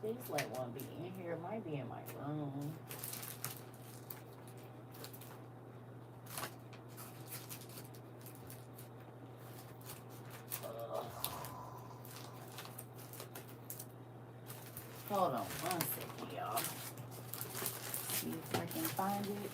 This light won't be in here. It might be in my room. Hold on 1 second, y'all. See if I can find it.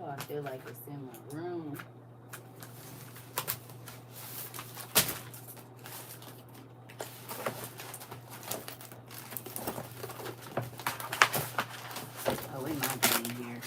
I feel like it's in my room. Oh, it might be in here.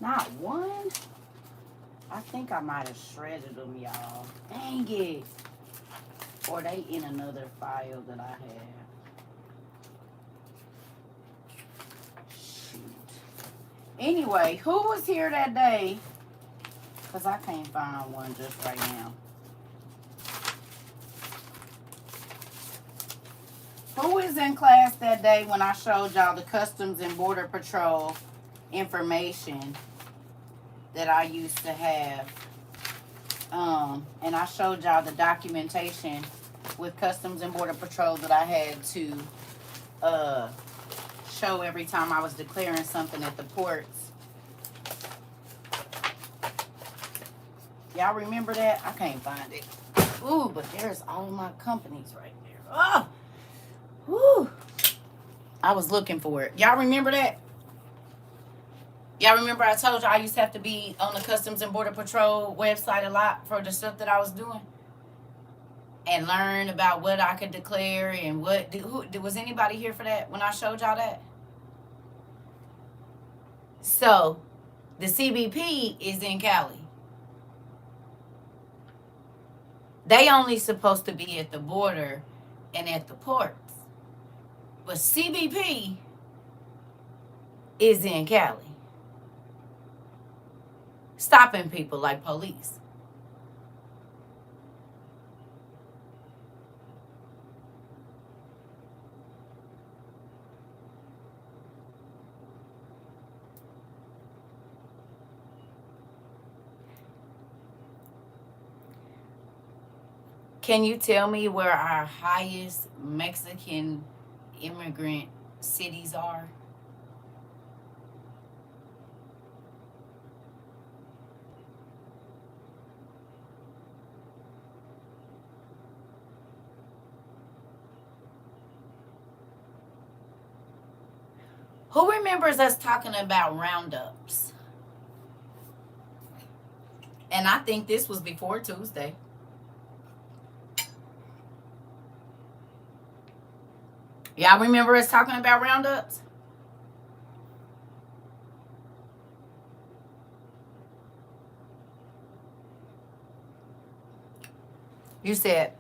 Not one? I think I might have shredded them, y'all. Dang it. Or they in another file that I have. Shoot. Anyway, who was here that day? Because I can't find one just right now. Who was in class that day when I showed y'all the Customs and Border Patrol information that I used to have? And I showed y'all the documentation with Customs and Border Patrol that I had to show every time I was declaring something at the ports. Y'all remember that? I can't find it. Ooh, but there's all my companies right there. Oh, whew. I was looking for it. Y'all remember that? Y'all remember I told y'all I used to have to be on the Customs and Border Patrol website a lot for the stuff that I was doing? And learn about what I could declare and what... was anybody here for that when I showed y'all that? So, the CBP is in Cali. They only supposed to be at the border and at the ports. But CBP is in Cali. Stopping people like police. Can you tell me where our highest Mexican immigrant cities are? Who remembers us talking about roundups? And I think this was before Tuesday. Y'all remember us talking about roundups? You said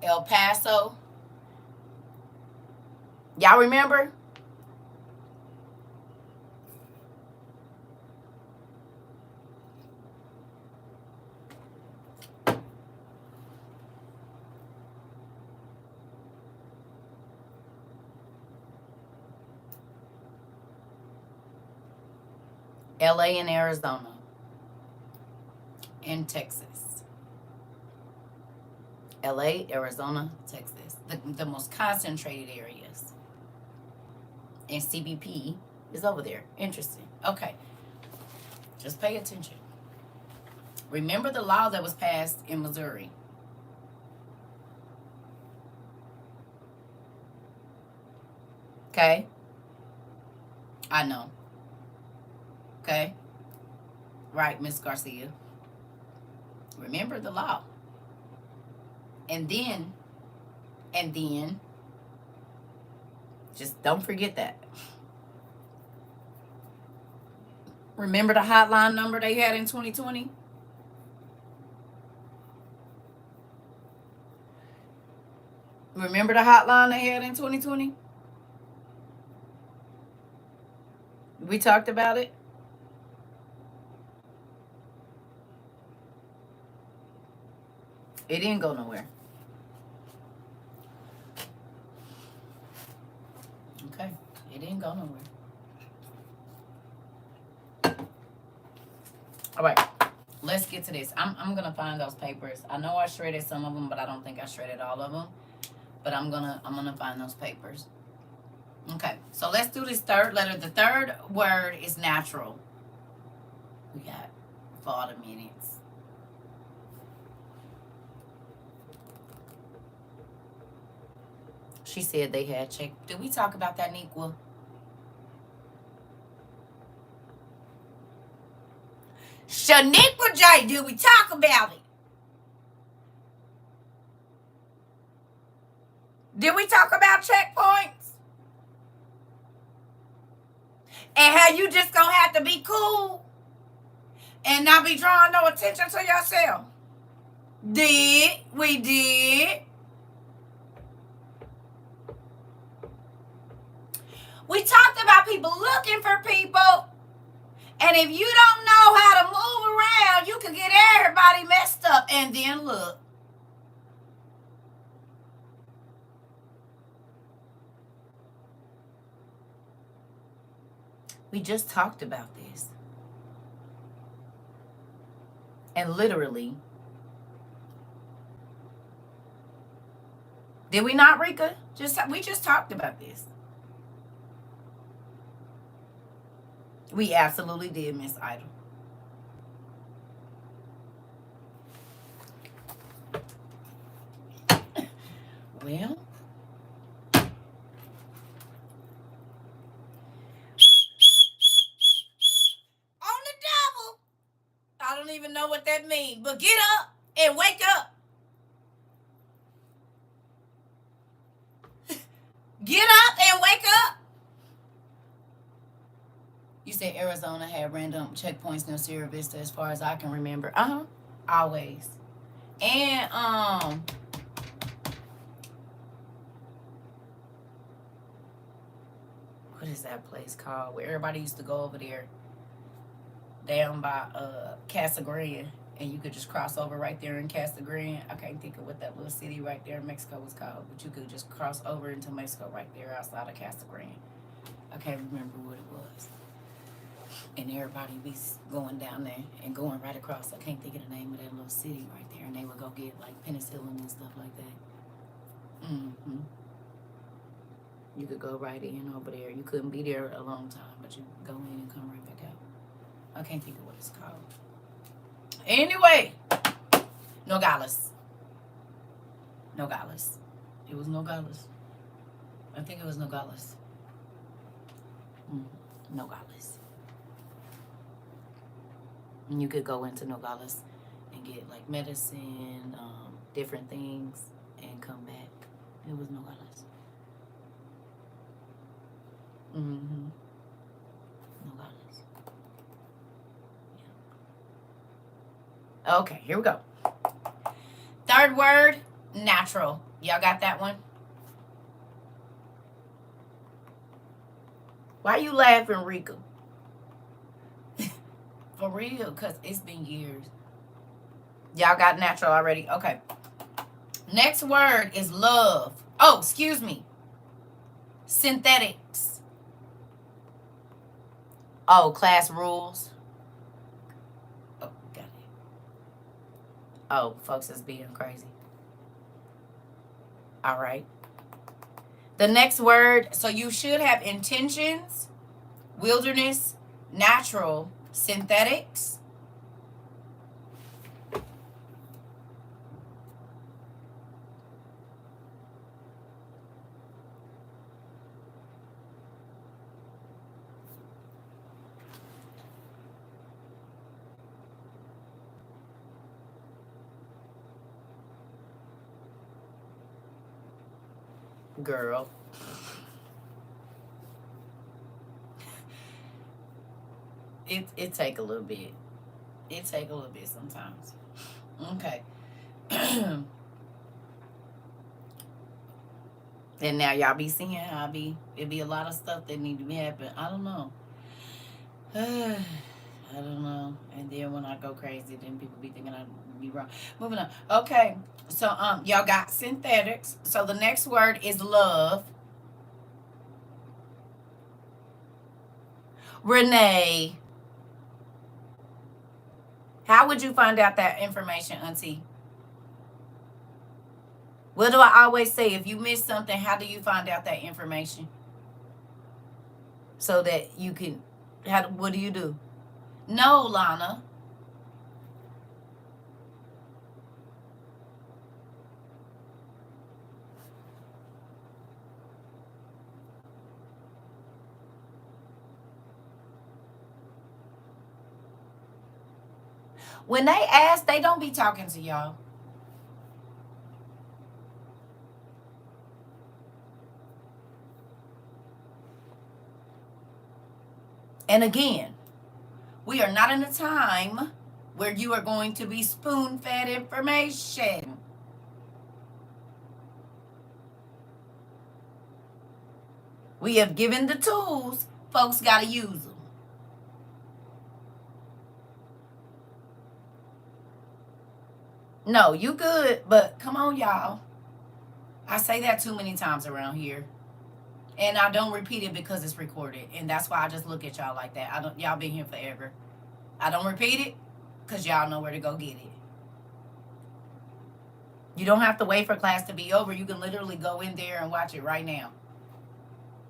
El Paso. Y'all remember? LA and Arizona. And Texas. LA, Arizona, Texas. The most concentrated areas. And CBP is over there. Interesting. Okay. Just pay attention. Remember the law that was passed in Missouri. Okay? I know. Okay? Right, Miss Garcia. Remember the law. And then, just don't forget that. Remember the hotline number they had in 2020? Remember the hotline they had in 2020? We talked about it. It didn't go nowhere. Okay. It didn't go nowhere. All right. Let's get to this. I'm going to find those papers. I know I shredded some of them, but I don't think I shredded all of them. But I'm gonna find those papers. Okay. So let's do this third letter. The third word is natural. We got 40 minutes. She said they had checked. Did we talk about that, Nequa? Shaniqua J, did we talk about it? Did we talk about checkpoints? And how you just gonna have to be cool and not be drawing no attention to yourself? We did. We talked about people looking for people. And if you don't know how to move around, you can get everybody messed up. And then look. We just talked about this. And literally, did we not, Rika? We just talked about this. We absolutely did, Miss Idol. Well, on the double. I don't even know what that means, but get up and wake up. Get up and wake up. You said Arizona had random checkpoints near Sierra Vista, as far as I can remember. Always. And what is that place called where everybody used to go over there? Down by Casa Grande, and you could just cross over right there in Casa Grande. I can't think of what that little city right there in Mexico was called, but you could just cross over into Mexico right there outside of Casa Grande. I can't remember what it was. And everybody be going down there and going right across. I can't think of the name of that little city right there, and they would go get like penicillin and stuff like that. You could go right in over there. You couldn't be there a long time, but you go in and come right back out. I can't think of what it's called. Anyway, Nogales. Nogales. It was Nogales. I think it was Nogales. Nogales. And you could go into Nogales and get like medicine, different things, and come back. It was Nogales. Nogales. Yeah. Okay, here we go. Third word, natural. Y'all got that one? Why you laughing, Rika? For real, because it's been years. Y'all got natural already? Okay. Next word is love. Oh, excuse me. Synthetics. Oh, class rules. Oh, got it. Oh, folks is being crazy. All right. The next word, so you should have intentions, wilderness, natural, synthetics. Girl. It take a little bit. It take a little bit sometimes. Okay. And now y'all be seeing how it be a lot of stuff that need to be happening. I don't know. I don't know. And then when I go crazy, then people be thinking I be wrong. Moving on. Okay. So y'all got synthetics. So the next word is love. Renee, how would you find out that information, Auntie? What do I always say? If you miss something, how do you find out that information? So that you can, what do you do? No, Lana. When they ask, they don't be talking to y'all. And again, we are not in a time where you are going to be spoon-fed information. We have given the tools. Folks got to use them. No, you good, but come on, y'all. I say that too many times around here. And I don't repeat it because it's recorded. And that's why I just look at y'all like that. I don't y'all been here forever. I don't repeat it because y'all know where to go get it. You don't have to wait for class to be over. You can literally go in there and watch it right now.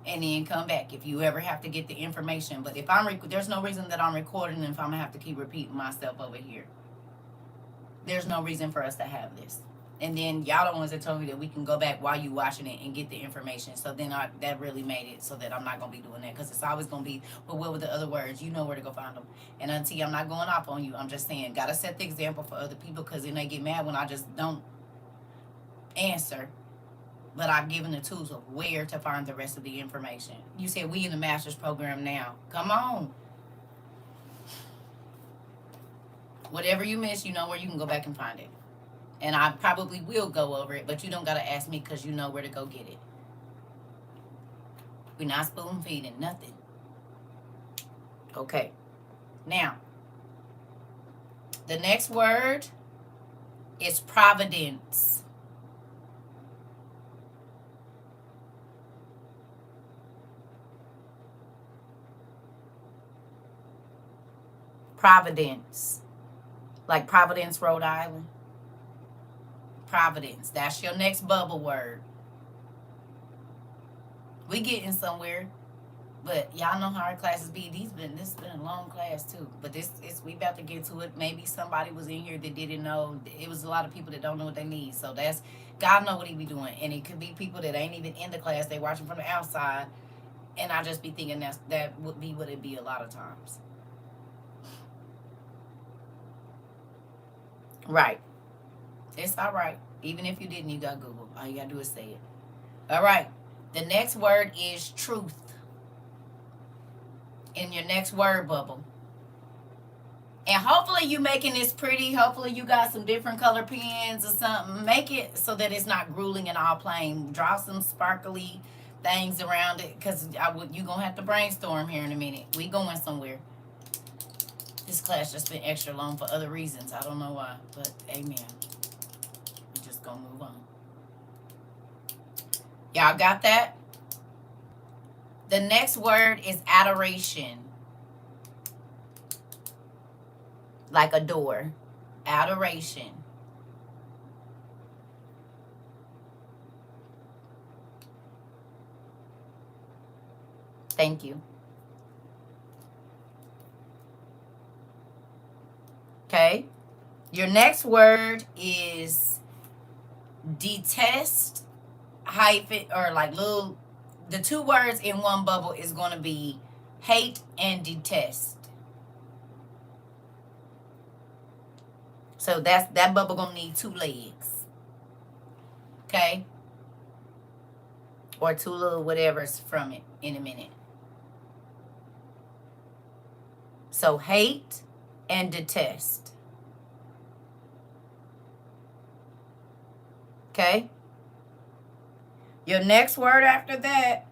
And then come back if you ever have to get the information. But if there's no reason that I'm recording if I'm going to have to keep repeating myself over here. There's no reason for us to have this. And then y'all the ones that told me that we can go back while you watching it and get the information. So then that really made it so that I'm not going to be doing that. Because it's always going to be, well, what were the other words? You know where to go find them. And Auntie, I'm not going off on you. I'm just saying, got to set the example for other people because then they get mad when I just don't answer. But I've given the tools of where to find the rest of the information. You said we in the master's program now. Come on. Whatever you miss, you know where you can go back and find it. And I probably will go over it, but you don't got to ask me because you know where to go get it. We're not spoon feeding nothing. Okay. Now, the next word is providence. Providence. Like Providence, Rhode Island. Providence. That's your next bubble word. We getting somewhere. But y'all know how our classes be. This been a long class too. But we about to get to it. Maybe somebody was in here that didn't know. It was a lot of people that don't know what they need. So that's God know what he be doing. And it could be people that ain't even in the class. They watching from the outside. And I just be thinking that would be what it be a lot of times. Right. It's all right. Even if you didn't, you got Google. All you got to do is say it. All right. The next word is truth. In your next word bubble. And hopefully you making this pretty. Hopefully you got some different color pens or something. Make it so that it's not grueling and all plain. Draw some sparkly things around it. Because you're going to have to brainstorm here in a minute. We going somewhere. This class just been extra long for other reasons. I don't know why. But amen. We're just going to move on. Y'all got that? The next word is adoration. Like adore. Adoration. Thank you. Okay. Your next word is detest hyphen or like little. The two words in one bubble is going to be hate and detest. So that bubble going to need two legs. Okay? Or two little whatever's from it in a minute. So hate and detest. Okay? Your next word after that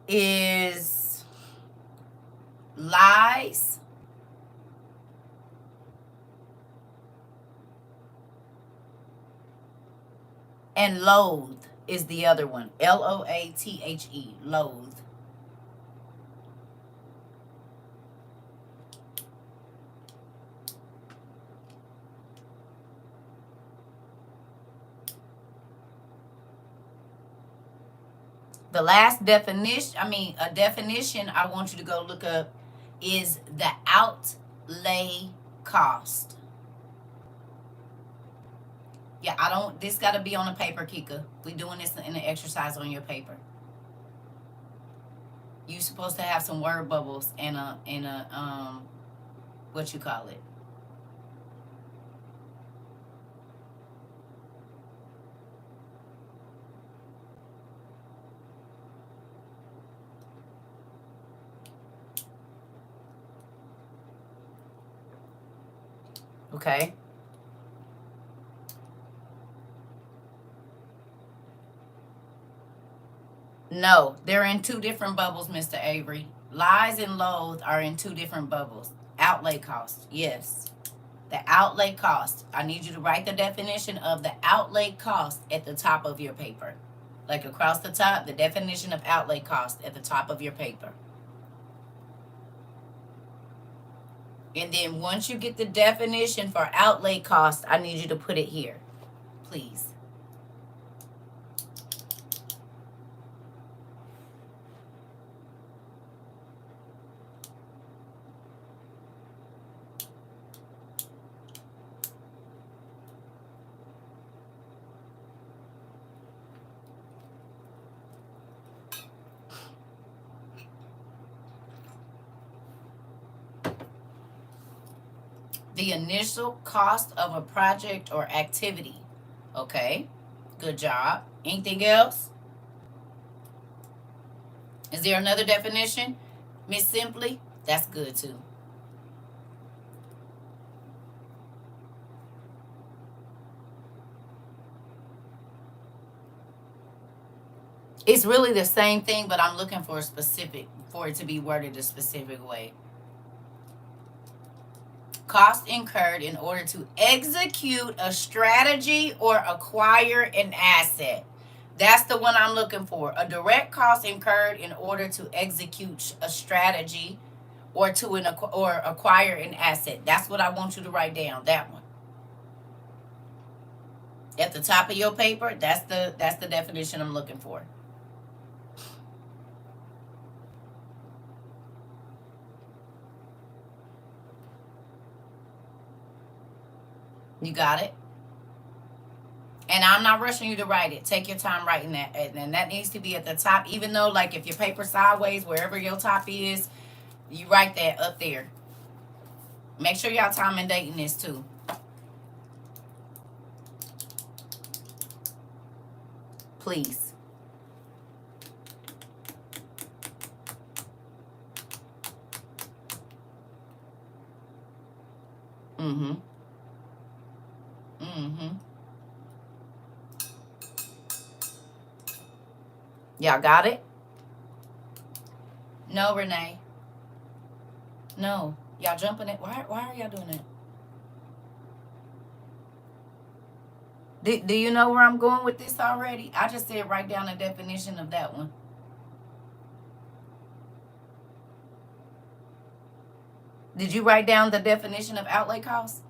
is lies and loathe is the other one. Loathe. Loathe. The last definition, a definition I want you to go look up is the outlay cost. Yeah, this got to be on the paper, Kika. We doing this in an exercise on your paper. You supposed to have some word bubbles and a what you call it? Okay. No, they're in two different bubbles, Mr. Avery. Lies and loathe are in two different bubbles. Outlay cost, yes. The outlay cost. I need you to write the definition of the outlay cost at the top of your paper. Like across the top, the definition of outlay cost at the top of your paper. And then once you get the definition for outlay cost, I need you to put it here, please. The initial cost of a project or activity. Okay, good job. Anything else? Is there another definition? Miss Simply? That's good too. It's really the same thing, but I'm looking for it to be worded a specific way. Cost incurred in order to execute a strategy or acquire an asset. That's the one I'm looking for. A direct cost incurred in order to execute a strategy or acquire an asset. That's what I want you to write down. That one. At the top of your paper, that's the definition I'm looking for. You got it? And I'm not rushing you to write it. Take your time writing that. And that needs to be at the top. Even though, like, if your paper sideways, wherever your top is, you write that up there. Make sure y'all time and dating this, too. Please. Mm-hmm. Mm-hmm. Y'all got it? No, Renee. No. Y'all jumping it. Why are y'all doing that? Do you know where I'm going with this already? I just said write down the definition of that one. Did you write down the definition of outlay cost?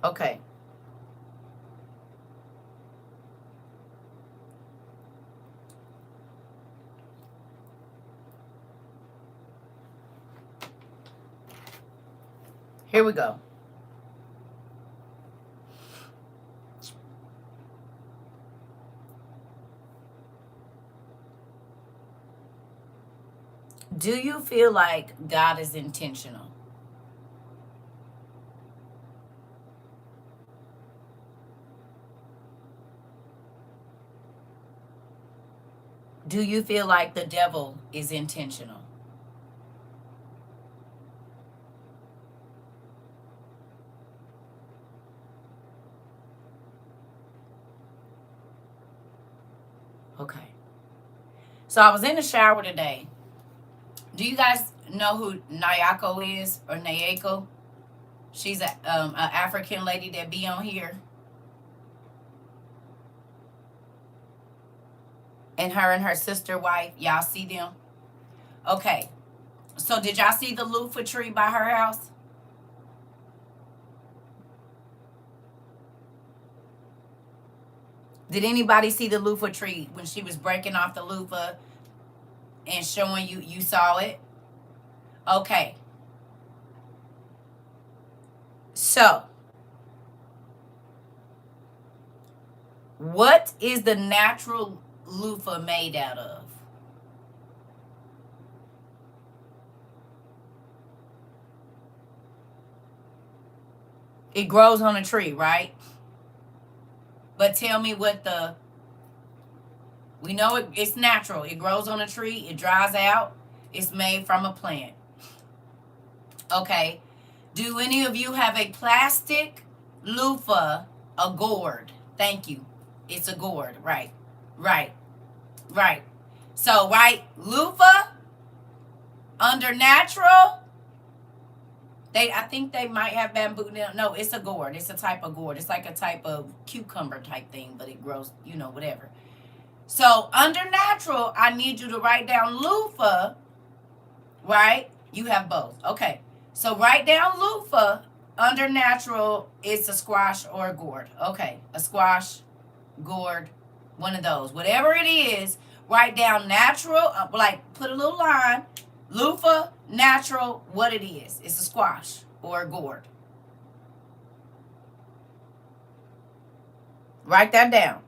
Okay. Here we go. Do you feel like God is intentional? Do you feel like the devil is intentional? Okay. So I was in the shower today. Do you guys know who Nayako is, or Nayako? She's a African lady that be on here. And her sister wife, y'all see them? Okay. So did y'all see the loofah tree by her house? Did anybody see the loofah tree when she was breaking off the loofah and showing you? You saw it? Okay. So, what is the natural loofah made out of? It grows on a tree, right? But tell me what the... We know it's natural. It grows on a tree. It dries out. It's made from a plant. Okay. Do any of you have a plastic loofah, a gourd? Thank you. It's a gourd. Right. Right. Right. So, right, loofah under natural. I think they might have bamboo. No, it's a gourd. It's a type of gourd. It's like a type of cucumber type thing, but it grows, whatever. So under natural, I need you to write down loofah, right? You have both. Okay. So write down loofah. Under natural, it's a squash or a gourd. Okay. A squash, gourd, one of those. Whatever it is, write down natural, like put a little line. Loofah, natural, what it is. It's a squash or a gourd. Write that down.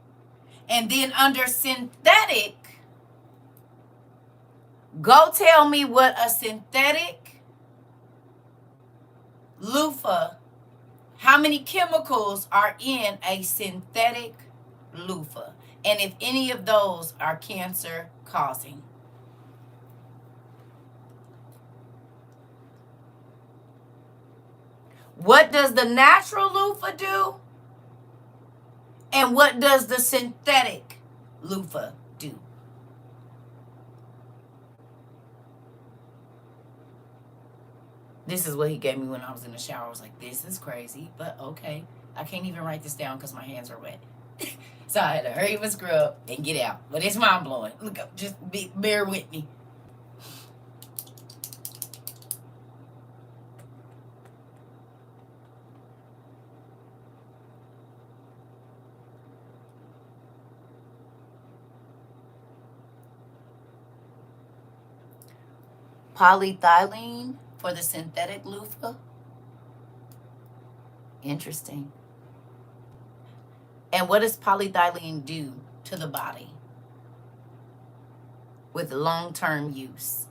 And then under synthetic, go tell me what a synthetic loofah, how many chemicals are in a synthetic loofah, and if any of those are cancer causing. What does the natural loofah do? And what does the synthetic loofah do? This is what he gave me when I was in the shower. I was like, this is crazy, but okay. I can't even write this down because my hands are wet. So I had to hurry up and scrub and get out. But it's mind blowing. Look up, just bear with me. Polyethylene for the synthetic loofah. Interesting. And what does polyethylene do to the body with long-term use?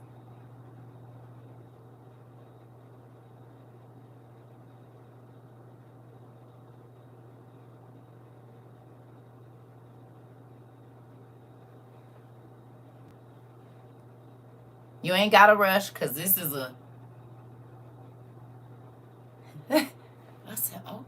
You ain't got to rush because this is a... I said, oh.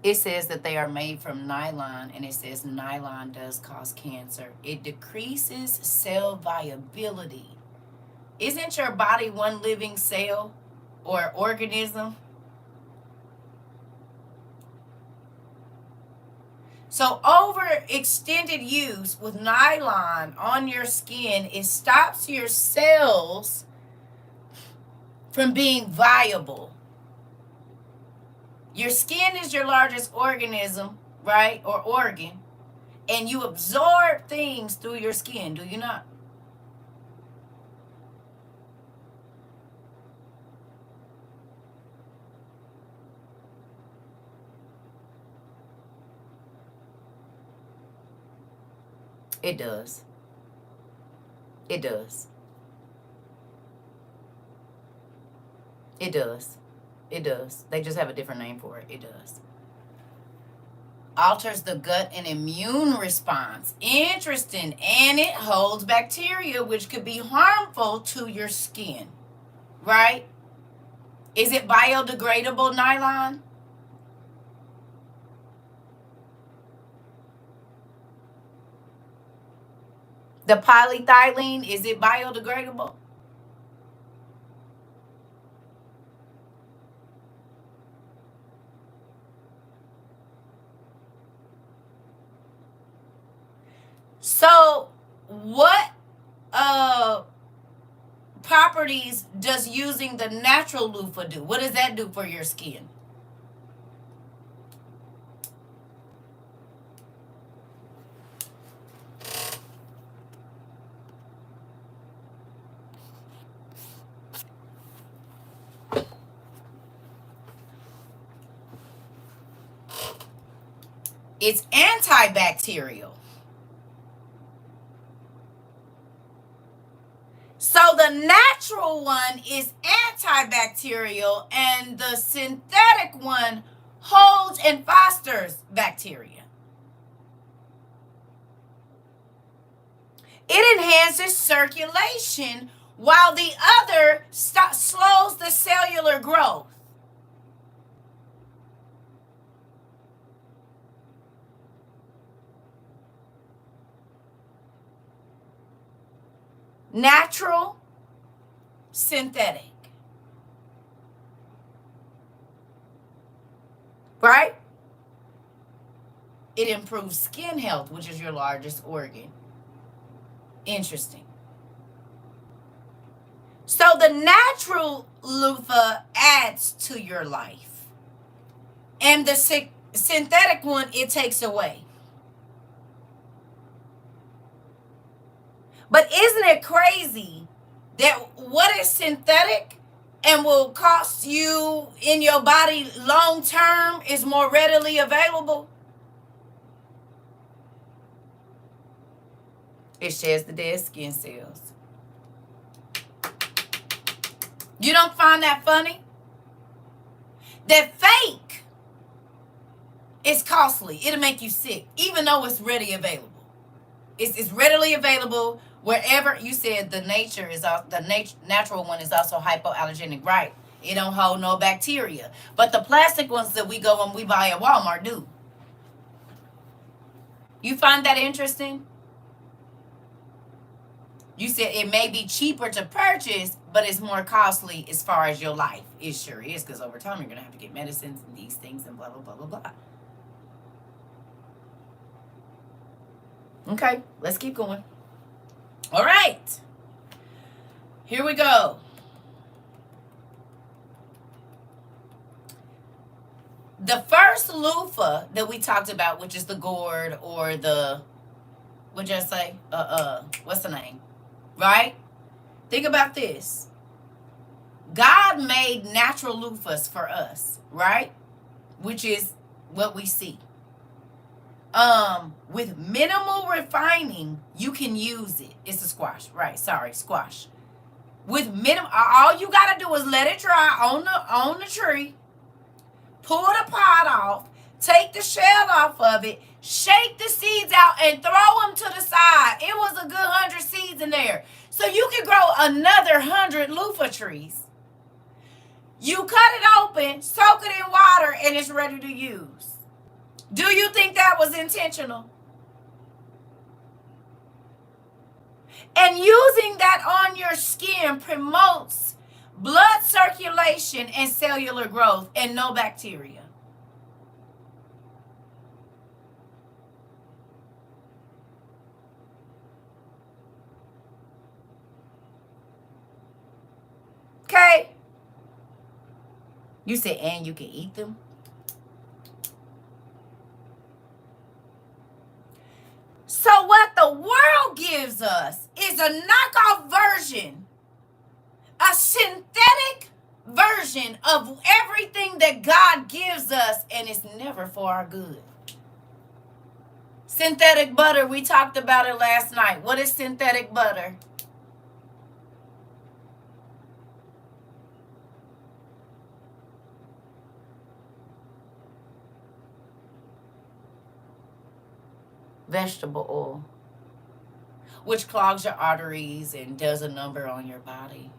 It says that they are made from nylon, and it says nylon does cause cancer. It decreases cell viability. Isn't your body one living cell or organism? So overextended use with nylon on your skin, it stops your cells from being viable. Your skin is your largest organism, right? Or organ. And you absorb things through your skin, do you not? It does. It does. It does. It does. They just have a different name for it. It does. Alters the gut and immune response. Interesting. And it holds bacteria, which could be harmful to your skin. Right? Is it biodegradable nylon? The polyethylene, is it biodegradable? So, what properties does using the natural loofah do? What does that do for your skin? It's antibacterial. So the natural one is antibacterial, and the synthetic one holds and fosters bacteria. It enhances circulation, while the other slows the cellular growth. Natural, synthetic. Right? It improves skin health, which is your largest organ. Interesting. So the natural loofah adds to your life. And the synthetic one, it takes away. But isn't it crazy that what is synthetic and will cost you in your body long term is more readily available? It sheds the dead skin cells. You don't find that funny? That fake is costly. It'll make you sick, even though it's readily available. It's readily available wherever. You said the natural one is also hypoallergenic, right? It don't hold no bacteria. But the plastic ones that we go and we buy at Walmart do. You find that interesting? You said it may be cheaper to purchase, but it's more costly as far as your life. It sure is, because over time you're going to have to get medicines and these things and blah, blah, blah, blah, blah. Okay, let's keep going. All right. Here we go. The first loofah that we talked about, which is the gourd or the, what'd I say? What's the name? Right? Think about this. God made natural loofahs for us, right? Which is what we see. With minimal refining, you can use it. It's a squash, right? Sorry, squash. With minimal, all you gotta do is let it dry on the tree. Pull the pod off. Take the shell off of it. Shake the seeds out and throw them to the side. It was a good 100 seeds in there, so you can grow another 100 loofah trees. You cut it open, soak it in water, and it's ready to use. Do you think that was intentional? And using that on your skin promotes blood circulation and cellular growth and no bacteria. Okay? You said, and you can eat them? So what the world gives us is a knockoff version, a synthetic version of everything that God gives us, and it's never for our good. Synthetic butter, we talked about it last night. What is synthetic butter? Vegetable oil, which clogs your arteries and does a number on your body.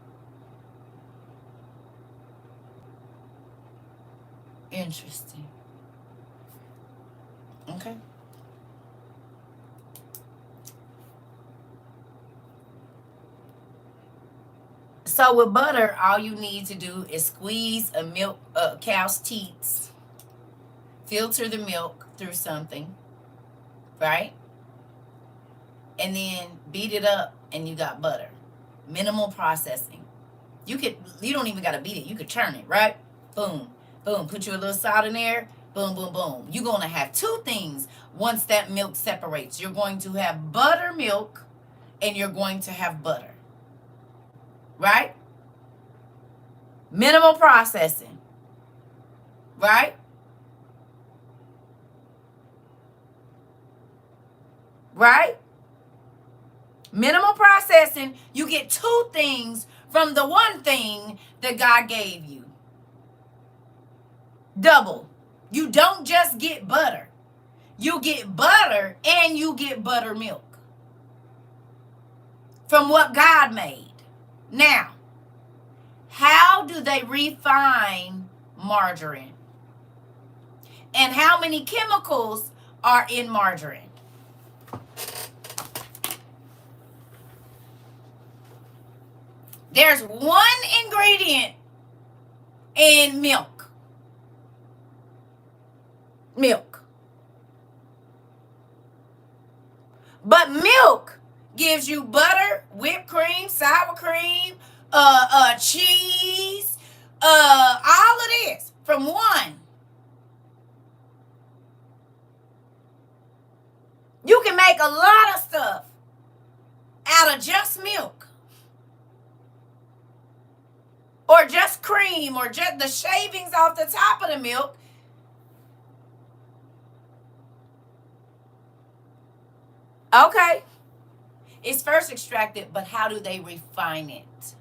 Interesting. Okay. So with butter, all you need to do is squeeze a cow's teats, filter the milk through something, right? And then beat it up and you got butter. Minimal processing. You don't even gotta beat it. You could churn it, right? Boom, boom. Put you a little salt in there. Boom, boom, boom. You're gonna have two things once that milk separates. You're going to have buttermilk and you're going to have butter. Right? Minimal processing. Right? Right? Minimal processing. You get two things from the one thing that God gave you. Double. You don't just get butter. You get butter and you get buttermilk from what God made. Now, how do they refine margarine? And how many chemicals are in margarine? There's one ingredient in milk. Milk. But milk gives you butter, whipped cream, sour cream, cheese, all of this from one. You can make a lot of stuff out of just milk. Or just cream, or just the shavings off the top of the milk. Okay. It's first extracted, but how do they refine it?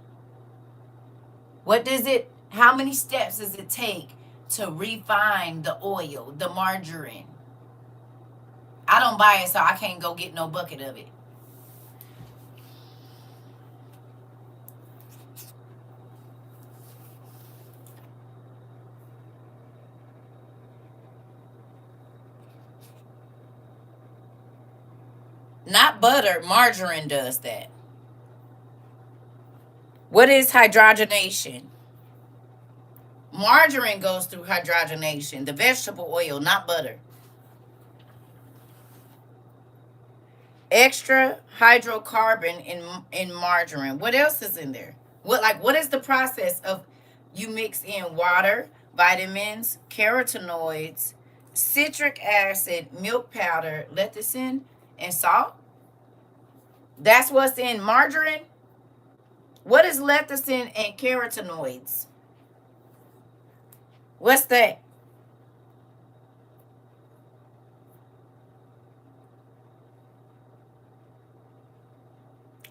How many steps does it take to refine the oil, the margarine? I don't buy it, so I can't go get no bucket of it. Not butter, margarine does that. What is hydrogenation? Margarine goes through hydrogenation. The vegetable oil, not butter. Extra hydrocarbon in margarine. What else is in there? What is the process of you mix in water, vitamins, carotenoids, citric acid, milk powder, lecithin, and salt? That's what's in margarine. What is lecithin and carotenoids? What's that?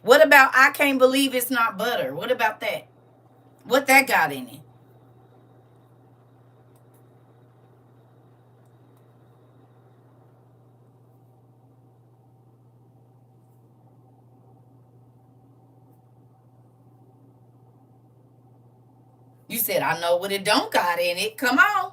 What about I can't believe it's not butter? What about that? What that got in it? You said, I know what it don't got in it. Come on.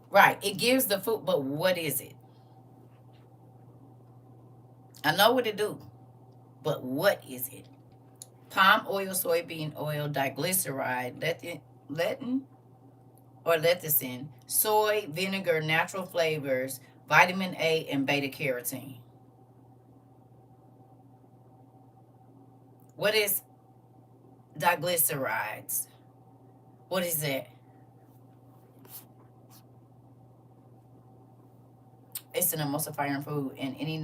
Right. It gives the food, but what is it? I know what it do, but what is it? palm oil, soybean oil, diglyceride, lecithin, soy, vinegar, natural flavors, vitamin A, and beta carotene. What is diglycerides? What is that? It's an emulsifying food and any of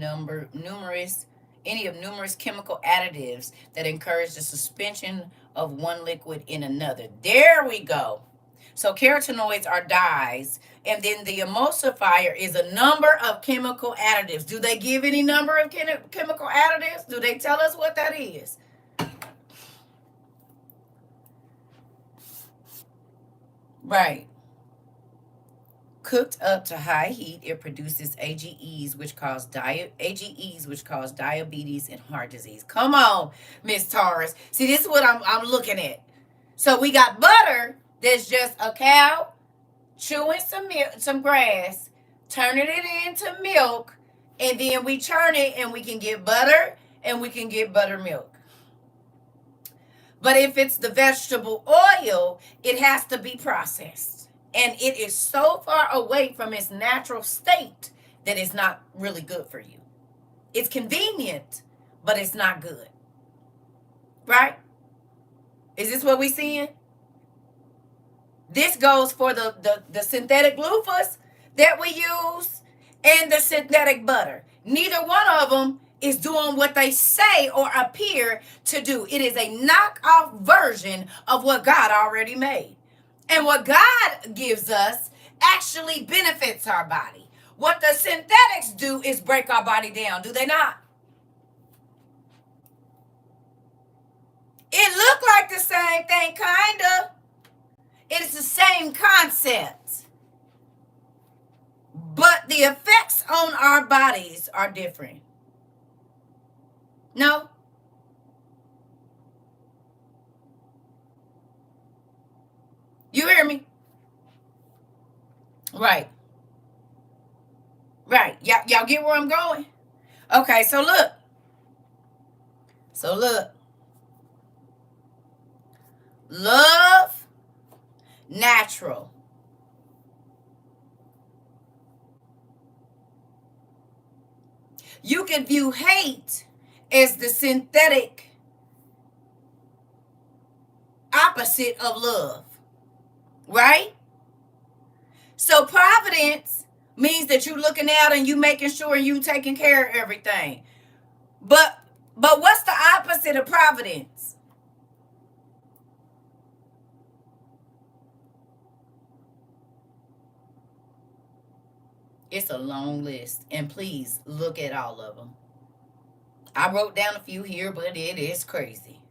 numerous chemical additives that encourage the suspension of one liquid in another. There we go. So carotenoids are dyes, and then the emulsifier is a number of chemical additives. Do they give any number of chemical additives? Do they tell us what that is? Right. Cooked up to high heat, it produces AGEs, which cause diabetes and heart disease. Come on, Miss Taurus. See, this is what I'm looking at. So we got butter that's just a cow chewing some grass, turning it into milk, and then we churn it, and we can get butter, and we can get buttermilk. But if it's the vegetable oil, it has to be processed. And it is so far away from its natural state that it's not really good for you. It's convenient, but it's not good. Right? Is this what we're seeing? This goes for the synthetic loofahs that we use and the synthetic butter. Neither one of them is doing what they say or appear to do. It is a knockoff version of what God already made. And what God gives us actually benefits our body. What the synthetics do is break our body down, do they not? It looked like the same thing, kind of. It's the same concept. But the effects on our bodies are different. No? You hear me? Right. Right. Y'all get where I'm going? Okay, so look. Love, natural. You can view hate as the synthetic opposite of love. Right? So providence means that you looking out and you making sure you taking care of everything. But what's the opposite of providence? It's a long list, and please look at all of them. I wrote down a few here, but it is crazy.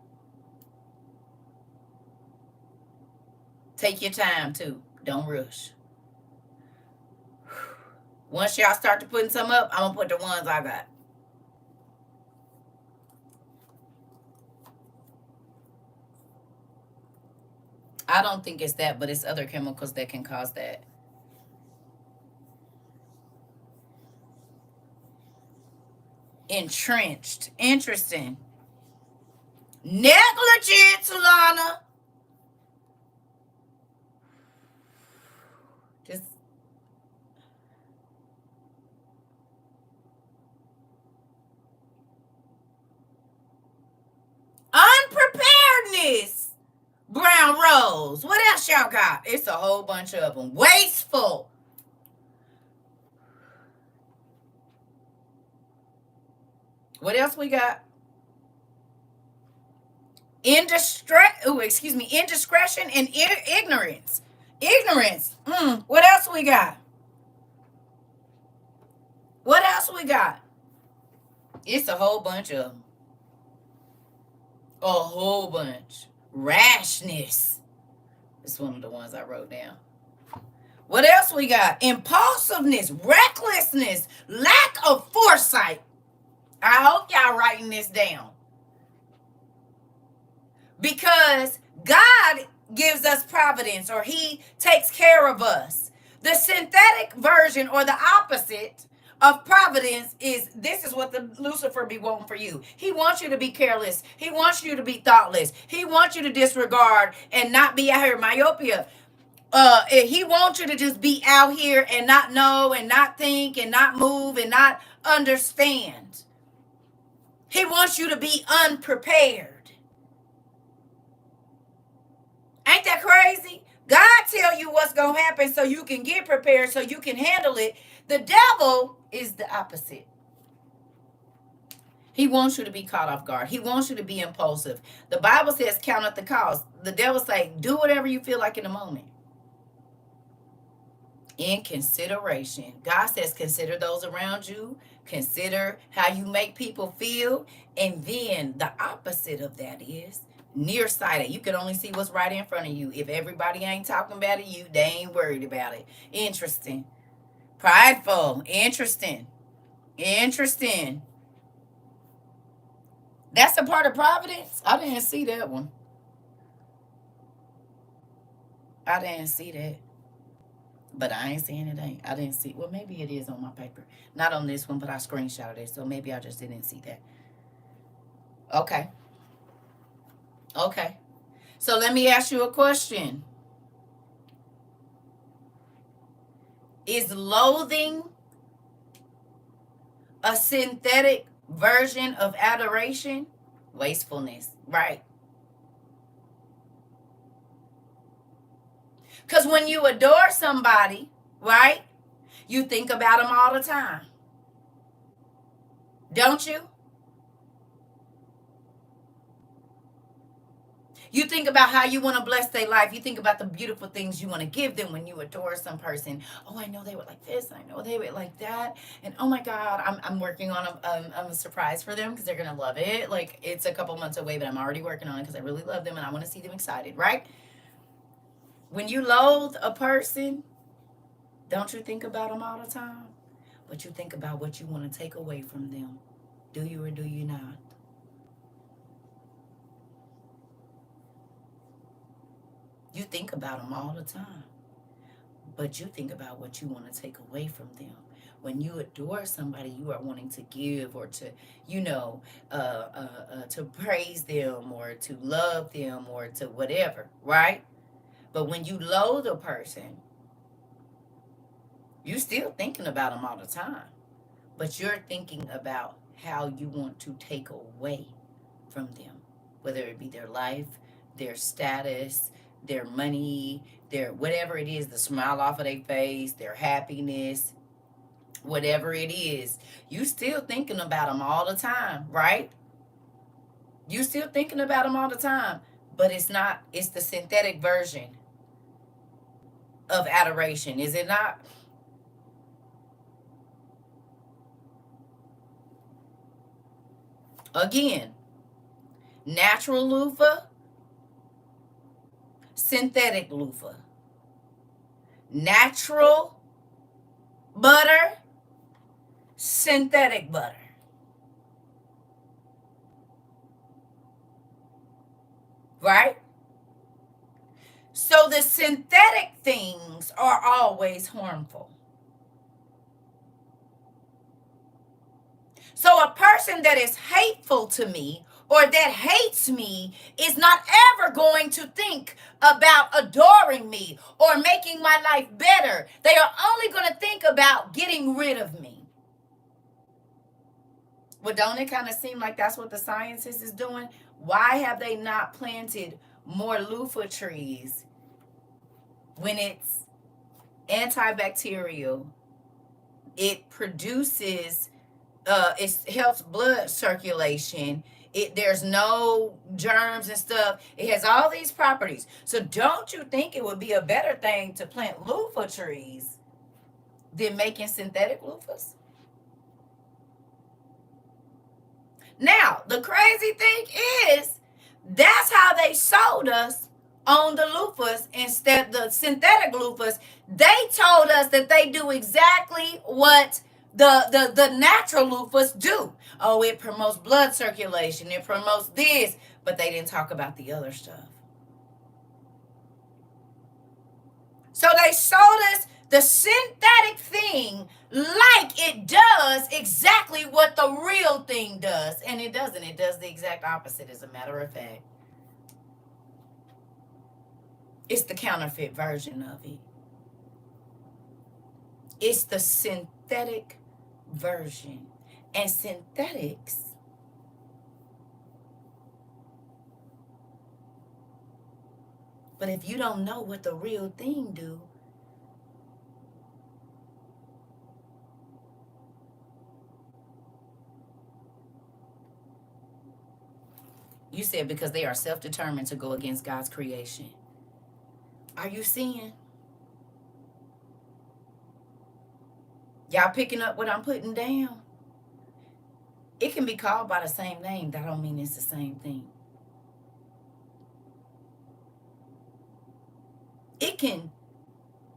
Take your time too. Don't rush. Once y'all start to putting some up, I'm going to put the ones I got. I don't think it's that, but it's other chemicals that can cause that. Entrenched. Interesting. Negligence, Lana. Just unpreparedness. Brown rose. What else y'all got? It's a whole bunch of them. Wasteful. What else we got? Indiscretion and ignorance. Ignorance. What else we got? What else we got? It's a whole bunch of them. A whole bunch. Rashness. It's one of the ones I wrote down. What else we got? Impulsiveness, recklessness, lack of foresight. I hope y'all writing this down. Because God gives us providence, or he takes care of us. The synthetic version, or the opposite, of providence is this is what the Lucifer be wanting for you. He wants you to be careless. He wants you to be thoughtless. He wants you to disregard and not be out here myopia. He wants you to just be out here and not know and not think and not move and not understand. He wants you to be unprepared. Ain't that crazy? God tell you what's going to happen so you can get prepared, so you can handle it. The devil is the opposite. He wants you to be caught off guard. He wants you to be impulsive. The Bible says count up the cost. The devil say do whatever you feel like in the moment. In consideration. God says consider those around you. Consider how you make people feel. And then the opposite of that is nearsighted. You can only see what's right in front of you. If everybody ain't talking about it, they ain't worried about it. Interesting. Prideful. Interesting. That's a part of providence. I didn't see that one. I didn't see that. But I ain't saying it ain't. I didn't see. Well, maybe it is on my paper. Not on this one, but I screenshotted it. So maybe I just didn't see that. Okay. So let me ask you a question. Is loathing a synthetic version of adoration? Wastefulness, right? Because when you adore somebody, right, you think about them all the time. Don't you? You think about how you want to bless their life. You think about the beautiful things you want to give them when you adore some person. Oh, I know they were like this. I know they were like that. And oh my God, I'm working on a surprise for them because they're going to love it. Like it's a couple months away, but I'm already working on it because I really love them and I want to see them excited, right? When you loathe a person, don't you think about them all the time? But you think about what you want to take away from them. Do you or do you not? You think about them all the time. But you think about what you want to take away from them. When you adore somebody, you are wanting to give or to, to praise them or to love them or to whatever, right? But when you loathe a person, you're still thinking about them all the time. But you're thinking about how you want to take away from them, whether it be their life, their status, their money, their whatever it is, the smile off of their face, their happiness, whatever it is. You still thinking about them all the time, right? You still thinking about them all the time. But it's not, it's the synthetic version of adoration, is it not? Again, natural loofah, synthetic loofah. Natural butter, synthetic butter. Right? So the synthetic things are always harmful. So a person that is hateful to me or that hates me is not ever going to think about adoring me or making my life better. They are only going to think about getting rid of me. Well, don't it kind of seem like that's what the scientists is doing? Why have they not planted more loofah trees when it's antibacterial? It produces, it helps blood circulation. There's no germs and stuff. It has all these properties. So don't you think it would be a better thing to plant loofah trees than making synthetic loofahs? Now, the crazy thing is, that's how they sold us on the loofahs instead the synthetic loofahs. They told us that they do exactly what the natural loofahs do. Oh, it promotes blood circulation. It promotes this. But they didn't talk about the other stuff. So they sold us the synthetic thing like it does exactly what the real thing does. And it doesn't. It does the exact opposite, as a matter of fact. It's the counterfeit version of it. It's the synthetic version. And synthetics but if you don't know what the real thing do, you said because they are self-determined to go against God's creation. Are you seeing? Y'all picking up what I'm putting down? It can be called by the same name. That don't mean it's the same thing.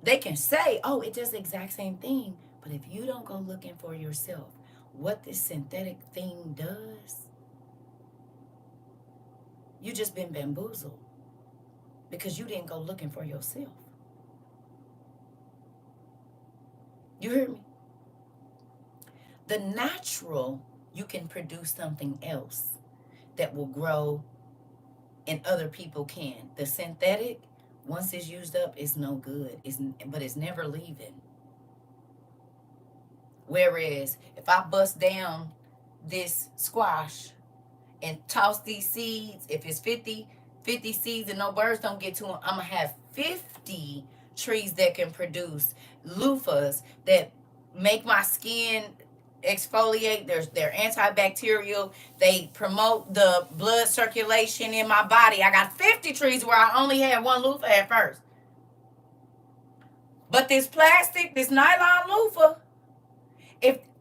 They can say, oh, it does the exact same thing. But if you don't go looking for yourself what this synthetic thing does, you just been bamboozled because you didn't go looking for yourself. You hear me? The natural, you can produce something else that will grow and other people can. The synthetic, once it's used up, it's no good. But it's never leaving. Whereas if I bust down this squash and toss these seeds, if it's 50 seeds and no birds don't get to them, I'm going to have 50 trees that can produce loofahs that make my skin exfoliate. They're antibacterial. They promote the blood circulation in my body. I got 50 trees where I only had one loofah at first. But this plastic, this nylon loofah,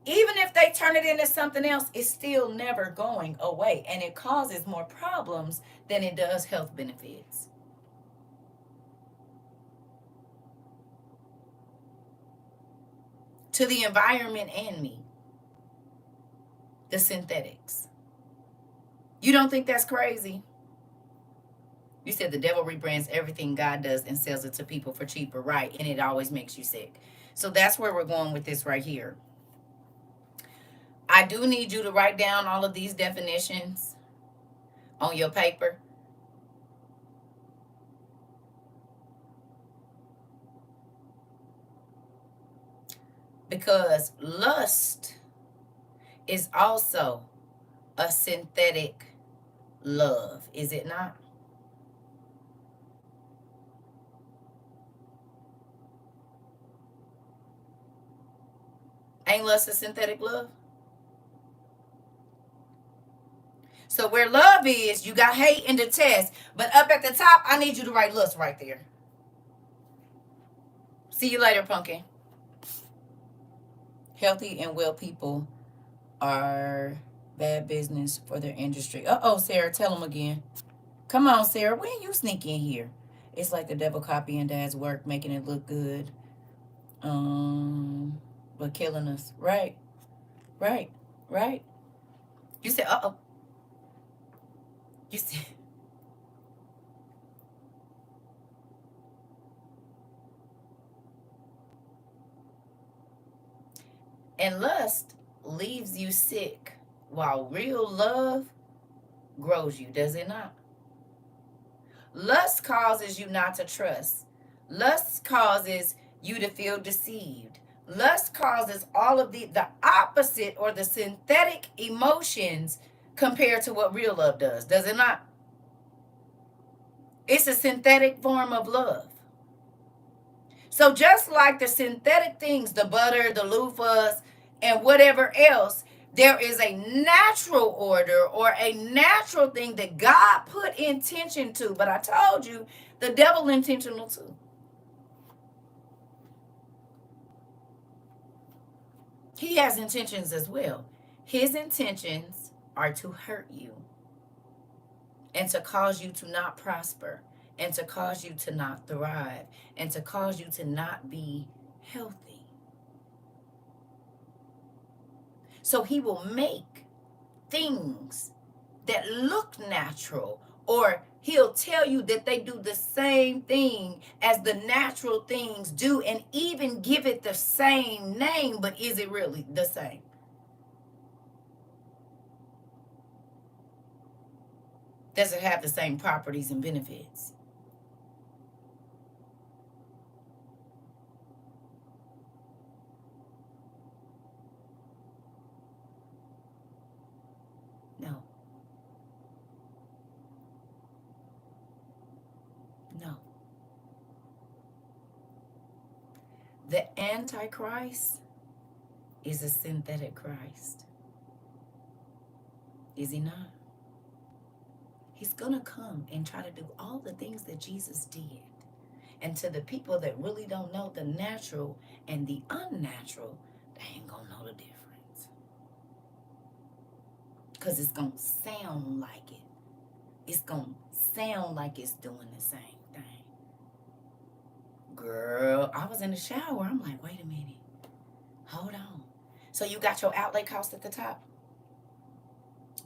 even if they turn it into something else, it's still never going away. And it causes more problems than it does health benefits. To the environment and me. The synthetics. You don't think that's crazy? You said the devil rebrands everything God does and sells it to people for cheaper, right? And it always makes you sick. So that's where we're going with this right here. I do need you to write down all of these definitions on your paper. Because lust is also a synthetic love, is it not? Ain't lust a synthetic love? So where love is, you got hate and detest. But up at the top, I need you to write lust right there. See you later, pumpkin. Healthy and well people are bad business for their industry. Uh-oh, Sarah, tell them again. Come on, Sarah, when you sneak in here? It's like the devil copying Dad's work, making it look good. But killing us. Right. You said, uh-oh. You said... And lust leaves you sick, while real love grows you, does it not? Lust causes you not to trust. Lust causes you to feel deceived. Lust causes all of the opposite or the synthetic emotions compared to what real love does it not? It's a synthetic form of love. So just like the synthetic things, the butter, the loofahs, and whatever else, there is a natural order or a natural thing that God put intention to. But I told you, the devil intentional too. He has intentions as well. His intentions are to hurt you and to cause you to not prosper and to cause you to not thrive and to cause you to not be healthy. So he will make things that look natural Or he'll tell you that they do the same thing as the natural things do and even give it the same name, but is it really the same? Does it have the same properties and benefits? No. No. The Antichrist is a synthetic Christ. Is he not? He's going to come and try to do all the things that Jesus did. And to the people that really don't know the natural and the unnatural, they ain't going to know the difference. Because it's going to sound like it. It's going to sound like it's doing the same thing. Girl, I was in the shower. I'm like, wait a minute. Hold on. So you got your outlay cost at the top?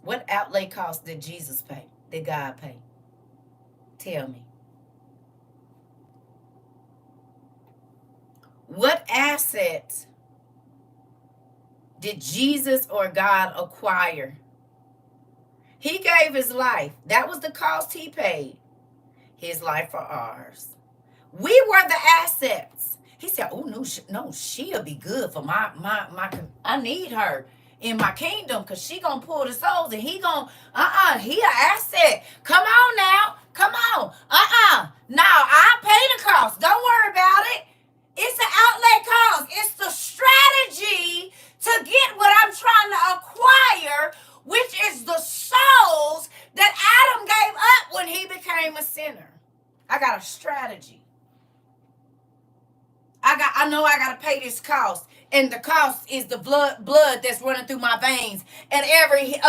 What outlay cost did Jesus pay? Did God pay? Tell me. What assets did Jesus or God acquire? He gave his life. That was the cost he paid. His life for ours. We were the assets. He said, oh, no, she'll be good for my I need her in my kingdom because she going to pull the souls and he going to, he an asset. Come on now. Come on. Now, I pay the cost. Don't worry about it. It's an outlay cost. It's the strategy to get what I'm trying to acquire, which is the souls that Adam gave up when he became a sinner. I got a strategy. I know I gotta pay this cost, and the cost is the blood that's running through my veins, and every hit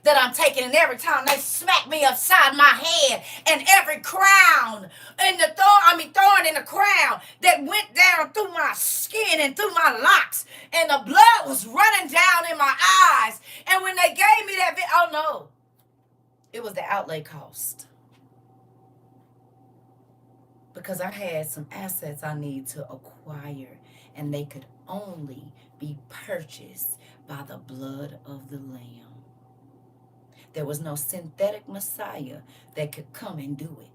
that I'm taking, and every time they smack me upside my head, and every crown and the thorn in the crown that went down through my skin and through my locks, and the blood was running down in my eyes, and when they gave me that, oh no, it was the outlay cost. Because I had some assets I need to acquire, and they could only be purchased by the blood of the Lamb. There was no synthetic Messiah that could come and do it.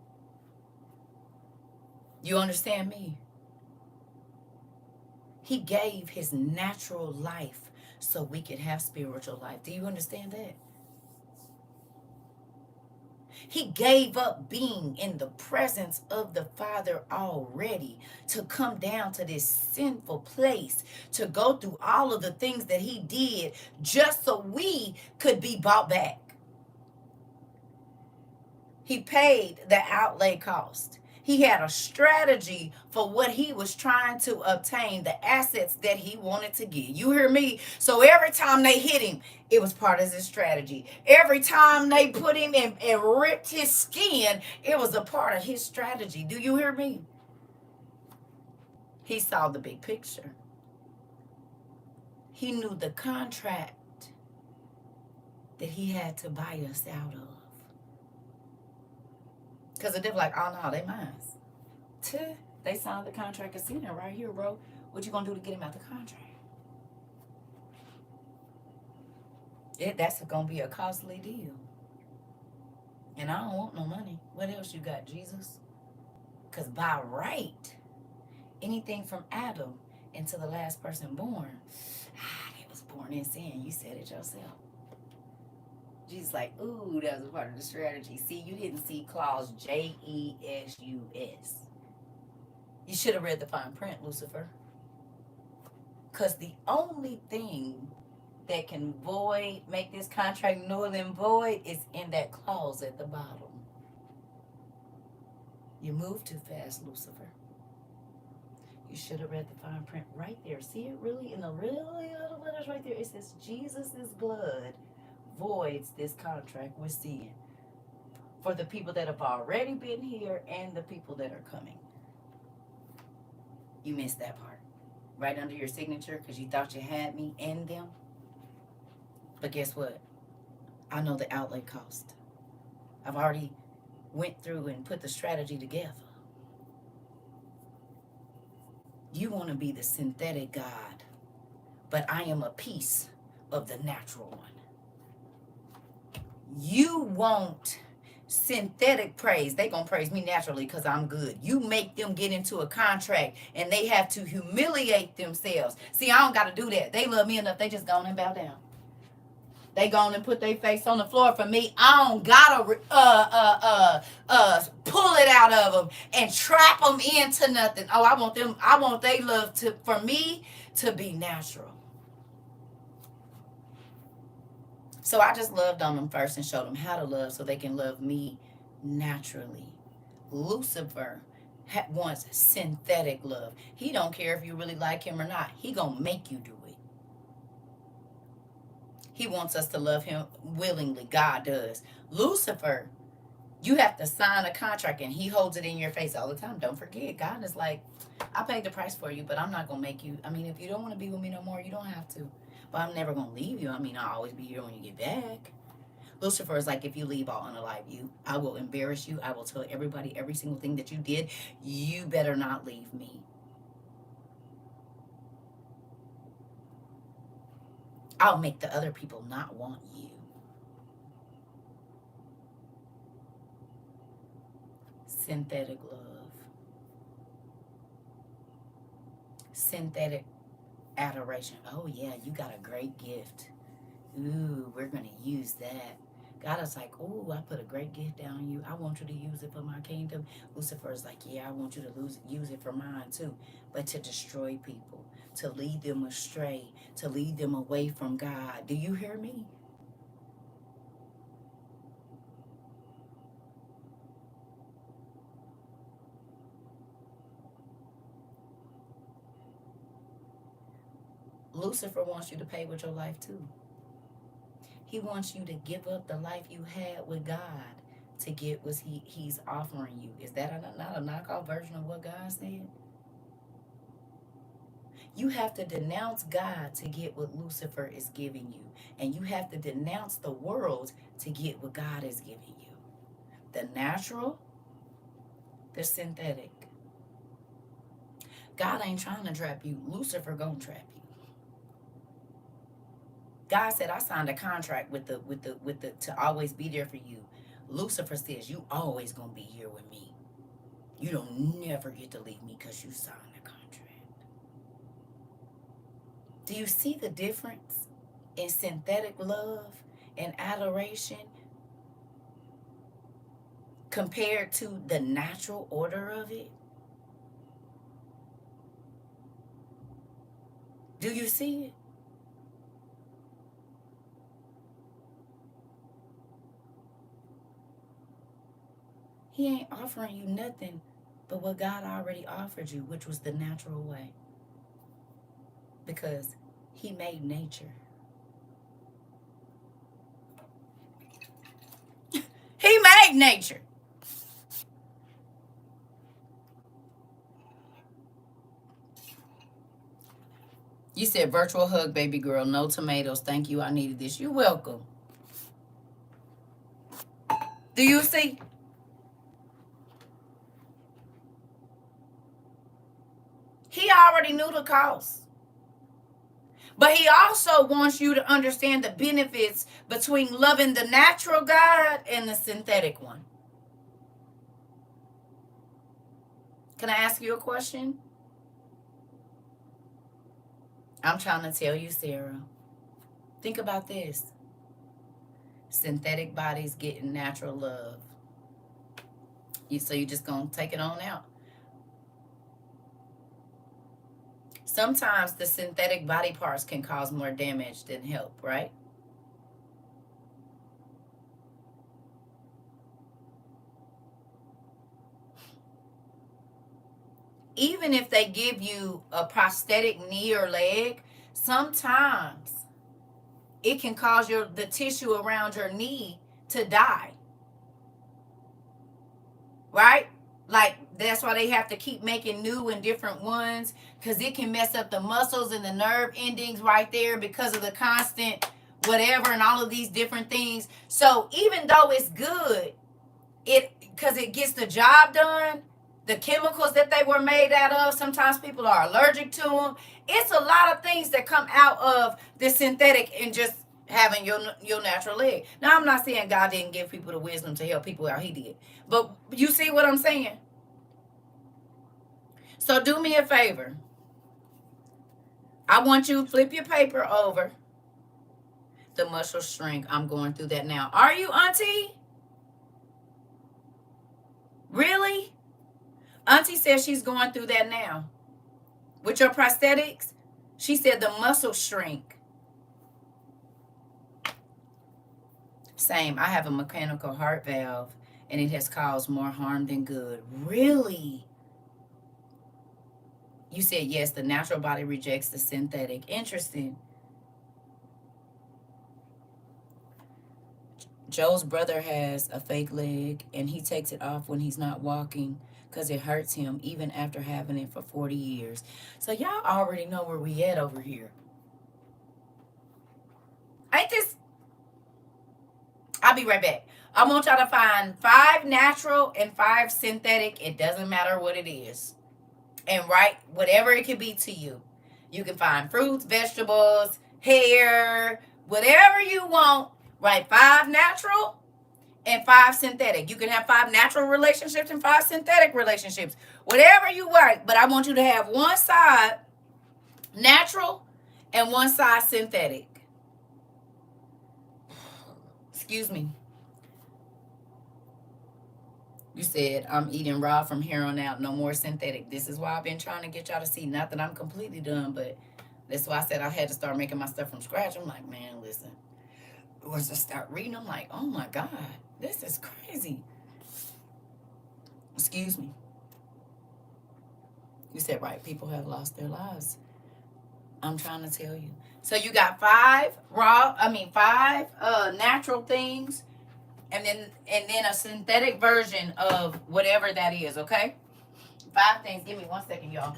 You understand me? He gave his natural life so we could have spiritual life. Do you understand that? He gave up being in the presence of the Father already to come down to this sinful place, to go through all of the things that he did just so we could be bought back. He paid the outlay cost. He had a strategy for what he was trying to obtain, the assets that he wanted to get. You hear me? So every time they hit him, it was part of his strategy. Every time they put him in and ripped his skin, it was a part of his strategy. Do you hear me? He saw the big picture. He knew the contract that he had to buy us out of. Because the devil like, oh no, they mine. They signed the contract and seen it right here, bro. What you gonna do to get him out the contract? That's gonna be a costly deal. And I don't want no money. What else you got, Jesus? Because by right, anything from Adam into the last person born, they was born in sin. You said it yourself. Jesus like, ooh, that was a part of the strategy. See, you didn't see clause JESUS. You should have read the fine print, Lucifer. Because the only thing that can make this contract null and void is in that clause at the bottom. You move too fast, Lucifer. You should have read the fine print right there. See it really in the really little letters right there. It says Jesus' blood voids this contract with sin for the people that have already been here and the people that are coming. You missed that part right under your signature because you thought you had me and them. But guess what? I know the outlay cost. I've already went through and put the strategy together. You want to be the synthetic God, but I am a piece of the natural one. You want synthetic praise. They gonna praise me naturally because I'm good. You make them get into a contract and they have to humiliate themselves. See, I don't gotta do that. They love me enough. They just go on and bow down. They go on and put their face on the floor for me. I don't gotta pull it out of them and trap them into nothing. Oh, I want them. I want they love to for me to be natural. So I just loved on them first and showed them how to love so they can love me naturally. Lucifer wants synthetic love. He don't care if you really like him or not. He gonna make you do it. He wants us to love him willingly. God does. Lucifer, you have to sign a contract and he holds it in your face all the time. Don't forget, God is like, I paid the price for you, but I'm not gonna make you. I mean, if you don't want to be with me no more, you don't have to. But I'm never gonna leave you. I mean, I'll always be here when you get back. Lucifer is like, if you leave, I'll unalive you. I will embarrass you. I will tell everybody every single thing that you did. You better not leave me. I'll make the other people not want you. Synthetic love. Synthetic adoration. Oh yeah, you got a great gift. Ooh, we're going to use that. God is like, ooh, I put a great gift down on you. I want you to use it for my kingdom. Lucifer is like, yeah, I want you to use it for mine too. But to destroy people, to lead them astray, to lead them away from God. Do you hear me? Lucifer wants you to pay with your life too. He wants you to give up the life you had with God to get what he's offering you. Is that not a knockoff version of what God said? You have to denounce God to get what Lucifer is giving you. And you have to denounce the world to get what God is giving you. The natural, the synthetic. God ain't trying to trap you. Lucifer gonna trap you. God said, I signed a contract with the to always be there for you. Lucifer says, you always gonna be here with me. You don't never get to leave me because you signed a contract. Do you see the difference in synthetic love and adoration compared to the natural order of it? Do you see it? He ain't offering you nothing but what God already offered you, which was the natural way. Because he made nature. He made nature. You said virtual hug, baby girl. No tomatoes. Thank you. I needed this. You're welcome. Do you see? He already knew the cost. But he also wants you to understand the benefits between loving the natural God and the synthetic one. Can I ask you a question? I'm trying to tell you, Sarah. Think about this. Synthetic bodies getting natural love. So you're just going to take it on out. Sometimes the synthetic body parts can cause more damage than help, right? Even if they give you a prosthetic knee or leg, sometimes it can cause the tissue around your knee to die. Right? Like, that's why they have to keep making new and different ones, because it can mess up the muscles and the nerve endings right there because of the constant whatever and all of these different things. So even though it's good, because it gets the job done. The chemicals that they were made out of, sometimes people are allergic to them. It's a lot of things that come out of the synthetic and just having your natural leg. Now, I'm not saying God didn't give people the wisdom to help people out. He did. But you see what I'm saying? So do me a favor. I want you to flip your paper over. The muscle shrink. I'm going through that now. Are you, Auntie? Really? Auntie says she's going through that now. With your prosthetics, she said the muscle shrink. Same. I have a mechanical heart valve, and it has caused more harm than good. Really? You said yes, the natural body rejects the synthetic. Interesting. Joe's brother has a fake leg, and he takes it off when he's not walking because it hurts him even after having it for 40 years. So y'all already know where we at over here. Ain't this? I'll be right back. I want y'all to find 5 natural and 5 synthetic. It doesn't matter what it is. And write whatever it could be to you. You can find fruits, vegetables, hair, whatever you want. Write 5 natural and 5 synthetic. You can have 5 natural relationships and 5 synthetic relationships. Whatever you write. But I want you to have one side natural and one side synthetic. Excuse me. You said, I'm eating raw from here on out. No more synthetic. This is why I've been trying to get y'all to see. Not that I'm completely done, but that's why I said I had to start making my stuff from scratch. I'm like, man, listen. Once I start reading, I'm like, oh my God, this is crazy. Excuse me. You said, right, people have lost their lives. I'm trying to tell you. So you got 5 natural things. And then a synthetic version of whatever that is, okay? 5 things. Give me 1 second, y'all.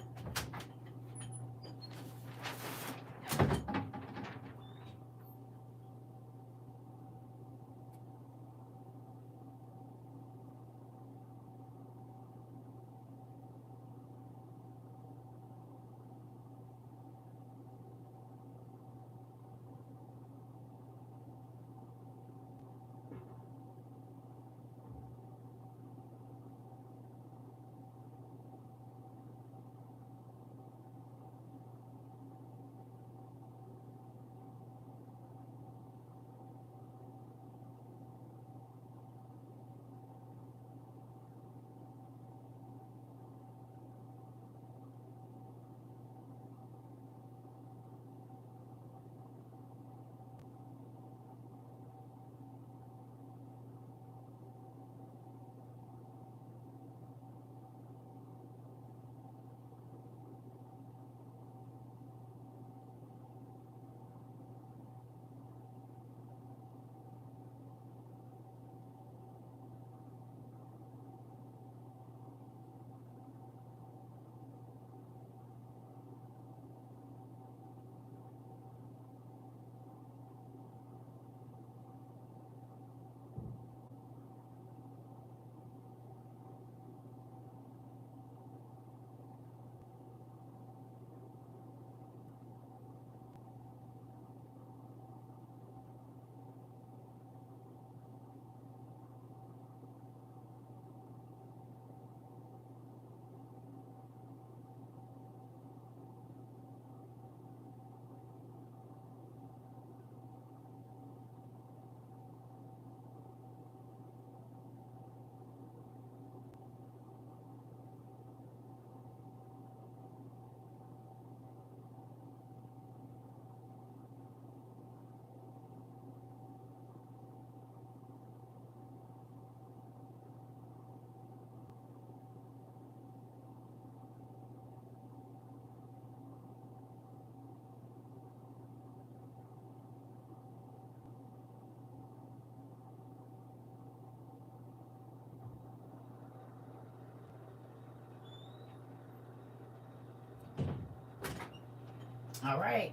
All right.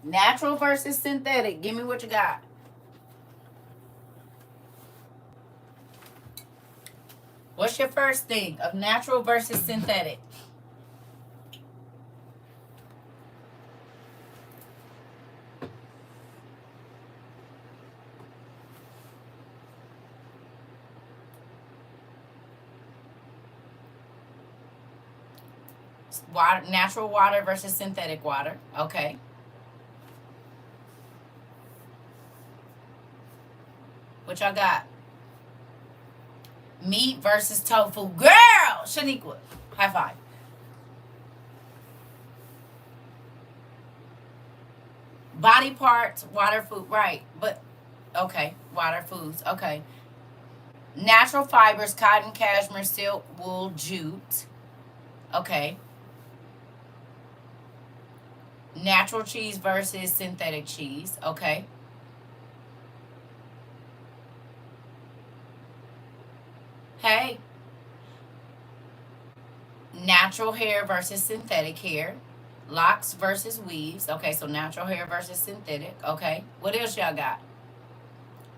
Natural versus synthetic. Give me what you got. What's your first thing of natural versus synthetic? Water, natural water versus synthetic water. Okay. What y'all got? Meat versus tofu. Girl! Shaniqua. High five. Body parts, water, food. Right. But, okay. Water, foods. Okay. Natural fibers, cotton, cashmere, silk, wool, jute. Okay. Natural cheese versus synthetic cheese. Okay. Hey. Natural hair versus synthetic hair. Locks versus weaves. Okay, so natural hair versus synthetic. Okay. What else y'all got?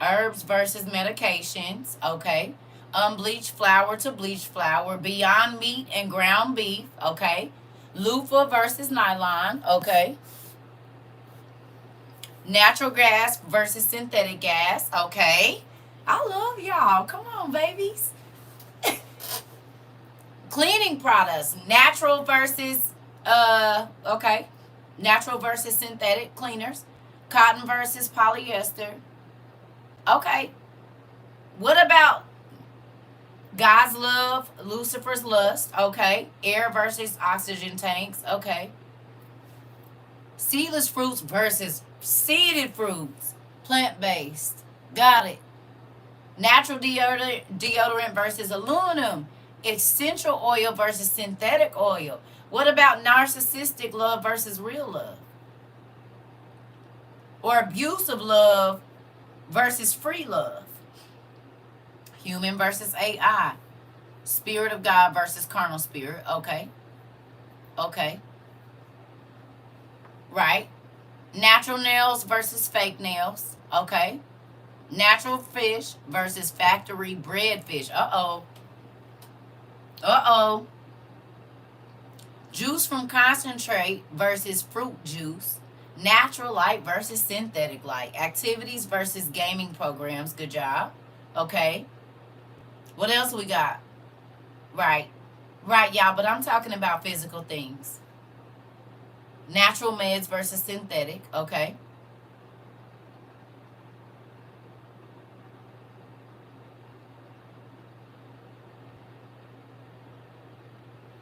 Herbs versus medications. Okay. Unbleached flour to bleached flour. Beyond meat and ground beef. Okay. Loofah versus nylon. Okay. Natural gas versus synthetic gas. Okay. I love y'all. Come on, babies. Cleaning products. Natural versus okay. Natural versus synthetic cleaners. Cotton versus polyester. Okay. What about God's love, Lucifer's lust? Okay. Air versus oxygen tanks. Okay. Seedless fruits versus seeded fruits. Plant-based. Got it. Natural deodorant versus aluminum. Essential oil versus synthetic oil. What about narcissistic love versus real love? Or abusive love versus free love? Human versus AI. Spirit of God versus carnal spirit. Okay. Okay. Right. Natural nails versus fake nails. Okay. Natural fish versus factory bred fish. Uh-oh. Uh-oh. Juice from concentrate versus fruit juice. Natural light versus synthetic light. Activities versus gaming programs. Good job. Okay. What else we got? Right. Right, y'all, but I'm talking about physical things. Natural meds versus synthetic. Okay.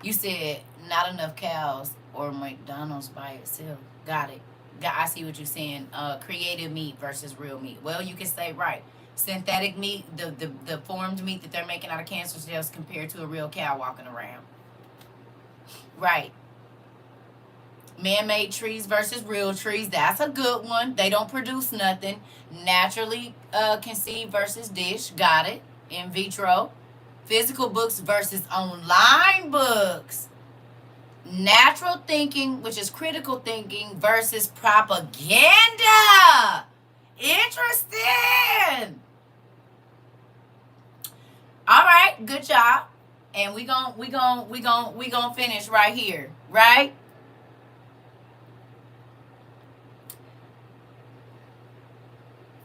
You said not enough cows or McDonald's by itself. Got it. I see what you're saying. Creative meat versus real meat. Well, you can say right. Synthetic meat, the formed meat that they're making out of cancer cells compared to a real cow walking around. Right. Man-made trees versus real trees. That's a good one. They don't produce nothing. Naturally conceived versus dish. Got it. In vitro. Physical books versus online books. Natural thinking, which is critical thinking, versus propaganda. Interesting. All right, good job. And we gon' finish right here, right?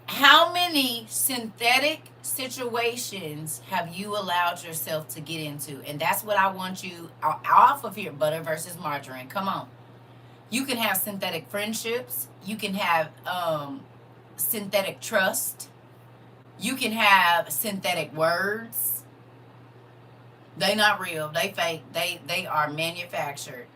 How many synthetic situations have you allowed yourself to get into? And that's what I want you off of here. Butter versus margarine. Come on. You can have synthetic friendships. You can have synthetic trust. You can have synthetic words. They not real. They fake. They are manufactured.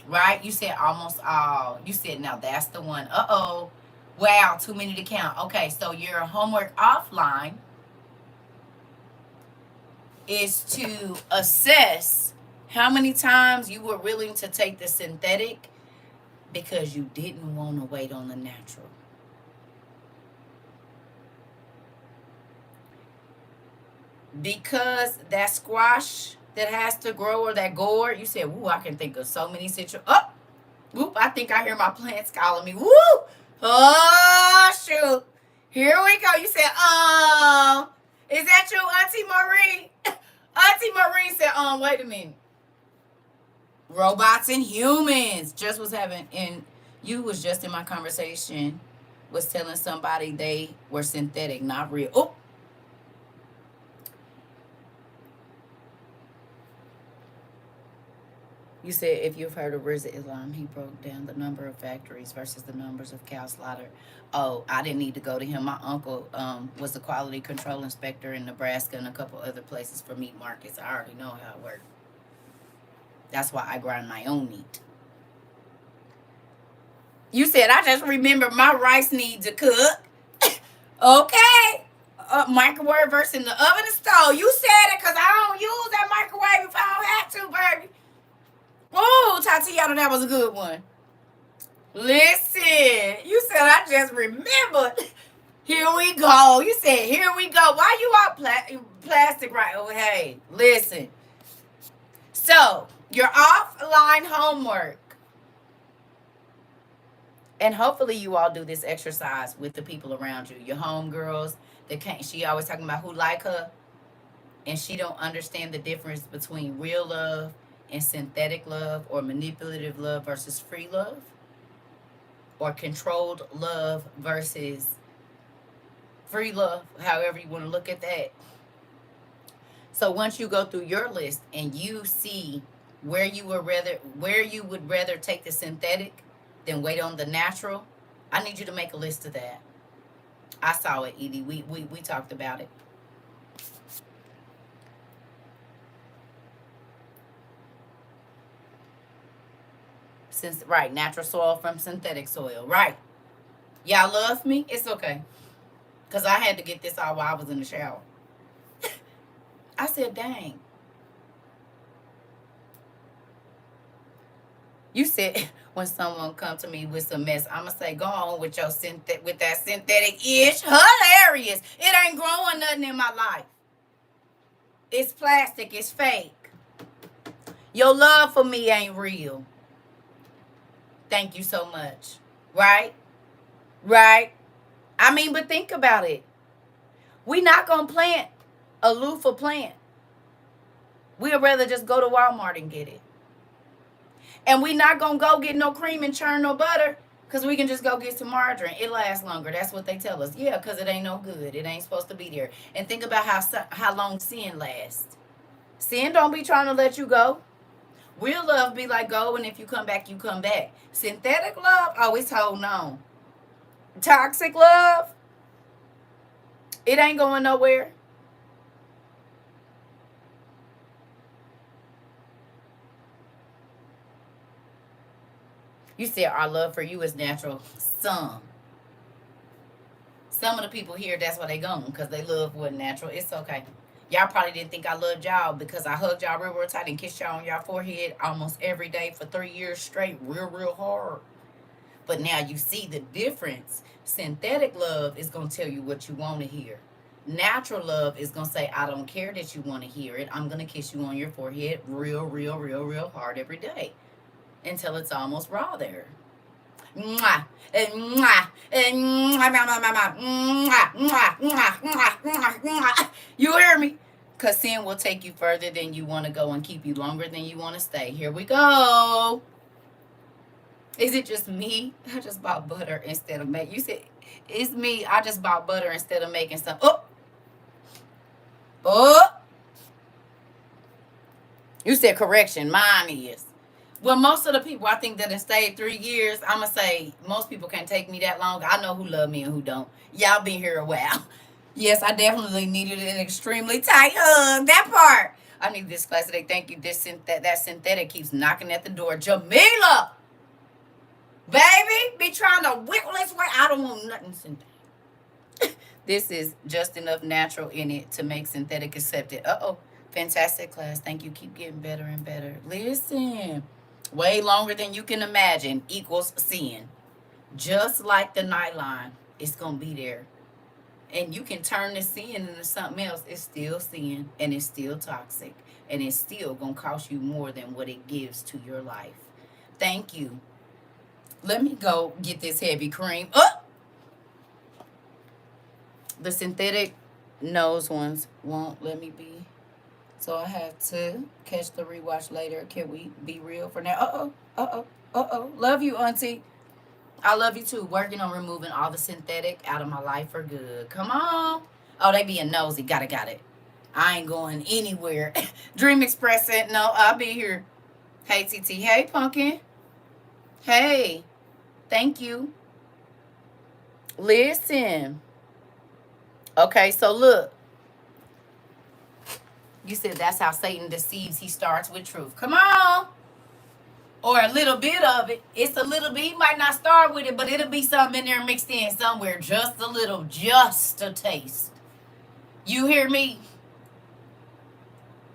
Right? You said almost all. You said now that's the one. Uh-oh. Wow, too many to count. Okay, so your homework offline is to assess how many times you were willing to take the synthetic because you didn't want to wait on the natural. Because that squash that has to grow or that gourd, you said, woo, I can think of so many situations. Oh, whoop, I think I hear my plants calling me. Woo! Oh, shoot. Here we go. You said, is that you, Auntie Marie? Auntie Maureen said, wait a minute. Robots and humans. Just was having, and you was just in my conversation, was telling somebody they were synthetic, not real. Oh, you said if you've heard of Rizza Islam, he broke down the number of factories versus the numbers of cow slaughter. Oh, I didn't need to go to him. My uncle was the quality control inspector in Nebraska and a couple other places for meat markets. I already know how it works. That's why I grind my own meat. You said I just remember my rice needs to cook. Okay. Microwave versus in the oven and stove. You said it because I don't use that microwave if I don't have to, baby. Oh, Tatiana, that was a good one. Listen, you said I just remembered. Here we go. You said, here we go. Why you all plastic right? Oh, hey, listen. So, your offline homework. And hopefully you all do this exercise with the people around you. Your homegirls that can't, she always talking about who like her. And she don't understand the difference between real love and synthetic love, or manipulative love versus free love, or controlled love versus free love, however you want to look at that. So once you go through your list and you see where you would rather take the synthetic than wait on the natural, I need you to make a list of that. I saw it, Edie. We talked about it. Right, natural soil from synthetic soil. Right. Y'all love me? It's okay. Because I had to get this out while I was in the shower. I said, dang. You said when someone come to me with some mess, I'ma say, go on with your with that synthetic ish. Hilarious. It ain't growing nothing in my life. It's plastic, it's fake. Your love for me ain't real. Thank you so much. Right? Right? I mean, but think about it. We not gonna plant a loofah plant. We'd rather just go to Walmart and get it. And we not gonna go get no cream and churn no butter, because we can just go get some margarine. It lasts longer. That's what they tell us. Yeah, because it ain't no good. It ain't supposed to be there. And think about how long sin lasts. Sin don't be trying to let you go. Real love be like, go, and if you come back, you come back. Synthetic love, always holding on. Toxic love, it ain't going nowhere. You said our love for you is natural. Some of the people here, that's why they gone, because they love what natural. It's okay. Y'all probably didn't think I loved y'all because I hugged y'all real, real tight and kissed y'all on y'all forehead almost every day for 3 years straight, real, real hard. But now you see the difference. Synthetic love is going to tell you what you want to hear. Natural love is going to say, I don't care that you want to hear it. I'm going to kiss you on your forehead real, real, real, real hard every day until it's almost raw there. Mwah, and mwah, and mwah, mwah, mwah, mwah, mwah, mwah, mwah, mwah. You hear me? Because sin will take you further than you want to go and keep you longer than you want to stay. Here we go. Is it just me? I just bought butter instead of making. You said, it's me. I just bought butter instead of making some. Oh. Oh. You said correction. Mine is. Well, most of the people, I think, that have stayed 3 years, I'm going to say most people can't take me that long. I know who love me and who don't. Y'all been here a while. Yes, I definitely needed an extremely tight hug. That part. I need this class today. Thank you. That synthetic keeps knocking at the door. Jamila. Baby, be trying to wiggle this way. I don't want nothing synthetic. This is just enough natural in it to make synthetic accepted. Uh-oh. Fantastic class. Thank you. Keep getting better and better. Listen. Way longer than you can imagine equals sin. Just like the nylon, it's going to be there. And you can turn the sin into something else. It's still sin, and it's still toxic, and it's still going to cost you more than what it gives to your life. Thank you. Let me go get this heavy cream. Oh! The synthetic nose ones won't let me be. So I have to catch the rewatch later. Can we be real for now? Love you, Auntie. I love you too. Working on removing all the synthetic out of my life for good. Come on. Oh, they being nosy. Got it. I ain't going anywhere. Dream Express said, no, I'll be here. Hey, TT. Hey, Pumpkin. Hey. Thank you. Listen. Okay, so look. You said that's how Satan deceives. He starts with truth. Come on. Or a little bit of it. It's a little bit. He might not start with it, but it'll be something in there mixed in somewhere. Just a little. Just a taste. You hear me?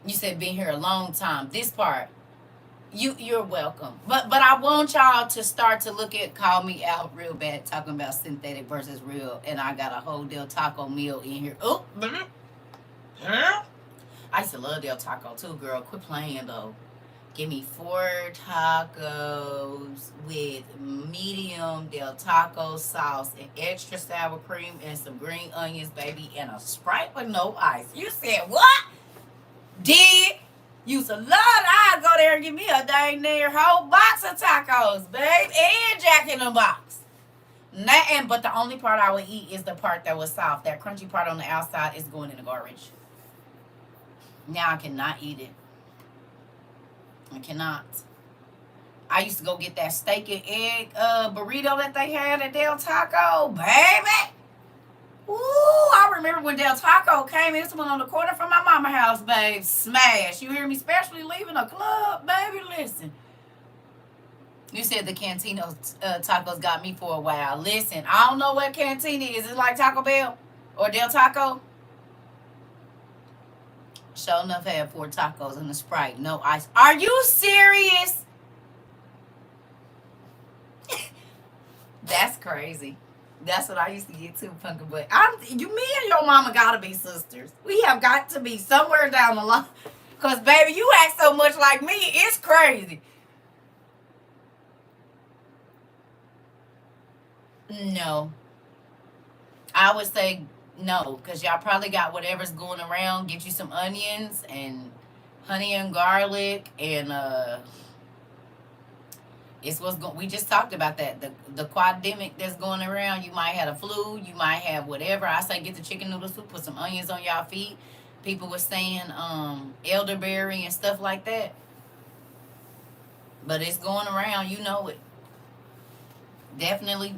You said been here a long time. This part, you're welcome. But I want y'all to start to look at, call me out real bad talking about synthetic versus real, and I got a whole Del Taco meal in here. Oh, I used to love Del Taco too, girl. Quit playing though. Give me 4 tacos with medium Del Taco sauce and extra sour cream and some green onions, baby, and a Sprite with no ice. You said what? Did used to love it. I'd go there and give me a dang near whole box of tacos, babe, and Jack in the Box. But the only part I would eat is the part that was soft. That crunchy part on the outside is going in the garbage. Now I cannot eat it. I cannot. I used to go get that steak and egg burrito that they had at Del Taco, baby. Ooh, I remember when Del Taco came. It was one on the corner from my mama house, babe. Smash. You hear me? Especially leaving a club, baby. Listen. You said the Cantina tacos got me for a while. Listen, I don't know what Cantina is. Is it like Taco Bell or Del Taco? Sure enough, had 4 tacos and a Sprite, no ice. Are you serious? That's crazy. That's what I used to get too, Punkin. But me and your mama gotta be sisters. We have got to be somewhere down the line. Cause baby, you act so much like me, it's crazy. No. I would say no, because y'all probably got whatever's going around. Get you some onions and honey and garlic and it's what's going. We just talked about that. The quademic that's going around. You might have a flu. You might have whatever. I say get the chicken noodle soup. Put some onions on y'all feet. People were saying elderberry and stuff like that. But it's going around. You know it. Definitely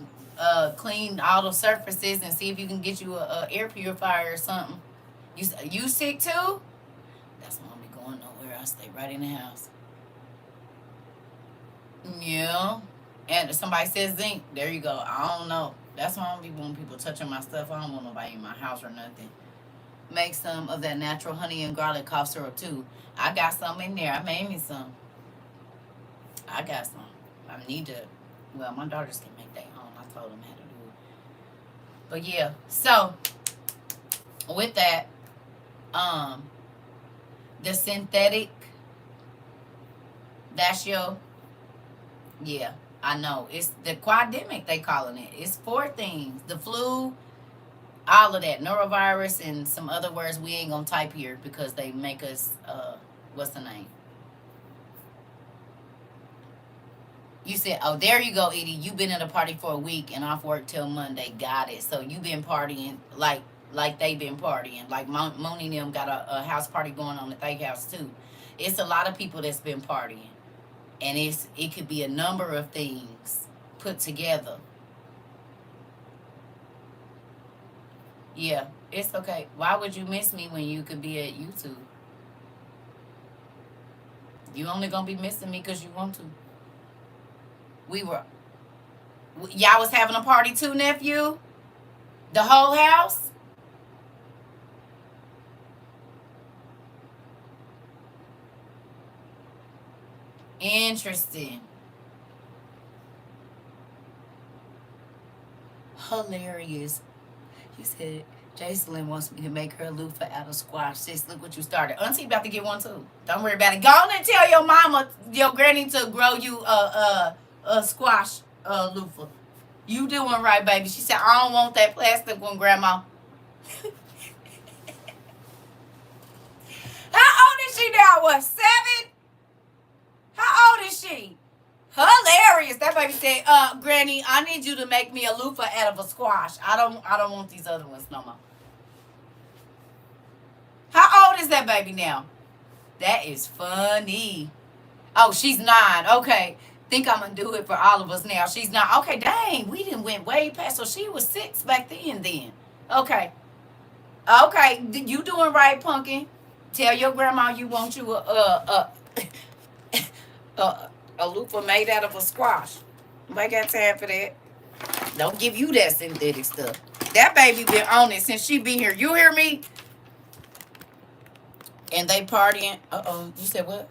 clean all the surfaces and see if you can get you a air purifier or something. You sick too? That's why I don't be going nowhere. I stay right in the house. Yeah. And somebody says zinc. There you go. I don't know. That's why I don't be wanting people touching my stuff. I don't want nobody in my house or nothing. Make some of that natural honey and garlic cough syrup too. I got some in there. I made me some. I got some. I need to. Well, my daughters can make their own. I told them how to do it. But yeah. So with that, the synthetic. That's your. Yeah, I know. It's the quademic they calling it. It's 4 things. The flu, all of that. Norovirus and some other words we ain't gonna type here because they make us what's the name? You said, oh, there you go, Edie. You've been at a party for a week and off work till Monday. Got it. So you've been partying like they been partying. Like Moni and them got a house party going on at their house too. It's a lot of people that's been partying. And it could be a number of things put together. Yeah, it's okay. Why would you miss me when you could be at YouTube? You only gonna be missing me because you want to. Y'all was having a party too, nephew? The whole house? Interesting. Hilarious. You said Jacelyn wants me to make her a loofah out of squash. Sis, look what you started. Auntie about to get one too. Don't worry about it. Go on and tell your mama, your granny to grow you a squash loofah. You doing right, baby. She said, I don't want that plastic one, Grandma. How old what, 7? How old is she? Hilarious. That baby said, Granny, I need you to make me a loofah out of a squash. I don't want these other ones no more. How old is that baby now? That is funny. Oh, she's 9. Okay. Think I'm gonna do it for all of us now. She's 9. Okay, dang. We didn't went way past. So she was 6 back then. Okay. Okay. You doing right, Pumpkin. Tell your grandma you want you a loofah made out of a squash. I got time for that. Don't give you that synthetic stuff. That baby been on it since she been here. You hear me? And they partying. You said what?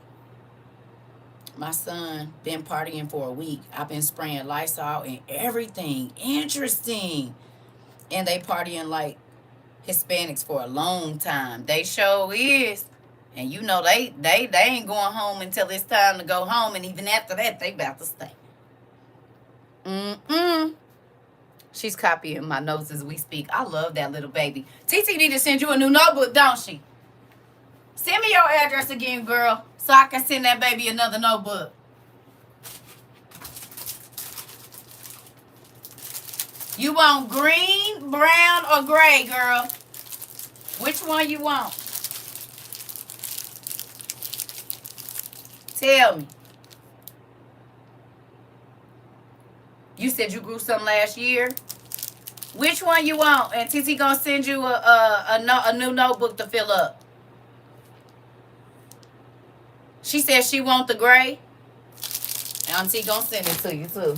My son been partying for a week. I've been spraying Lysol and everything. Interesting. And they partying like Hispanics for a long time. They sure is. And you know they ain't going home until it's time to go home. And even after that, they about to stay. She's copying my notes as we speak. I love that little baby. TT need to send you a new notebook, don't she? Send me your address again, girl, so I can send that baby another notebook. You want green, brown, or gray, girl? Which one you want? Tell me. You said you grew some last year. Which one you want? And TT gonna send you a new notebook to fill up. She said she want the gray. Auntie gonna send it to you too.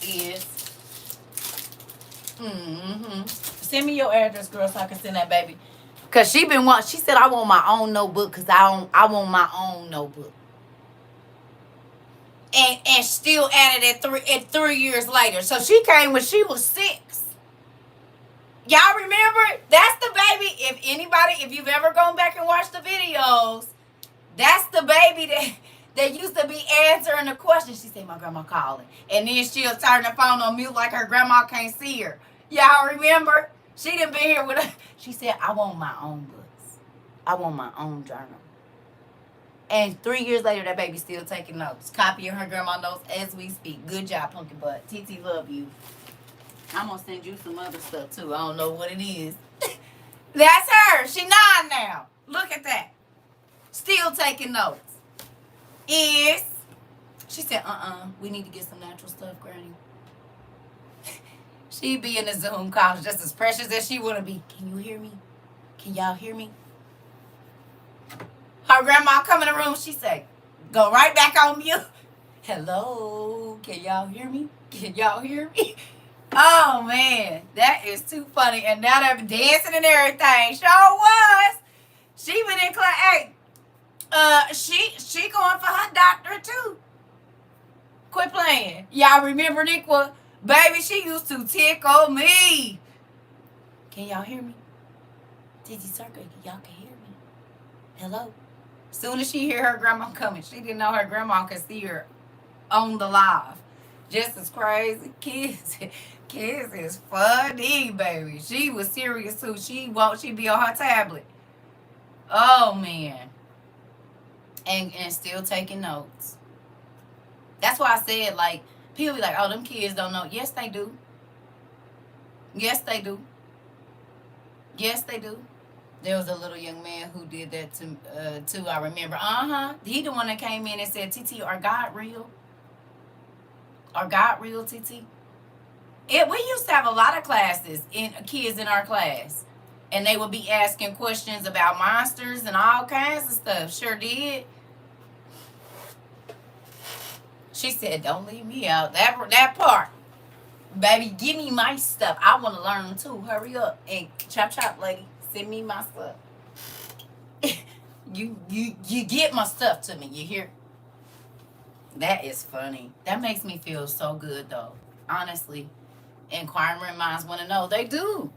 Yes. Send me your address, girl, so I can send that baby. Cause she said I want my own notebook. Cause I want my own notebook. And still added at 3 years later. So she came when she was 6. Y'all remember? That's the baby. If you've ever gone back and watched the videos, that's the baby that used to be answering the question. She said, my grandma calling. And then she'll turn the phone on mute like her grandma can't see her. Y'all remember? She done been here with her. She said, I want my own books. I want my own journal. And 3 years later, that baby's still taking notes. Copying her grandma notes as we speak. Good job, Pumpkin Butt. TT love you. I'm going to send you some other stuff, too. I don't know what it is. That's her. She 9 now. Look at that. Still taking notes. She said, we need to get some natural stuff, Granny. She be in the Zoom calls just as precious as she want to be. Can you hear me? Can y'all hear me? Her grandma come in the room, she say, go right back on mute. Hello, can y'all hear me? Can y'all hear me? Oh, man, that is too funny. And now they're dancing and everything. Sure was. She went in class. Hey, she going for her doctor, too. Quit playing. Y'all remember Niqua? Baby, she used to tickle me. Can y'all hear me? CERCA, y'all can hear me. Hello? Soon as she hear her grandma coming, she didn't know her grandma could see her on the live. Just as crazy. Kids is funny, baby. She was serious too. She be on her tablet. Oh man. And still taking notes. That's why I said, like, people be like, oh, them kids don't know. Yes, they do. Yes, they do. Yes, they do. There was a little young man who did that too. I remember. He the one that came in and said, TT, are God real? Are God real, TT? We used to have a lot of kids in our class. And they would be asking questions about monsters and all kinds of stuff. Sure did. She said, don't leave me out. That part. Baby, give me my stuff. I want to learn too. Hurry up. And chop, lady. Send me my stuff. You get my stuff to me. You hear? That is funny. That makes me feel so good, though. Honestly. Inquiring minds want to know. They do.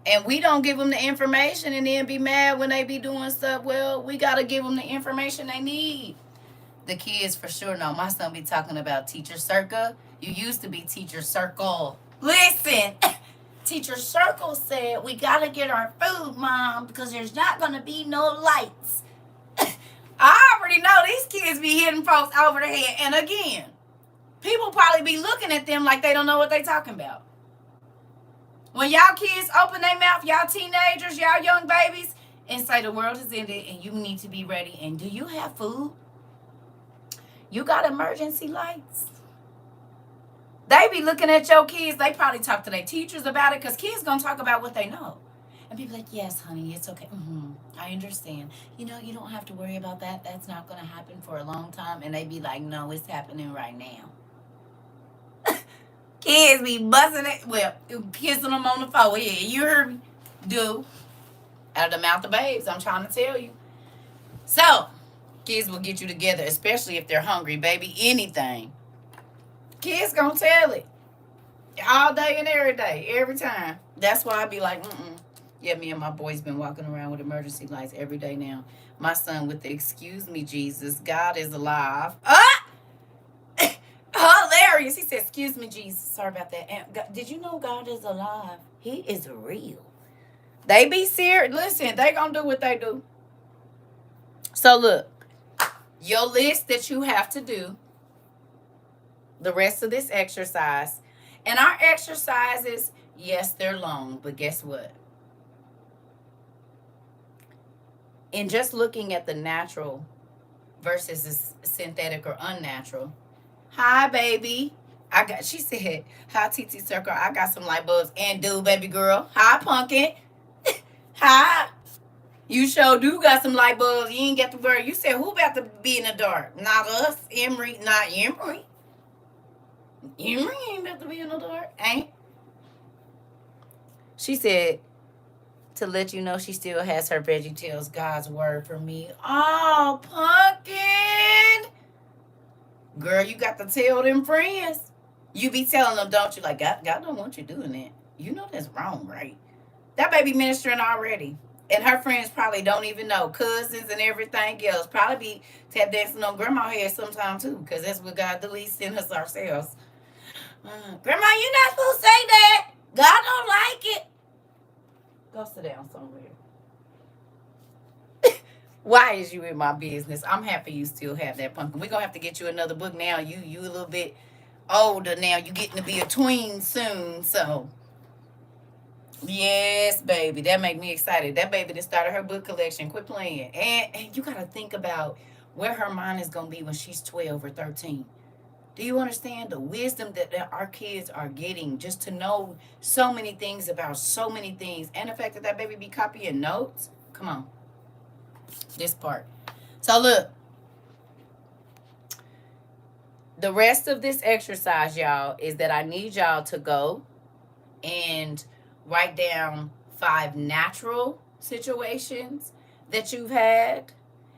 And we don't give them the information and then be mad when they be doing stuff. Well, we got to give them the information they need. The kids for sure know. My son be talking about Teacher CERCA. You used to be Teacher Circle. Listen. Teacher Circle said, we got to get our food, Mom, because there's not going to be no lights. already know these kids be hitting folks over the head. And again, people probably be looking at them like they don't know what they talking about. When y'all kids open their mouth, y'all teenagers, y'all young babies, and say the world has ended and you need to be ready. And do you have food? You got emergency lights? They be looking at your kids. They probably talk to their teachers about it because kids going to talk about what they know. And people like, yes, honey, it's okay. I understand. You know, you don't have to worry about that. That's not going to happen for a long time. And they be like, no, it's happening right now. Kids be busting it. Well, kissing them on the forehead. You heard me? Do. Out of the mouth of babes, I'm trying to tell you. So, kids will get you together, especially if they're hungry, baby. Anything. Kids gonna tell it. All day and every day. Every time. That's why I be like, Yeah, me and my boys been walking around with emergency lights every day now. My son with the excuse me, Jesus. God is alive. Hilarious. He said, excuse me, Jesus. Sorry about that. And God, did you know God is alive? He is real. They be serious. Listen, they gonna do what they do. So look, your list that you have to do the rest of this exercise. And our exercises, yes, they're long, but guess what? In just looking at the natural versus the synthetic or unnatural. Hi, baby. She said, hi, TT Circle. I got some light bulbs. And do, baby girl. Hi, pumpkin. Hi. You sure do got some light bulbs. You ain't got to worry. You said, who about to be in the dark? Not us. Emery. Not Emery. Emery ain't about to be in the dark. Ain't. She said, to let you know she still has her Veggie Tales God's word for me. Oh, pumpkin. Girl, you got to tell them friends. You be telling them, don't you? Like, God don't want you doing that. You know that's wrong, right? That baby ministering already. And her friends probably don't even know. Cousins and everything else. Probably be tap dancing on grandma's head sometime too. Because that's what God do. He send us ourselves. Grandma, you're not supposed to say that. God don't like it. Go sit down somewhere. Why is you in my business? I'm happy you still have that pumpkin. We're going to have to get you another book now. You a little bit older now. You getting to be a tween soon. So, yes, baby. That make me excited. That baby that started her book collection. Quit playing. And you got to think about where her mind is going to be when she's 12 or 13. Do you understand the wisdom that our kids are getting just to know so many things about so many things? And the fact that that baby be copying notes? Come on. This part. So look. The rest of this exercise, y'all, is that I need y'all to go and write down 5 natural situations that you've had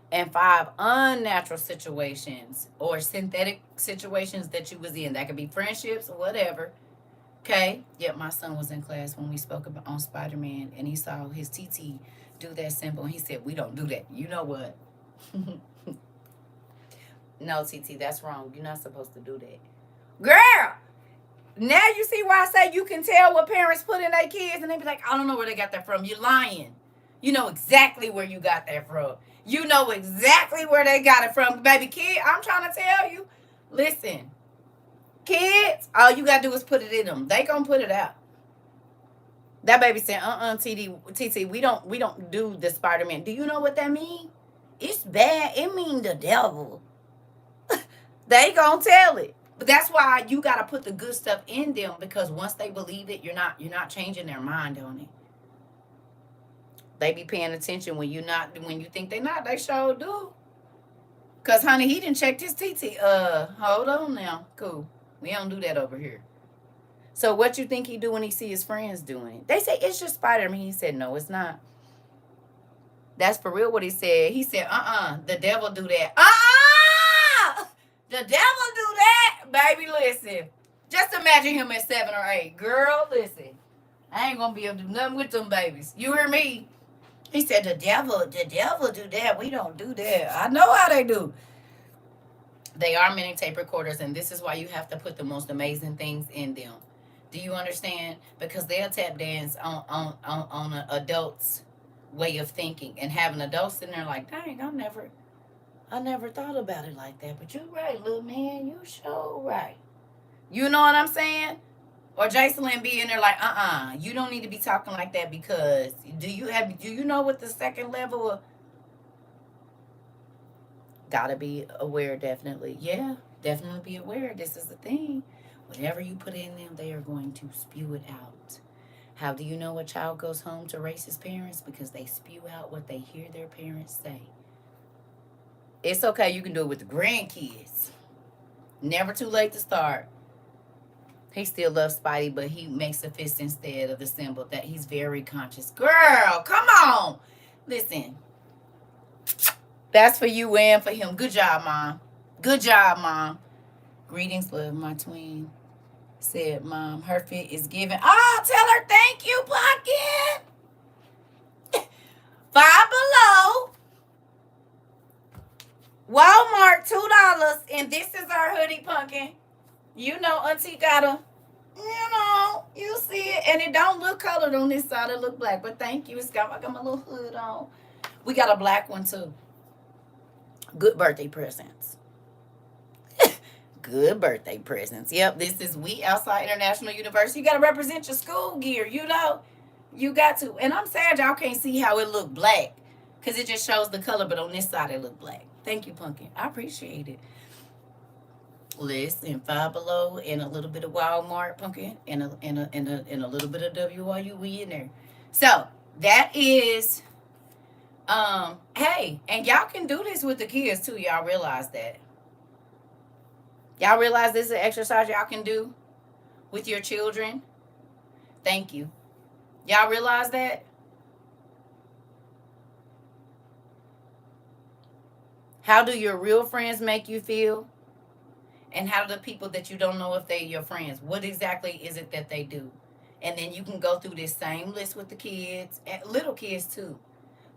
and 5 unnatural situations or synthetic situations that you was in. That could be friendships or whatever. Okay? Yep, my son was in class when we spoke about on Spider-Man, and he saw his TT do that symbol, and he said, we don't do that. You know what? No, TT, that's wrong. You're not supposed to do that. Girl! Now you see why I say you can tell what parents put in their kids, and they be like, I don't know where they got that from. You're lying. You know exactly where you got that from. You know exactly where they got it from. Baby kid, I'm trying to tell you. Listen. Kids, all you got to do is put it in them. They going to put it out. That baby said, TT, we don't do the Spider-Man. Do you know what that mean? It's bad. It mean the devil. They going to tell it. But that's why you got to put the good stuff in them, because once they believe it, you're not changing their mind on it. They be paying attention when you think they not. They sure do. Cause honey, he didn't check his TT. Hold on now. Cool. We don't do that over here. So what you think he do when he see his friends doing it? They say it's just Spider-Man. He said, no, it's not. That's for real what he said. He said, the devil do that. The devil do that. Baby, listen. Just imagine him at 7 or 8. Girl, listen. I ain't gonna be able to do nothing with them babies. You hear me? He said, the devil do that. We don't do that. I know how they do. They are mini tape recorders, and this is why you have to put the most amazing things in them. Do you understand? Because they'll tap dance on an adult's way of thinking, and having adults in there like, dang, I'm never. I never thought about it like that, but you right, little man. You sure right. You know what I'm saying? Or Jacelyn be in there like, you don't need to be talking like that because do you know what the second level of gotta be aware, definitely. Yeah, definitely be aware. This is the thing. Whatever you put in them, they are going to spew it out. How do you know a child goes home to racist parents? Because they spew out what they hear their parents say. It's okay, you can do it with the grandkids. Never too late to start. He still loves Spidey, but he makes a fist instead of the symbol. That he's very conscious. Girl, come on. Listen, that's for you and for him. Good job, Mom. Good job, Mom. Greetings, love, my twin. Said, Mom, her fit is given. Oh, tell her thank you, Pocket. Five Below. Walmart, $2. And this is our hoodie, Pumpkin. You know, Auntie got a, you see it. And it don't look colored on this side. It look black. But thank you. It's got like my little hood on. We got a black one, too. Good birthday presents. Good birthday presents. Yep, this is We Outside International University. You got to represent your school gear, you know. You got to. And I'm sad y'all can't see how it look black because it just shows the color, but on this side it look black. Thank you, Pumpkin. I appreciate it. Listen, Five Below and a little bit of Walmart, Pumpkin, and a little bit of WYUE in there. So that is, hey, and y'all can do this with the kids too. Y'all realize that? Y'all realize this is an exercise y'all can do with your children? Thank you. Y'all realize that? How do your real friends make you feel? And how do the people that you don't know if they're your friends, what exactly is it that they do? And then you can go through this same list with the kids, and little kids too.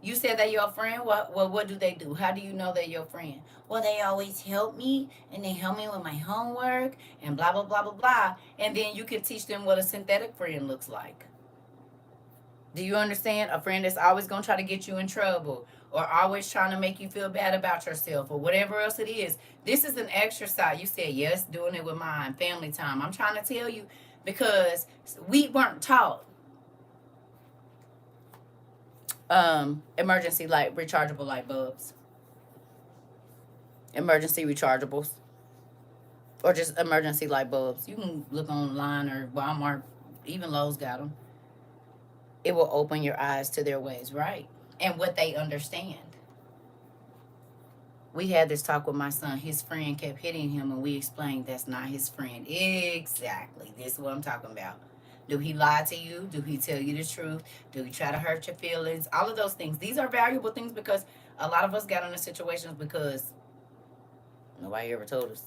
You said they're your friend. What do they do? How do you know they're your friend? Well, they always help me, and they help me with my homework, and blah, blah, blah, blah, blah. And then you can teach them what a synthetic friend looks like. Do you understand? A friend that's always going to try to get you in trouble or always trying to make you feel bad about yourself or whatever else it is. This is an exercise. You said, yes, doing it with mine, family time. I'm trying to tell you because we weren't taught. Emergency light, rechargeable light bulbs. Emergency rechargeables. Or just emergency light bulbs. You can look online or Walmart, even Lowe's got them. It will open your eyes to their ways, right? And what they understand. We had this talk with my son. His friend kept hitting him, and we explained that's not his friend. Exactly. This is what I'm talking about. Do he lie to you? Do he tell you the truth? Do he try to hurt your feelings? All of those things. These are valuable things because a lot of us got into situations because nobody ever told us.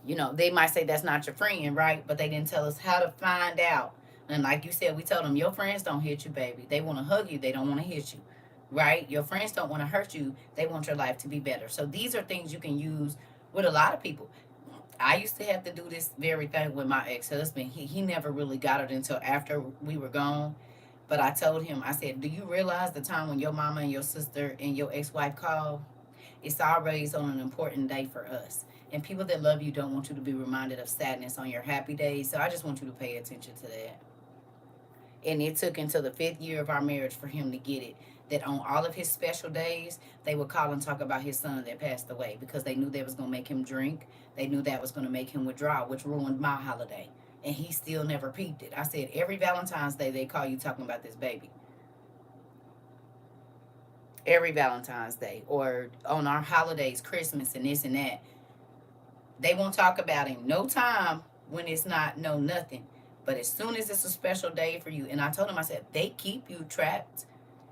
You know, they might say that's not your friend, right? But they didn't tell us how to find out. And like you said, we told them, your friends don't hit you, baby. They want to hug you. They don't want to hit you, right? Your friends don't want to hurt you. They want your life to be better. So these are things you can use with a lot of people. I used to have to do this very thing with my ex-husband. He never really got it until after we were gone. But I told him, I said, do you realize the time when your mama and your sister and your ex-wife call? It's always on an important day for us. And people that love you don't want you to be reminded of sadness on your happy days. So I just want you to pay attention to that. And it took until the 5th year of our marriage for him to get it. That on all of his special days, they would call and talk about his son that passed away because they knew that was going to make him drink. They knew that was going to make him withdraw, which ruined my holiday. And he still never peeped it. I said, every Valentine's Day, they call you talking about this baby. Every Valentine's Day. Or on our holidays, Christmas and this and that. They won't talk about him. No time when it's not no nothing. But as soon as it's a special day for you, and I told him, I said, they keep you trapped.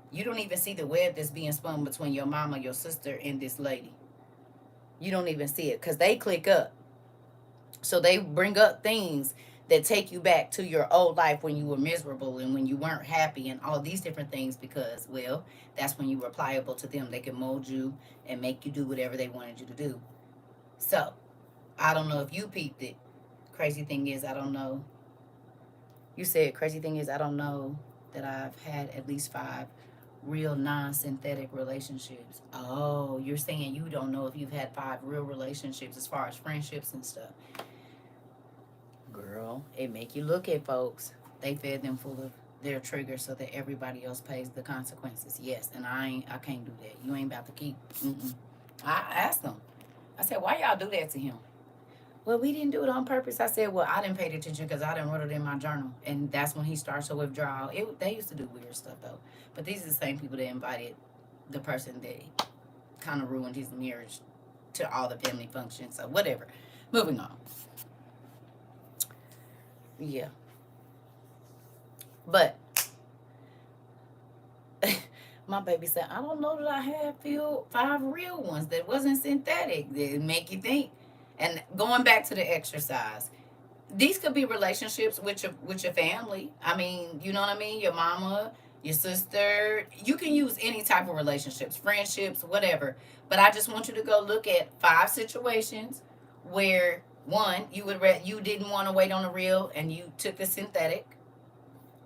You don't even see the web that's being spun between your mama, your sister, and this lady. You don't even see it because they click up. So they bring up things that take you back to your old life when you were miserable and when you weren't happy and all these different things because, well, that's when you were pliable to them. They can mold you and make you do whatever they wanted you to do. So, I don't know if you peeped it. Crazy thing is, I don't know. You said, crazy thing is, I don't know that I've had at least 5 real non-synthetic relationships. Oh, you're saying you don't know if you've had 5 real relationships as far as friendships and stuff. Girl, it make you look at folks. They fed them full of their triggers so that everybody else pays the consequences. Yes, and I can't do that. You ain't about to keep. Mm-mm. I asked them. I said, why y'all do that to him? Well, we didn't do it on purpose. I said, well, I didn't pay attention because I didn't wrote it in my journal. And that's when he starts to withdraw. They used to do weird stuff, though. But these are the same people that invited the person that kind of ruined his marriage to all the family functions. So, whatever. Moving on. Yeah. But my baby said, I don't know that I have 5 real ones that wasn't synthetic. They make you think. And going back to the exercise, these could be relationships with your family. I mean, you know what I mean? Your mama, your sister. You can use any type of relationships, friendships, whatever. But I just want you to go look at 5 situations where one, you didn't want to wait on the real and you took the synthetic.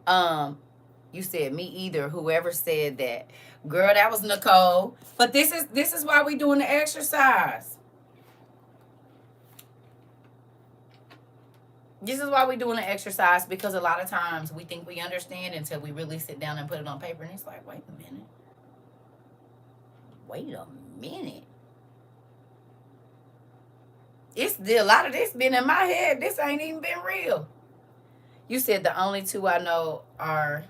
You said me either. Whoever said that, girl, that was Nicole. But this is why we doing the exercise. This is why we doing the exercise, because a lot of times we think we understand until we really sit down and put it on paper, and it's like, wait a minute. Wait a minute. A lot of this been in my head. This ain't even been real. You said the only 2 I know are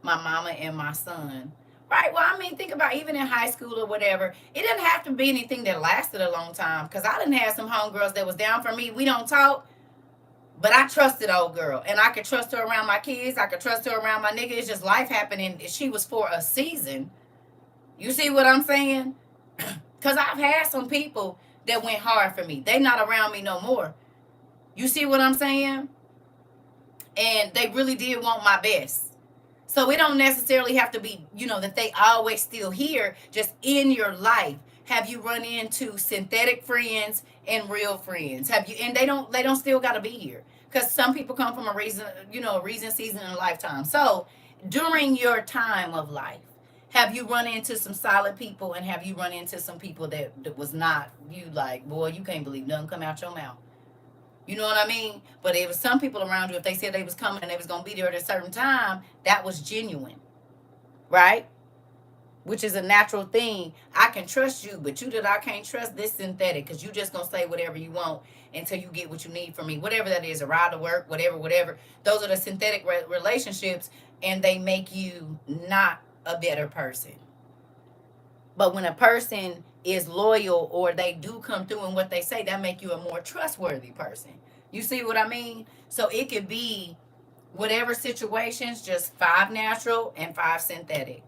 my mama and my son. Right. Well, I mean, think about even in high school or whatever. It doesn't have to be anything that lasted a long time. Because I didn't have some homegirls that was down for me. We don't talk. But I trusted old girl. And I could trust her around my kids. I could trust her around my nigga. It's just life happening. She was for a season. You see what I'm saying? Because I've had some people that went hard for me. They not around me no more. You see what I'm saying? And they really did want my best. So it don't necessarily have to be, that they always still here. Just in your life, have you run into synthetic friends and real friends? Have you? And they don't still got to be here, because some people come from a reason, season, and a lifetime. So during your time of life, have you run into some solid people, and have you run into some people that was not, you like, boy, you can't believe nothing come out your mouth. You know what I mean? But it was some people around you, if they said they was coming and they was going to be there at a certain time, that was genuine. Right? Which is a natural thing. I can trust you, but you that I can't trust, this synthetic, because you just going to say whatever you want until you get what you need from me. Whatever that is, a ride to work, whatever. Those are the synthetic relationships, and they make you not a better person. But when a person is loyal, or they do come through in what they say, that make you a more trustworthy person. You see what I mean? So it could be whatever situations, just 5 natural and 5 synthetic.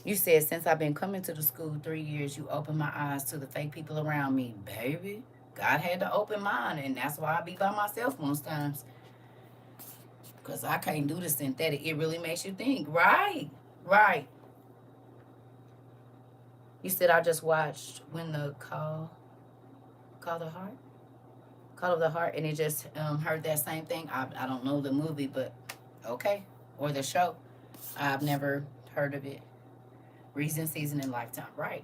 You said, since I've been coming to the school 3 years, you opened my eyes to the fake people around me. Baby, God had to open mine, and that's why I be by myself most times. Because I can't do the synthetic. It really makes you think. Right. You said, I just watched when the Call of the Heart, and it just heard that same thing. I don't know the movie, but okay. Or the show. I've never heard of it. Reason, season, and lifetime. Right.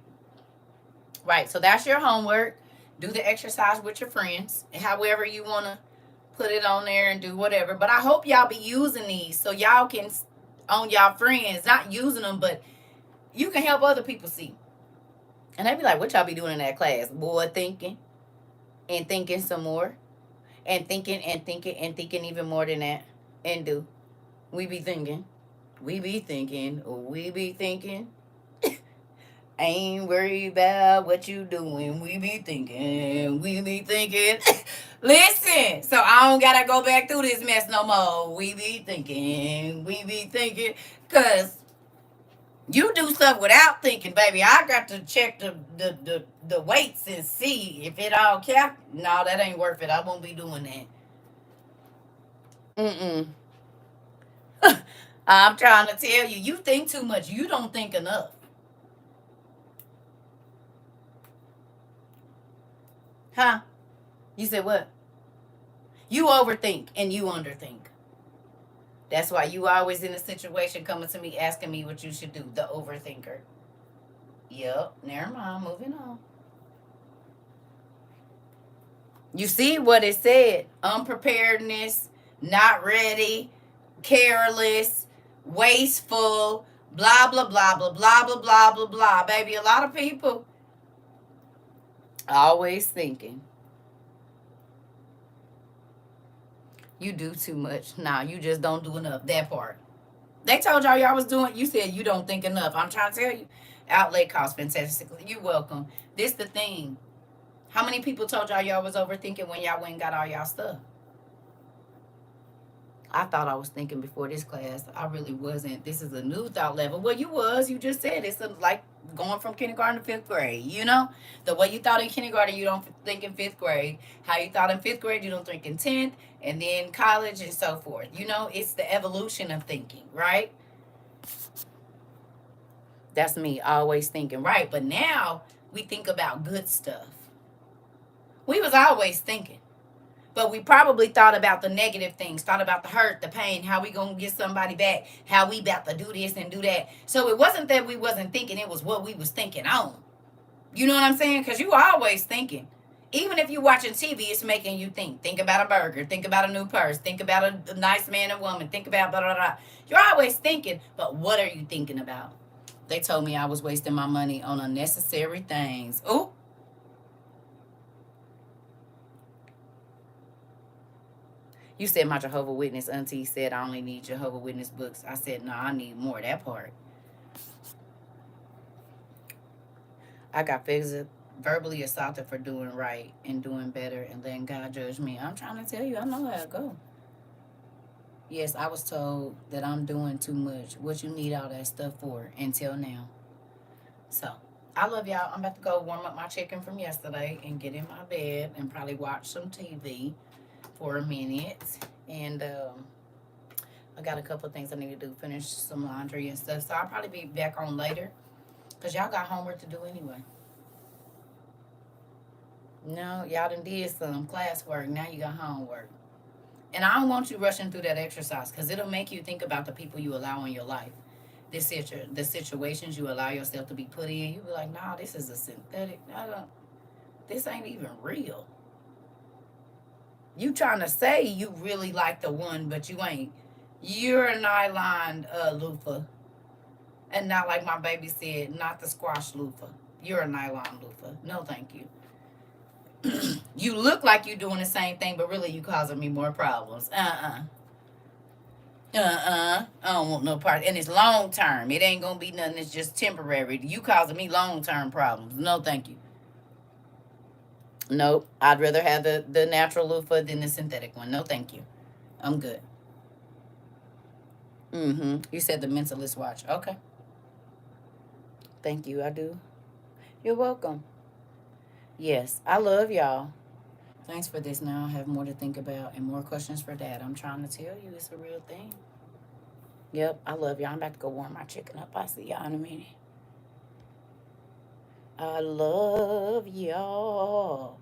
So that's your homework. Do the exercise with your friends, however you want to put it on there and do whatever. But I hope y'all be using these so y'all can, on y'all friends, not using them, but you can help other people see. And they be like, what y'all be doing in that class? Boy, thinking and thinking some more, and thinking and thinking and thinking even more than that. And do. We be thinking. Ain't worried about what you doing. We be thinking. Listen, so I don't gotta go back through this mess no more. We be thinking. Because you do stuff without thinking, baby. I got to check the weights and see if it all cap. No, that ain't worth it. I won't be doing that. I'm trying to tell you, you think too much. You don't think enough. Huh? You said what? You overthink and you underthink. That's why you always in a situation coming to me asking me what you should do. The overthinker. Yep. Never mind. Moving on. You see what it said? Unpreparedness, not ready, careless, wasteful, blah, blah, blah, blah, blah, blah, blah, blah, blah. Baby, a lot of people always thinking you do too much. Nah, you just don't do enough. That part. They told y'all was doing, you said you don't think enough. I'm trying to tell you, outlay costs fantastically. You're welcome. This the thing. How many people told y'all was overthinking when y'all went and got all y'all stuff? I thought I was thinking before this class. I really wasn't. This is a new thought level. Well, you was. You just said it's like going from kindergarten to fifth grade. You know, the way you thought in kindergarten, you don't think in fifth grade. How you thought in fifth grade, you don't think in 10th, and then college and so forth. You know, it's the evolution of thinking, right? That's me always thinking, right? But now we think about good stuff. We was always thinking. But we probably thought about the negative things, thought about the hurt, the pain, how we gonna get somebody back, how we about to do this and do that. So it wasn't that we wasn't thinking, it was what we was thinking on. You know what I'm saying? Because you always thinking. Even if you're watching TV, it's making you think. Think about a burger. Think about a new purse. Think about a nice man and woman. Think about blah, blah, blah. You're always thinking, but what are you thinking about? They told me I was wasting my money on unnecessary things. Ooh. You said my Jehovah Witness auntie said I only need Jehovah Witness books. I said, no, I need more of that part. I got verbally assaulted for doing right and doing better and letting God judge me. I'm trying to tell you, I know how to go. Yes, I was told that I'm doing too much. What you need all that stuff for until now. So, I love y'all. I'm about to go warm up my chicken from yesterday and get in my bed and probably watch some TV for a minute. And I got a couple of things I need to do, finish some laundry and stuff. So I'll probably be back on later because y'all got homework to do anyway. No, y'all done did some classwork. Now you got homework. And I don't want you rushing through that exercise because it'll make you think about the people you allow in your life. The situations you allow yourself to be put in. You be like, nah, this is a synthetic. This ain't even real. You trying to say you really like the one, but you ain't. You're a nylon loofah. And not like my baby said, not the squash loofah. You're a nylon loofah. No, thank you. You look like you're doing the same thing, but really you causing me more problems. I don't want no part. And it's long term. It ain't gonna be nothing that's just temporary. You causing me long term problems. No, thank you. Nope. I'd rather have the natural loofah than the synthetic one. No, thank you. I'm good. You said the mentalist watch. Okay. Thank you. I do. You're welcome. Yes. I love y'all. Thanks for this. Now I have more to think about and more questions for Dad. I'm trying to tell you it's a real thing. Yep. I love y'all. I'm about to go warm my chicken up. I'll see y'all in a minute. I love y'all.